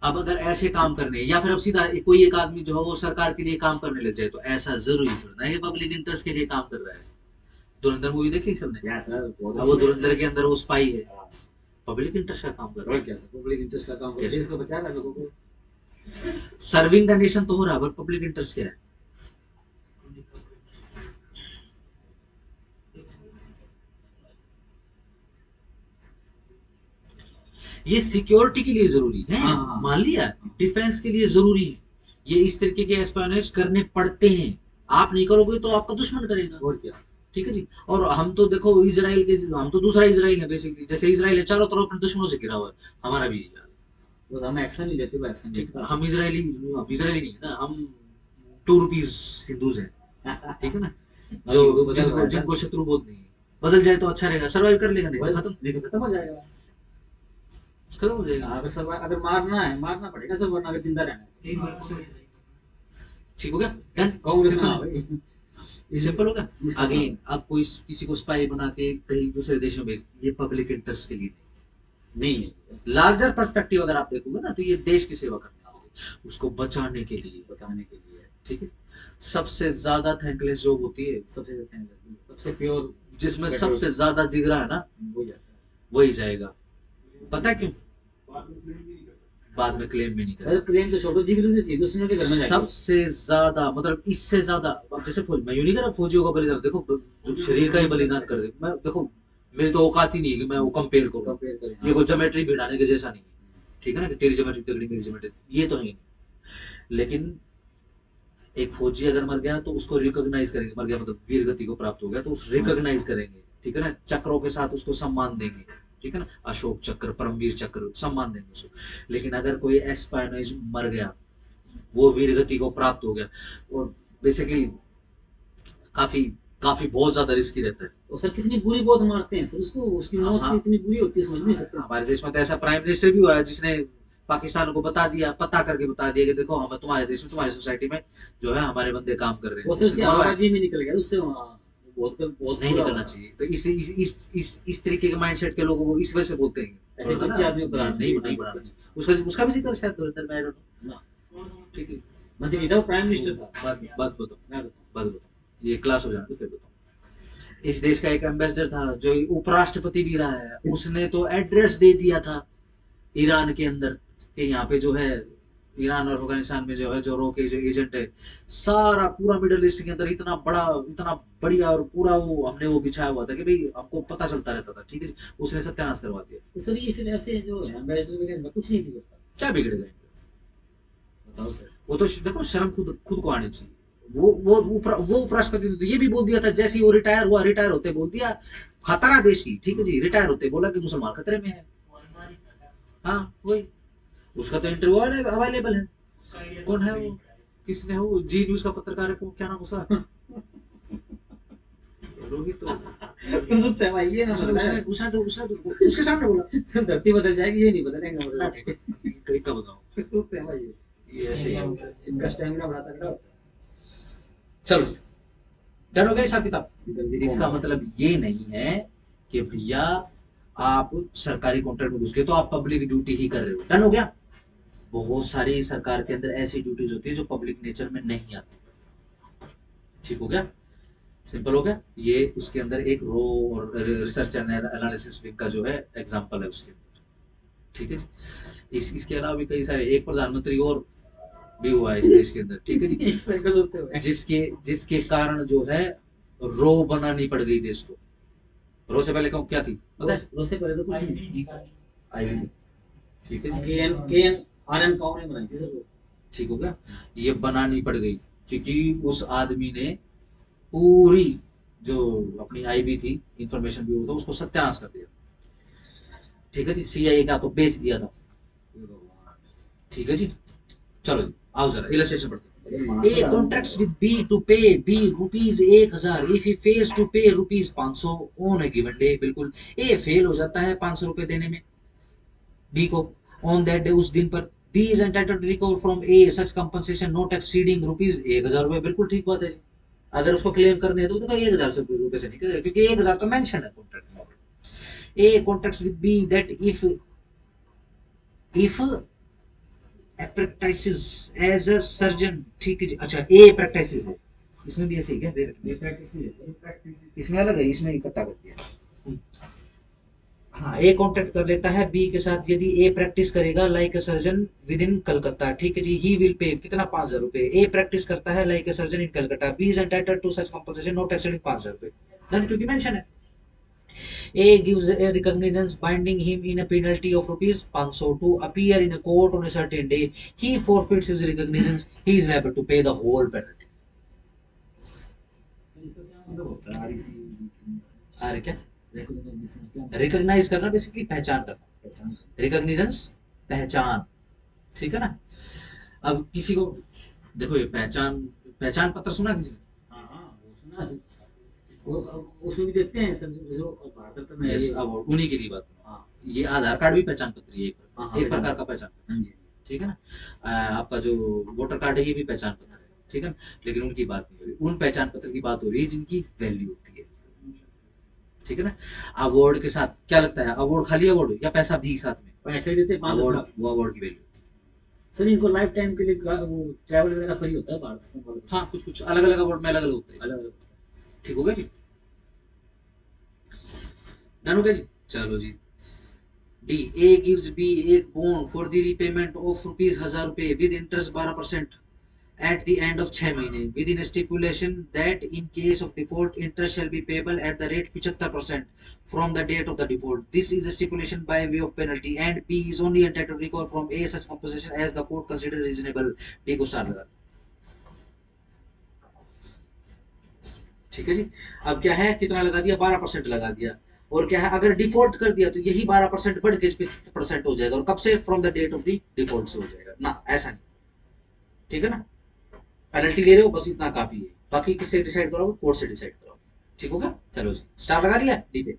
अब अगर ऐसे काम करने, या फिर अब सीधा कोई एक आदमी जो है वो सरकार के लिए काम करने लग जाए, तो ऐसा जरूरी थोड़ा है पब्लिक इंटरेस्ट के लिए काम कर रहा है। धुरंधर मूवी देख ली सबने? क्या सर बहुत अब वो धुरंधर के अंदर वो स्पाई है, पब्लिक इंटरेस्ट का काम कर रहा और क्या सर, पब्लिक इंटरेस्ट का काम कर कैसे? देश को बचा रहा है लोगों को। है। सर्विंग द नेशन तो हो रहा है, बट पब्लिक इंटरेस्ट क्या है? ये सिक्योरिटी के लिए जरूरी है, हाँ। मान लिया, डिफेंस के लिए जरूरी है। ये इस तरीके के एस्पायनेज करने पड़ते हैं, आप नहीं करोगे तो आपका दुश्मन करेगा। और क्या। ठीक है जी। और हम तो देखो इजराइल के, हम तो दूसरा इजराइल है बेसिकली, जैसे इजराइल है चारों तरफ अपने दुश्मनों से घिरा हुआ है, हमारा भी यही हाल है। बस हम एक्शन नहीं लेते, वो एक्शन ठीक है, लेता हम इजरायली नहीं है ना, हम 2 रुपीज हिंदूज हैं, ठीक है ना, जो हिंदू बदल रहा है जिनको शत्रु बोध नहीं है। बदल जाए तो अच्छा रहेगा, सर्वाइव कर लेगा, नहीं तो खत्म नहीं तो खत्म हो जाएगा। खत्म हो जाएगा। अगर सर्वाइव, अगर मारना है मारना पड़ेगा सर, वरना अगर जिंदा रहना है। ठीक हो गया, डन। कांग्रेस ना भाई। सिंपल होगा। आगे अब कोई किसी को स्पाई बना के कहीं दूसरे देश में भेज, ये पब्लिक इंटरेस्ट के लिए नहीं है, लार्जर पर्सपेक्टिव अगर आप देखोगे ना, तो ये देश की सेवा करने के लिए, उसको बचाने के लिए, बचाने के लिए। ठीक है। सबसे ज्यादा थैंकलेस जॉब होती है, सबसे प्योर, जिसमें सबसे ज्यादा जिगरा है ना, हो जाता है। वही जाएगा। पता है क्यों? बाद में क्लेम भी नहीं सर करेगा। क्लेम तो छोड़ो, जीवित नहीं चाहिए, दुश्मनों के घर में जाके। सबसे ज्यादा, मतलब इससे ज्यादा, अब जैसे फौज, मैं यूं नहीं कर रहा फौजियों का बलिदान, देखो जो शरीर का ही बलिदान कर दे, मैं देखो मेरी तो औकात ही नहीं है कि मैं वो कंपेयर करूं, कंपेयर करें। ये कोई ज्योमेट्री भिड़ाने के जैसा नहीं है, ठीक है ना, कि तेरी ज्योमेट्री तगड़ी मेरी ज्योमेट्री, ये तो नहीं। लेकिन एक फौजी अगर मर गया तो उसको रिकॉग्नाइज करेंगे, मर गया मतलब वीर गति को प्राप्त हो गया तो उस रिकॉग्नाइज करेंगे, ठीक है ना, चक्रों के साथ उसको सम्मान देंगे, ठीक है ना, अशोक चक्र, परमवीर चक्र, सम्मान देंगे उसको। लेकिन अगर कोई एस्पायनेज मर गया, वो वीर गति को प्राप्त हो गया, और बेसिकली काफी काफी बहुत ज्यादा रिस्की रहता है। और सर कितनी बुरी बहुत मारते हैं सर उसको, उसकी मौत हाँ। इतनी बुरी होती है, समझ नहीं सकते। हमारे देश में तो ऐसा प्राइम मिनिस्टर भी हुआ है जिसने पाकिस्तान को बता दिया, पता करके बता दिया कि देखो हम तुम्हारे देश में, तुम्हारी सोसाइटी में जो है हमारे बंदे काम कर रहे हैं, वो सर उसकी उससे आवाज ही में निकल गया उससे, बहुत बहुत नहीं बुरा निकलना हुआ। चाहिए। तो इस तरीके के माइंडसेट के लोगों को इस वजह से बोलते हैं, ऐसे है ना? बच्चे आदमी को नहीं बनाना चाहिए। उसका भी जिक्र शायद धुरंधर में, I don't know। ना। ठीक है, मंत्री नहीं था, वो प्राइम मिनिस्टर था। बात बताओ, मैं बताऊं। बात बताओ, ये क्लास हो जाने दो, फिर बताओ। इस देश का एक एम्बेसडर था जो उपराष्ट्रपति भी रहा है, उसने तो एड्रेस दे दिया था ईरान के अंदर कि यहाँ पे जो है ईरान और अफगानिस्तान में जो है जो रो के जो एजेंट है, सारा पूरा मिडल ईस्ट के अंदर इतना बड़ा, इतना बढ़िया, और पूरा वो हमने वो बिछाया हुआ था कि भाई हमको पता चलता रहता था, ठीक है, उसने सत्यानाश करवा दिया। तो सर ये फिर ऐसे जो है एम्बेसडर वगैरह कुछ नहीं करता, क्या बिगड़ गए? बताओ सर। वो तो देखो शर्म खुद खुद को आनी चाहिए। वो उपराष्ट्रपति ने तो ये भी बोल दिया था, जैसे ही वो रिटायर हुआ, रिटायर होते बोल दिया खतरा देश की, ठीक है जी, रिटायर होते बोला कि मुसलमान खतरे में है। हाँ वही, उसका तो इंटरव्यू अवेलेबल है। कौन है वो, किसने है वो, जी न्यूज का पत्रकार है, क्या नाम उसका, रोहित तो, कुछ है भाई, ये ना उसने बोलना उसने है। उसने तो उसने तो उसके सामने बोला। धरती बदल जाएगी, ये नहीं बदलेंगे बोल रहे थे। कहीं का बताओ, कुछ है भाई, ये ऐसे ही। इनका स्टैमिना बड़ा तगड़ा होता चलो डन हो गया हिसाब किताब। है। इसका मतलब ये नहीं है कि भैया आप सरकारी कॉन्ट्रैक्ट में घुस गए तो आप पब्लिक ड्यूटी ही कर रहे हो, डन हो गया। बहुत सारी सरकार के अंदर ऐसी ड्यूटीज होती है जो पब्लिक नेचर में नहीं आती, ठीक हो गया, सिंपल हो गया। ये उसके अंदर एक रो और रिसर्च एनालिसिस विंग का जो है एग्जांपल है उसके अंदर, ठीक है जी। इसके अलावा भी कई सारे, एक प्रधानमंत्री और भी हुआ है इस देश के अंदर, ठीक है जी, एक सर्कल होते हुए। जिसके जिसके कारण जो है रो बनानी पड़ गई देश को। रो से पहले क्या थी पता है, उससे पहले तो कुछ नहीं। आईबी, ठीक है जी, केएन आरएन काउ ने बनाई थी सर वो। ठीक हो गया। ये बनानी पड़ गई क्योंकि उस आदमी ने पूरी जो अपनी आईबी थी, इंफॉर्मेशन ब्यूरो था, उसको सत्यानाश कर दिया, ठीक है जी, सीआईए का तो बेच दिया था, ठीक है जी। चलो जी, आओ जरा इलस्ट्रेशन पढ़ते हैं। A contracts with B to pay B rupees 1000 if he fails to pay rupees 500 on a given day। बिल्कुल A फेल हो जाता है 500 रुपए देने में B को on that day, उस दिन पर B is entitled to recover from A such compensation not exceeding rupees 1000 रुपए। बिल्कुल ठीक बात है जी, अगर उसको क्लेम करने हैं तो 1000 रुपए से नहीं करेगा क्योंकि 1000 तो मेंशन है कॉन्ट्रैक्ट में। A contracts with B that if practices as a surgeon, ठीक है जी, अच्छा A practices है, इसमें भी ऐसे ही क्या दे रखा है? ये प्रैक्टिस ही है। इसमें अलग है, इसमें इकट्ठा कर दिया। हाँ, ए कॉन्टेक्ट कर लेता है बी के साथ यदि ए प्रैक्टिस करेगा like a surgeon with in Calcutta, ठीक है जी, ही विल पे कितना 5000 रुपए। ए प्रैक्टिस करता है like a surgeon in Calcutta, B is entitled to such compensation not exceeding 5000 रुपए, डन, क्योंकि मेंशन है। A gives a recognizance binding him in a penalty of rupees 500 to appear in a court on a certain day. He forfeits his recognizance. He is liable to pay the whole penalty. तो इसका क्या मतलब होता है REC? अरे क्या, recognition क्या recognise करना, बेसिकली पहचान करना, पहचान? रिकॉग्निजेंस पहचान, ठीक है ना। अब किसी को देखो, ये पहचान पहचान पत्र सुना किसी ने? हाँ हाँ, वो सुना है। वो उसमें भी देखते हैं सर जो भारत रत्न है यस, ये। अब उन्हीं के लिए बात, हाँ ये आधार कार्ड भी पहचान पत्र ही है, हाँ हाँ, एक प्रकार का पहचान पत्र, हाँ जी। ठीक है ना। आपका जो वोटर कार्ड है ये भी पहचान पत्र है, ठीक है ना, लेकिन उनकी बात नहीं हो रही, उन पहचान पत्र की बात हो रही है जिनकी वैल्यू होती है, ठीक है ना। अवार्ड के साथ क्या लगता है, अवार्ड खाली अवार्ड या पैसा भी साथ में, पैसे ही देते 5 अवार्ड, लाख। वो अवार्ड की वैल्यू, सर इनको लाइफ टाइम के लिए वो ट्रैवल वगैरह फ्री होता है भारत से वालों को? हाँ, कुछ कुछ अलग अलग अवार्ड में अलग अलग होता है, अलग अलग। ठीक हो गया जी, डन हो गया जी। चलो जी, डी, ए गिव्स बी एक bond for the repayment of rupees 1000 रुपए with interest 12% at the end of 6 महीने within a stipulation that in case of default interest shall be payable at the rate 75% from the date of the default. This is a stipulation by way of penalty and B is only entitled to recover from A such compensation as the court consider reasonable। D को star लगा, ठीक है जी। अब क्या है, कितना लगा दिया, 12% लगा दिया, और क्या है अगर डिफॉल्ट कर दिया तो यही 12% बढ़ के 50% हो जाएगा, और कब से, from the date of the default से हो जाएगा ना, ऐसा नहीं, ठीक है ना। पेनल्टी ले रहे हो बस इतना काफी है, बाकी किससे डिसाइड करोगे, कोर्ट से डिसाइड करोगे, ठीक होगा। चलो जी, स्टार लगा दिया डी पे।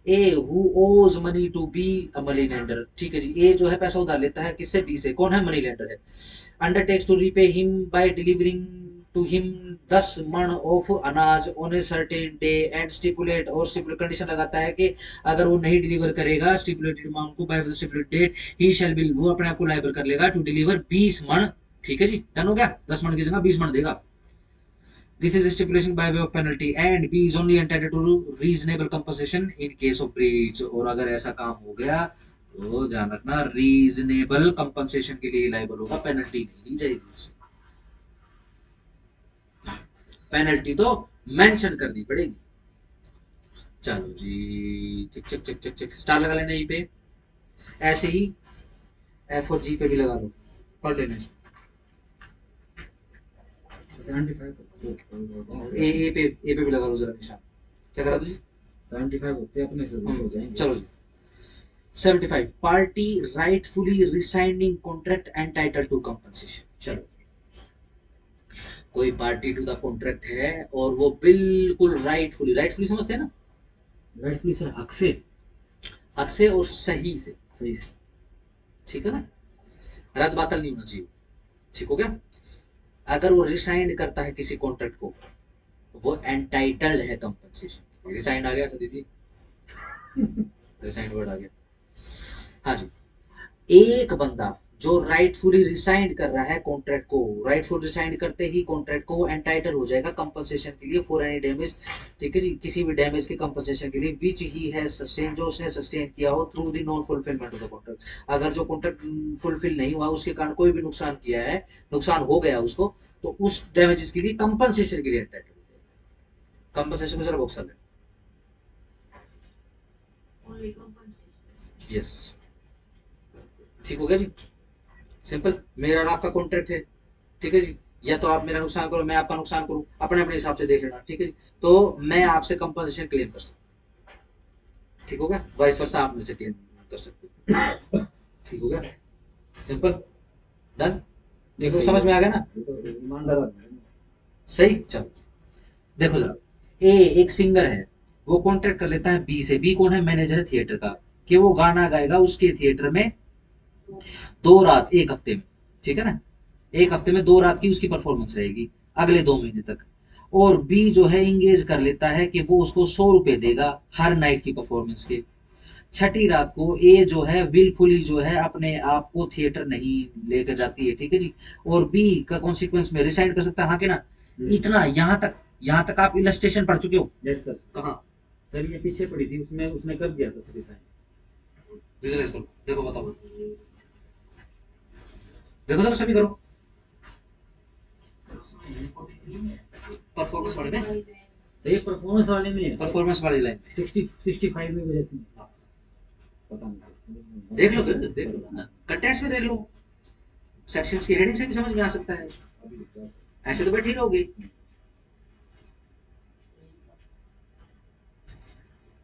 A who owes money to B a money lender, ठीक है जी, ए जो है पैसा उधार लेता है किससे, बी से, कौन है, मनी लेंडर है। Undertakes to repay him by delivering to him 10 मण ऑफ अनाज on a certain day and stipulate, और स्टिपुलेट कंडीशन लगाता है कि अगर वो नहीं डिलीवर करेगा स्टिपुलेटेड अमाउंट को by the stipulated date, he shall be, वो अपने आप को लायबल कर लेगा टू डिलीवर 20 मण, ठीक है जी, डन हो गया, 10 मण की जगह 20 मण देगा। This is a stipulation by way of penalty and B is only entitled to reasonable compensation in case of breach। और अगर ऐसा काम हो गया तो ध्यान रखना रीजनेबल कंपनसेशन के लिए लायबल होगा, पेनल्टी नहीं दी जाएगी, पेनल्टी तो मेंशन करनी पड़ेगी। चलो जी, check check check check check, star लगा लेना यहीं पे, ऐसे ही एफ और जी पे भी लगा लो, पढ़ लेना इसको। 75 ए पे भी लगा लो जरा निशान। क्या करा तुझे? 75 होते अपने से हो जाएंगे। चलो जी 75 party rightfully rescinding contract entitle to compensation. चलो कोई पार्टी टू द कॉन्ट्रैक्ट है और वो बिल्कुल राइटफुली समझते हैं ना, राइटफुली सर, हक से, हक से और सही से, सही से। ठीक है ना, रद्द बातल नहीं होना चाहिए, ठीक हो गया। अगर वो रिसाइन करता है किसी कॉन्ट्रैक्ट को, वो एंटाइटल्ड है कंपनसेशन। रिसाइन आ गया था दीदी, रिसाइन वर्ड आ गया। हाँ जी, एक बंदा जो राइटफुली रिसाइन कर रहा है कॉन्ट्रैक्ट को, राइटफुल रिसाइन करते ही कॉन्ट्रैक्ट को एंटाइटल हो जाएगा कंपनसेशन के लिए फॉर एनी डैमेज, ठीक है जी, किसी भी डैमेज के कंपनसेशन के लिए विच ही हैज सस्टेन, जो उसने सस्टेन किया हो through the non fulfilment of the contract. अगर जो कॉन्ट्रैक्ट फुलफिल नहीं हुआ, उसके कारण कोई भी नुकसान किया है, नुकसान हो गया उसको, तो उस डैमेजेस के लिए कंपनसेशन के लिए एंटाइटल हो जाएगा। कंपनसेशन को जरा बॉक्स कर ले, यस, ठीक हो गया जी, सिंपल। मेरा और आपका कॉन्ट्रैक्ट है, ठीक है जी, या तो आप मेरा नुकसान करो, मैं आपका नुकसान करूं, अपने अपने हिसाब से देख लेना, ठीक है जी। तो मैं आपसे कंपनसेशन क्लेम कर सकता, ठीक हो गया, वाइस वर्सा आप मेरे से क्लेम कर सकते हो, ठीक हो गया, सिंपल, डन। देखो समझ में आ गया ना, ये तो ईमानदार आदमी है। सही। चलो देखो जरा, ए एक सिंगर है, वो कॉन्ट्रैक्ट कर लेता है बी से। बी कौन है? मैनेजर है थिएटर का, कि वो गाना गाएगा उसके थिएटर में 2 रात एक हफ्ते में, ठीक है ना, एक हफ्ते में 2 रात की उसकी परफॉर्मेंस रहेगी अगले 2 महीने तक। और बी जो है इंगेज कर लेता है कि वो उसको 100 रुपए देगा हर नाइट की परफॉर्मेंस के। छठी रात को ए जो है विलफुली जो है अपने आप को थिएटर नहीं लेकर जाती है, ठीक है जी, और बी का कॉन्सिक्वेंस में रिसाइड कर सकता है, हाँ कि ना। इतना यहाँ तक आप इलस्ट्रेशन पढ़ चुके हो? Yes sir. कहाँ? सर ये पीछे पड़ी थी, उसमें उसने कर दिया था सर रिसाइन। विजुअलाइज करो, देखो बताओ, देखो देखो सभी करो परफॉर्मेंस वाले में, सही परफॉर्मेंस वाले में है। परफॉर्मेंस वाली लाइन 65 में वजह से पता नहीं। देख लो, फिर देख लो ना, कंटेंट्स में देख लो, सेक्शंस की हेडिंग से भी समझ में आ सकता है, ऐसे तो बैठी रहोगे।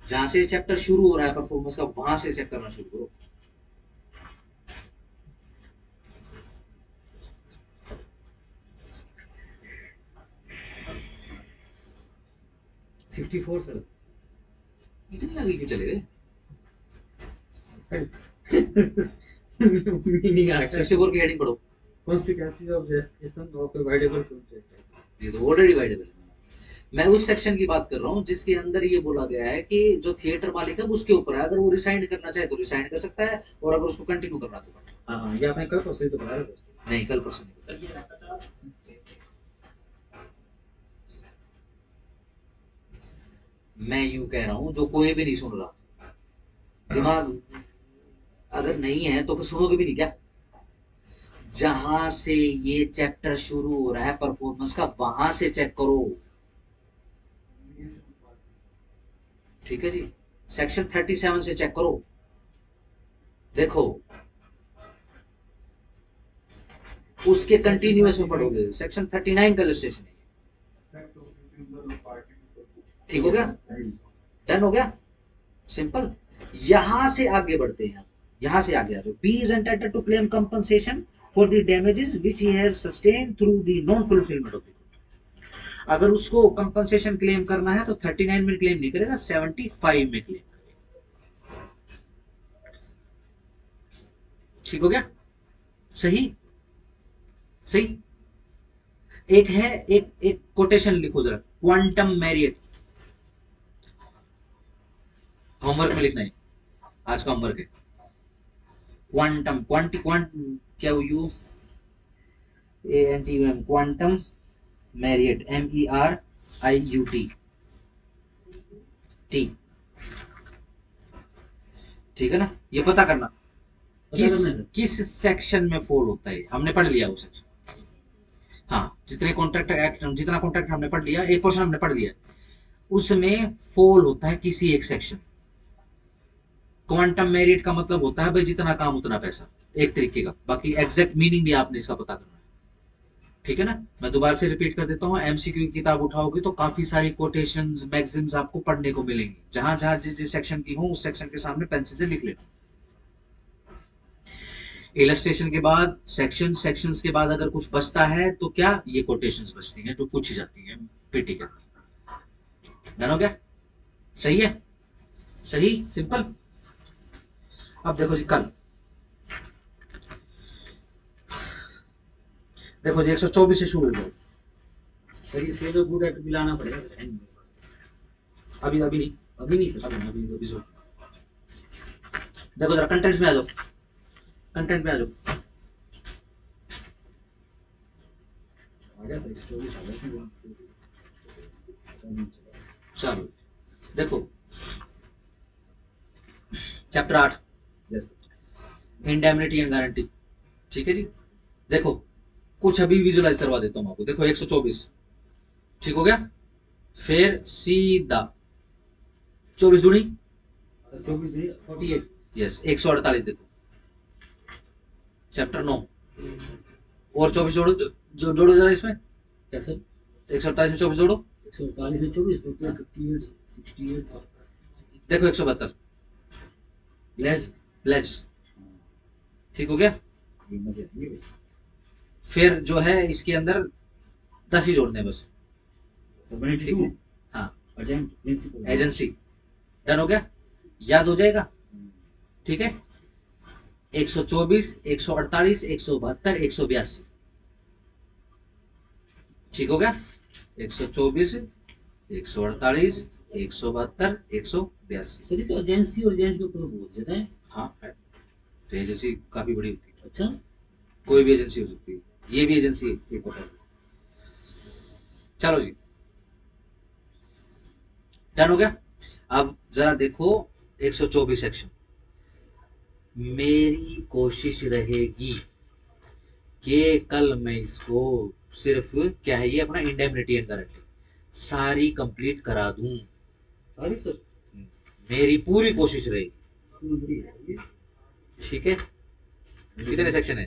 जहां से चैप्टर शुरू हो रहा है परफॉर्मेंस का, वहां से चेक करना शुरू करो। सर। इतनी आगे क्यों चले गए? मीनिंग आ गया। 64 की हेडिंग पढ़ो। Consequences of justification of avoidable contract. ये तो ऑलरेडी डिवाइडेबल है। मैं उस सेक्शन की बात कर रहा हूँ जिसके अंदर ये बोला गया है कि जो थिएटर मालिक है उसके ऊपर है, अगर वो रिसाइन करना चाहे तो रिसाइन कर सकता है, और अगर उसको कंटिन्यू करना तो हाँ, ये आपने कल परसों तो बताया था। नहीं, कल परसों नहीं बताया। मैं यूं कह रहा हूं, जो कोई भी नहीं सुन रहा, दिमाग अगर नहीं है तो फिर सुनोगे भी नहीं क्या? जहां से ये चैप्टर शुरू हो रहा है परफॉर्मेंस का, वहां से चेक करो, ठीक है जी। सेक्शन 37 से चेक करो, देखो उसके कंटिन्यूअस में पढ़ोगे। सेक्शन 39 का इलस्ट्रेशन है, ठीक हो गया, डन हो गया, सिंपल। यहां से आगे बढ़ते हैं, यहां से आगे आ जाओ। B is entitled to claim compensation for the damages which he has sustained through the non fulfilment of the. अगर उसको कंपनसेशन क्लेम करना है तो 39 में क्लेम नहीं करेगा, 75 में क्लेम करेगा, ठीक हो गया, सही सही। एक है, एक कोटेशन लिखो जरा, क्वांटम मैरियट, होमवर्क में लिखना है, आज का होमवर्क है। क्वांटम, क्या you ANTUM, quantum Marriott, MERIUT, ठीक है ना। ये पता करना किस सेक्शन में फॉल होता है, हमने पढ़ लिया वो सेक्शन। हाँ, जितने कॉन्ट्रैक्ट एक्ट, जितना कॉन्ट्रैक्ट हमने पढ़ लिया, एक पोर्शन हमने पढ़ लिया, उसमें फॉल होता है किसी एक सेक्शन। क्वांटम मेरिट का मतलब होता है भाई जितना काम उतना पैसा, एक तरीके का। बाकी एग्जैक्ट मीनिंग भी आपने इसका पता करना है, ठीक है ना। मैं दोबारा से रिपीट कर देता हूँ, एमसीक्यू की किताब उठाओगे तो काफी सारी कोटेशंस मैगजीम्स आपको पढ़ने को मिलेंगी, जहां जहां जिस जिस सेक्शन की हो उस सेक्शन के सामने पेंसिल से लिख लेना। इलस्ट्रेशन के बाद सेक्शन, सेक्शंस के बाद अगर कुछ बचता है तो क्या, ये कोटेशंस बचती हैं जो पूछी जाती हैं पीटी के अंदर। डन हो गया? सही है? सही, सिंपल। अब देखो जी, कल देखो जी 124 से शुरू हो जाओ। सर इसके लिए गुड एट भी लाना पड़ेगा सर, है नहीं मेरे पास। अभी अभी नहीं, अभी नहीं सर। अभी सुन। देखो जरा कंटेंट्स में आ जाओ, कंटेंट में आ जाओ। आ गया सर, स्टोरी आ गया। चलो देखो chapter 8, yes indemnity and guarantee. ठीक है जी। देखो कुछ अभी विजुलाइज करवा देता हूं आपको। देखो 124 ठीक हो गया, फिर सीधा 24 दूनी, 48। यस 148। देखो चैप्टर 9 और 24 जोड़ो, जो जोड़ो जरा इसमें, क्या सर? 148 में 24 जोड़ो। 148 में 24, 58, 68। देखो 172 लेज। लेज, ठीक हो गया। ये मजे ये फिर जो है इसके अंदर 10 ही जोड़ने हैं बस, ठीक है। 72 हाँ, एजेंट प्रिंसिपल एजेंसी। डन हो गया, याद हो जाएगा। ठीक है, 124, 148, 172, 182, ठीक हो गया। 124, 148, 172, 182। सर ये तो एजेंसी और एजेंट के ऊपर तो बहुत ज्यादा है। हाँ है, तो एजेंसी काफी बड़ी होती है, अच्छा कोई भी एजेंसी हो सकती है, ये भी एजेंसी एक होता है। चलो जी, डन हो गया। अब जरा देखो 124 सेक्शन। मेरी कोशिश रहेगी कि कल मैं इसको सिर्फ, क्या है ये अपना इंडेमनिटी एंड गारंटी, सारी कंप्लीट करा दूं। Sorry sir. मेरी पूरी कोशिश रहेगी, स्कूल बड़ी है ये। ठीक है। कितने सेक्शन है?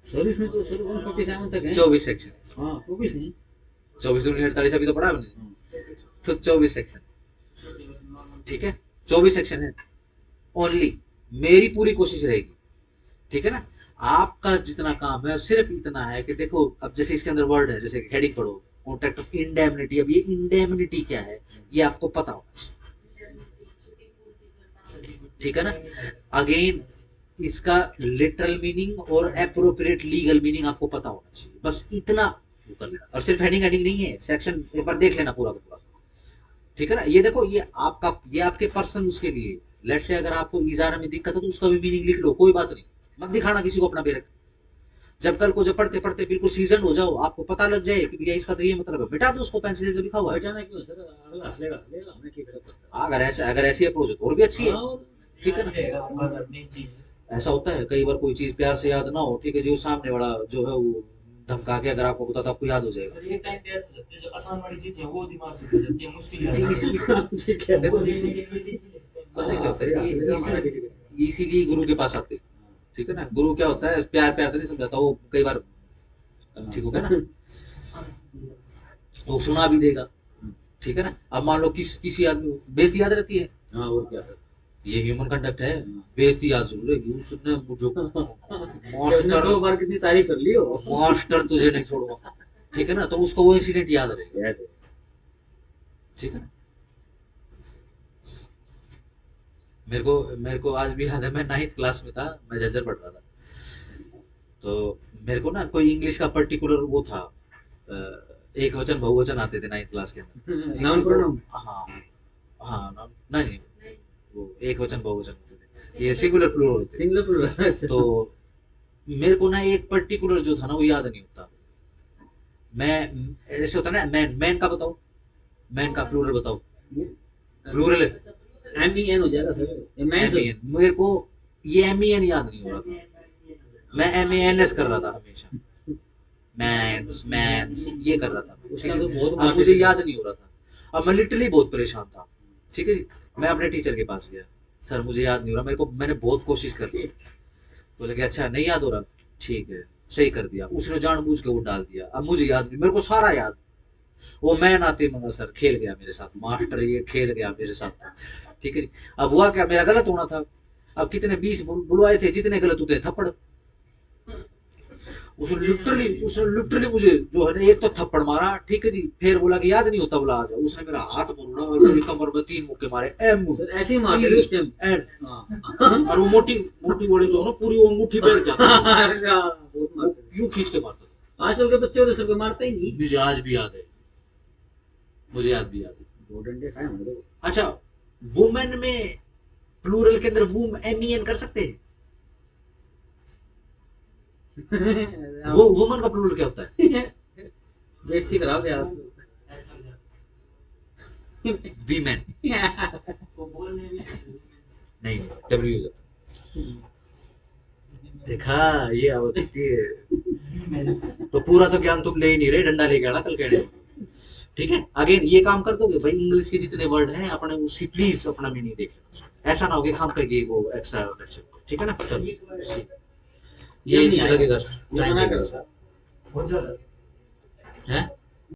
सर इसमें तो सर 147 तक है। 24 सेक्शन। हाँ 24 नहीं। 24 दूनी 48, अभी तो पढ़ा हमने, हाँ। तो 24 सेक्शन, ठीक है। 24 सेक्शन है ओनली, मेरी पूरी कोशिश रहेगी, ठीक है ना। आपका जितना काम है सिर्फ इतना है कि देखो, अब जैसे इसके अंदर वर्ड है, जैसे हेडिंग पढ़ो कॉन्ट्रैक्ट ऑफ इंडेमनिटी। अब ये इंडेमनिटी क्या है ये आपको पता होना चाहिए, ठीक है ना। अगेन इसका लिटरल मीनिंग और एप्रोप्रिएट लीगल मीनिंग आपको पता होना चाहिए, बस इतना वो कर लेना। और सिर्फ हेडिंग हेडिंग नहीं है, सेक्शन एक बार देख लेना पूरा का पूरा, ठीक है ना। ये देखो ये आपका, ये आपके पर्सन उसके लिए, लेट से अगर आपको इजारा में दिक्कत है तो उसका भी मीनिंग लिख लो, कोई बात नहीं, मत दिखाना किसी को अपना बेरक। जब कल को जब पढ़ते पढ़ते बिल्कुल सीजन हो जाओ, आपको पता लग जाए कि भैया इसका तो ये मतलब है, मिटा दो उसको पेंसिल से जो लिखा हुआ है। बेटा ना क्यों सर, अगला हंसलेगा हंसलेगा, हमें क्या फर्क पड़ता अगर ऐसी अप्रोच है तो और भी अच्छी है। है, हाँ, ठीक है ना। ऐसा होता है कई बार कोई चीज प्यार से याद ना हो, ठीक है जी, वो सामने वाला जो है वो धमका के अगर आपको बता तो आपको याद हो जाएगा। एक टाइम पे ऐसा होता है, जो आसान वाली चीजें हैं, वो दिमाग से भूल जाती है, मुश्किल याद देखो पता है क्या होता है, इसीलिए गुरु के पास आते हैं, ठीक है ना। गुरु क्या होता है, प्यार प्यार तो नहीं समझाता वो, कई बार ठीक हो गया ना, वो सुना भी देगा, ठीक है ना। अब मान लो किसी आदमी बेइज्जती याद रहती है, हाँ और क्या सर। ये ह्यूमन कंडक्ट है, बेइज्जती याद जरूर रहेगी। उसने मुझे उसने 100 बार कितनी तारीफ कर ली हो। मास्टर तुझे नहीं छोड़ूंगा, ठीक है ना, तो उसको वो इंसिडेंट याद रहेगा, याद है। ठीक है ना। मेरे को आज भी याद है, मैं 9th क्लास में था, मैं जजर पढ़ रहा था, तो मेरे को ना कोई इंग्लिश का पर्टिकुलर वो था, एक वचन बहुवचन आते थे 9th क्लास के अंदर, ठीक है, नाउन तो- प्रोनाउन। हाँ हाँ नाम नहीं, वो एक वचन बहुवचन होते थे, ये सिंगुलर प्लूरल होते थे। Single plural. तो मेरे को ना एक पर्टिकुलर जो था ना वो याद नहीं होता। मैं ऐसे होता ना, मैन, मैन का बताओ, मैन का प्लूरल बताओ, प्लूरल है MEN हो जाएगा सर, मैन सर। MEN। मेरे को ये MEN याद नहीं हो रहा था, मैं MANS कर रहा था हमेशा, मैंस मैंस ये कर रहा था, उसका तो बहुत अब मार्केट मुझे है। याद नहीं हो रहा था। अब मैं लिटरली बहुत परेशान था, ठीक है जी। मैं अपने टीचर के पास गया, सर मुझे याद नहीं हो रहा, मेरे को, मैंने बहुत कोशिश कर ली। बोले कि अच्छा नहीं याद हो रहा, ठीक है सही कर दिया, उसने जानबूझ के वो डाल दिया। अब मुझे याद नहीं, मेरे को सारा याद। वो मैं नाते मना सर खेल गया मेरे साथ, मास्टर ये खेल गया मेरे साथ। ठीक है जी। अब हुआ क्या, मेरा गलत होना था। अब कितने 20 बुलवाए थे, जितने गलत उतने थप्पड़। उसने लिटरली मुझे जो है ना एक तो थप्पड़ मारा, ठीक है जी, फिर बोला कि याद नहीं होता, बोला आ जाओ। उसने मेरा हाथ मोड़ा और मेरी कमर में 3 मुक्के मारे, एम सर ऐसे ही मारते थे उस टाइम। एन। हाँ और वो मोटी मोटी गोली जो है ना पूरी वो अंगूठी पे जाती है, बहुत वो मारते थे। यूं खींच के मारता था। आजकल के बच्चे तो सर कोई मारता ही नहीं। मुझे आज भी याद है, मुझे आज भी याद है। दो डंडे खाए होंगे तो। अच्छा, वुमेन में प्लूरल के अंदर वूम एन कर सकते हैं? वो वुमन का प्लूरल क्या होता है? बेइज्जती करा दे आज वीमेन। वो बोलने में नहीं, डब्ल्यू। देखा, ये आवत होती है। तो पूरा तो ज्ञान तुम ले ही नहीं रहे, डंडा लेके आना कल कहने। ठीक है, अगेन ये काम कर दोगे भाई, इंग्लिश के जितने वर्ड हैं अपने उसकी प्लीज अपना मीनिंग देख लेना। ऐसा ना हो कि हम कहेंगे वो एक्स्ट्रा लेक्चर। ठीक है ना, चलो ये इसमें लगेगा ये मना टाइम करो लगेगा। बहुत ज्यादा हैं?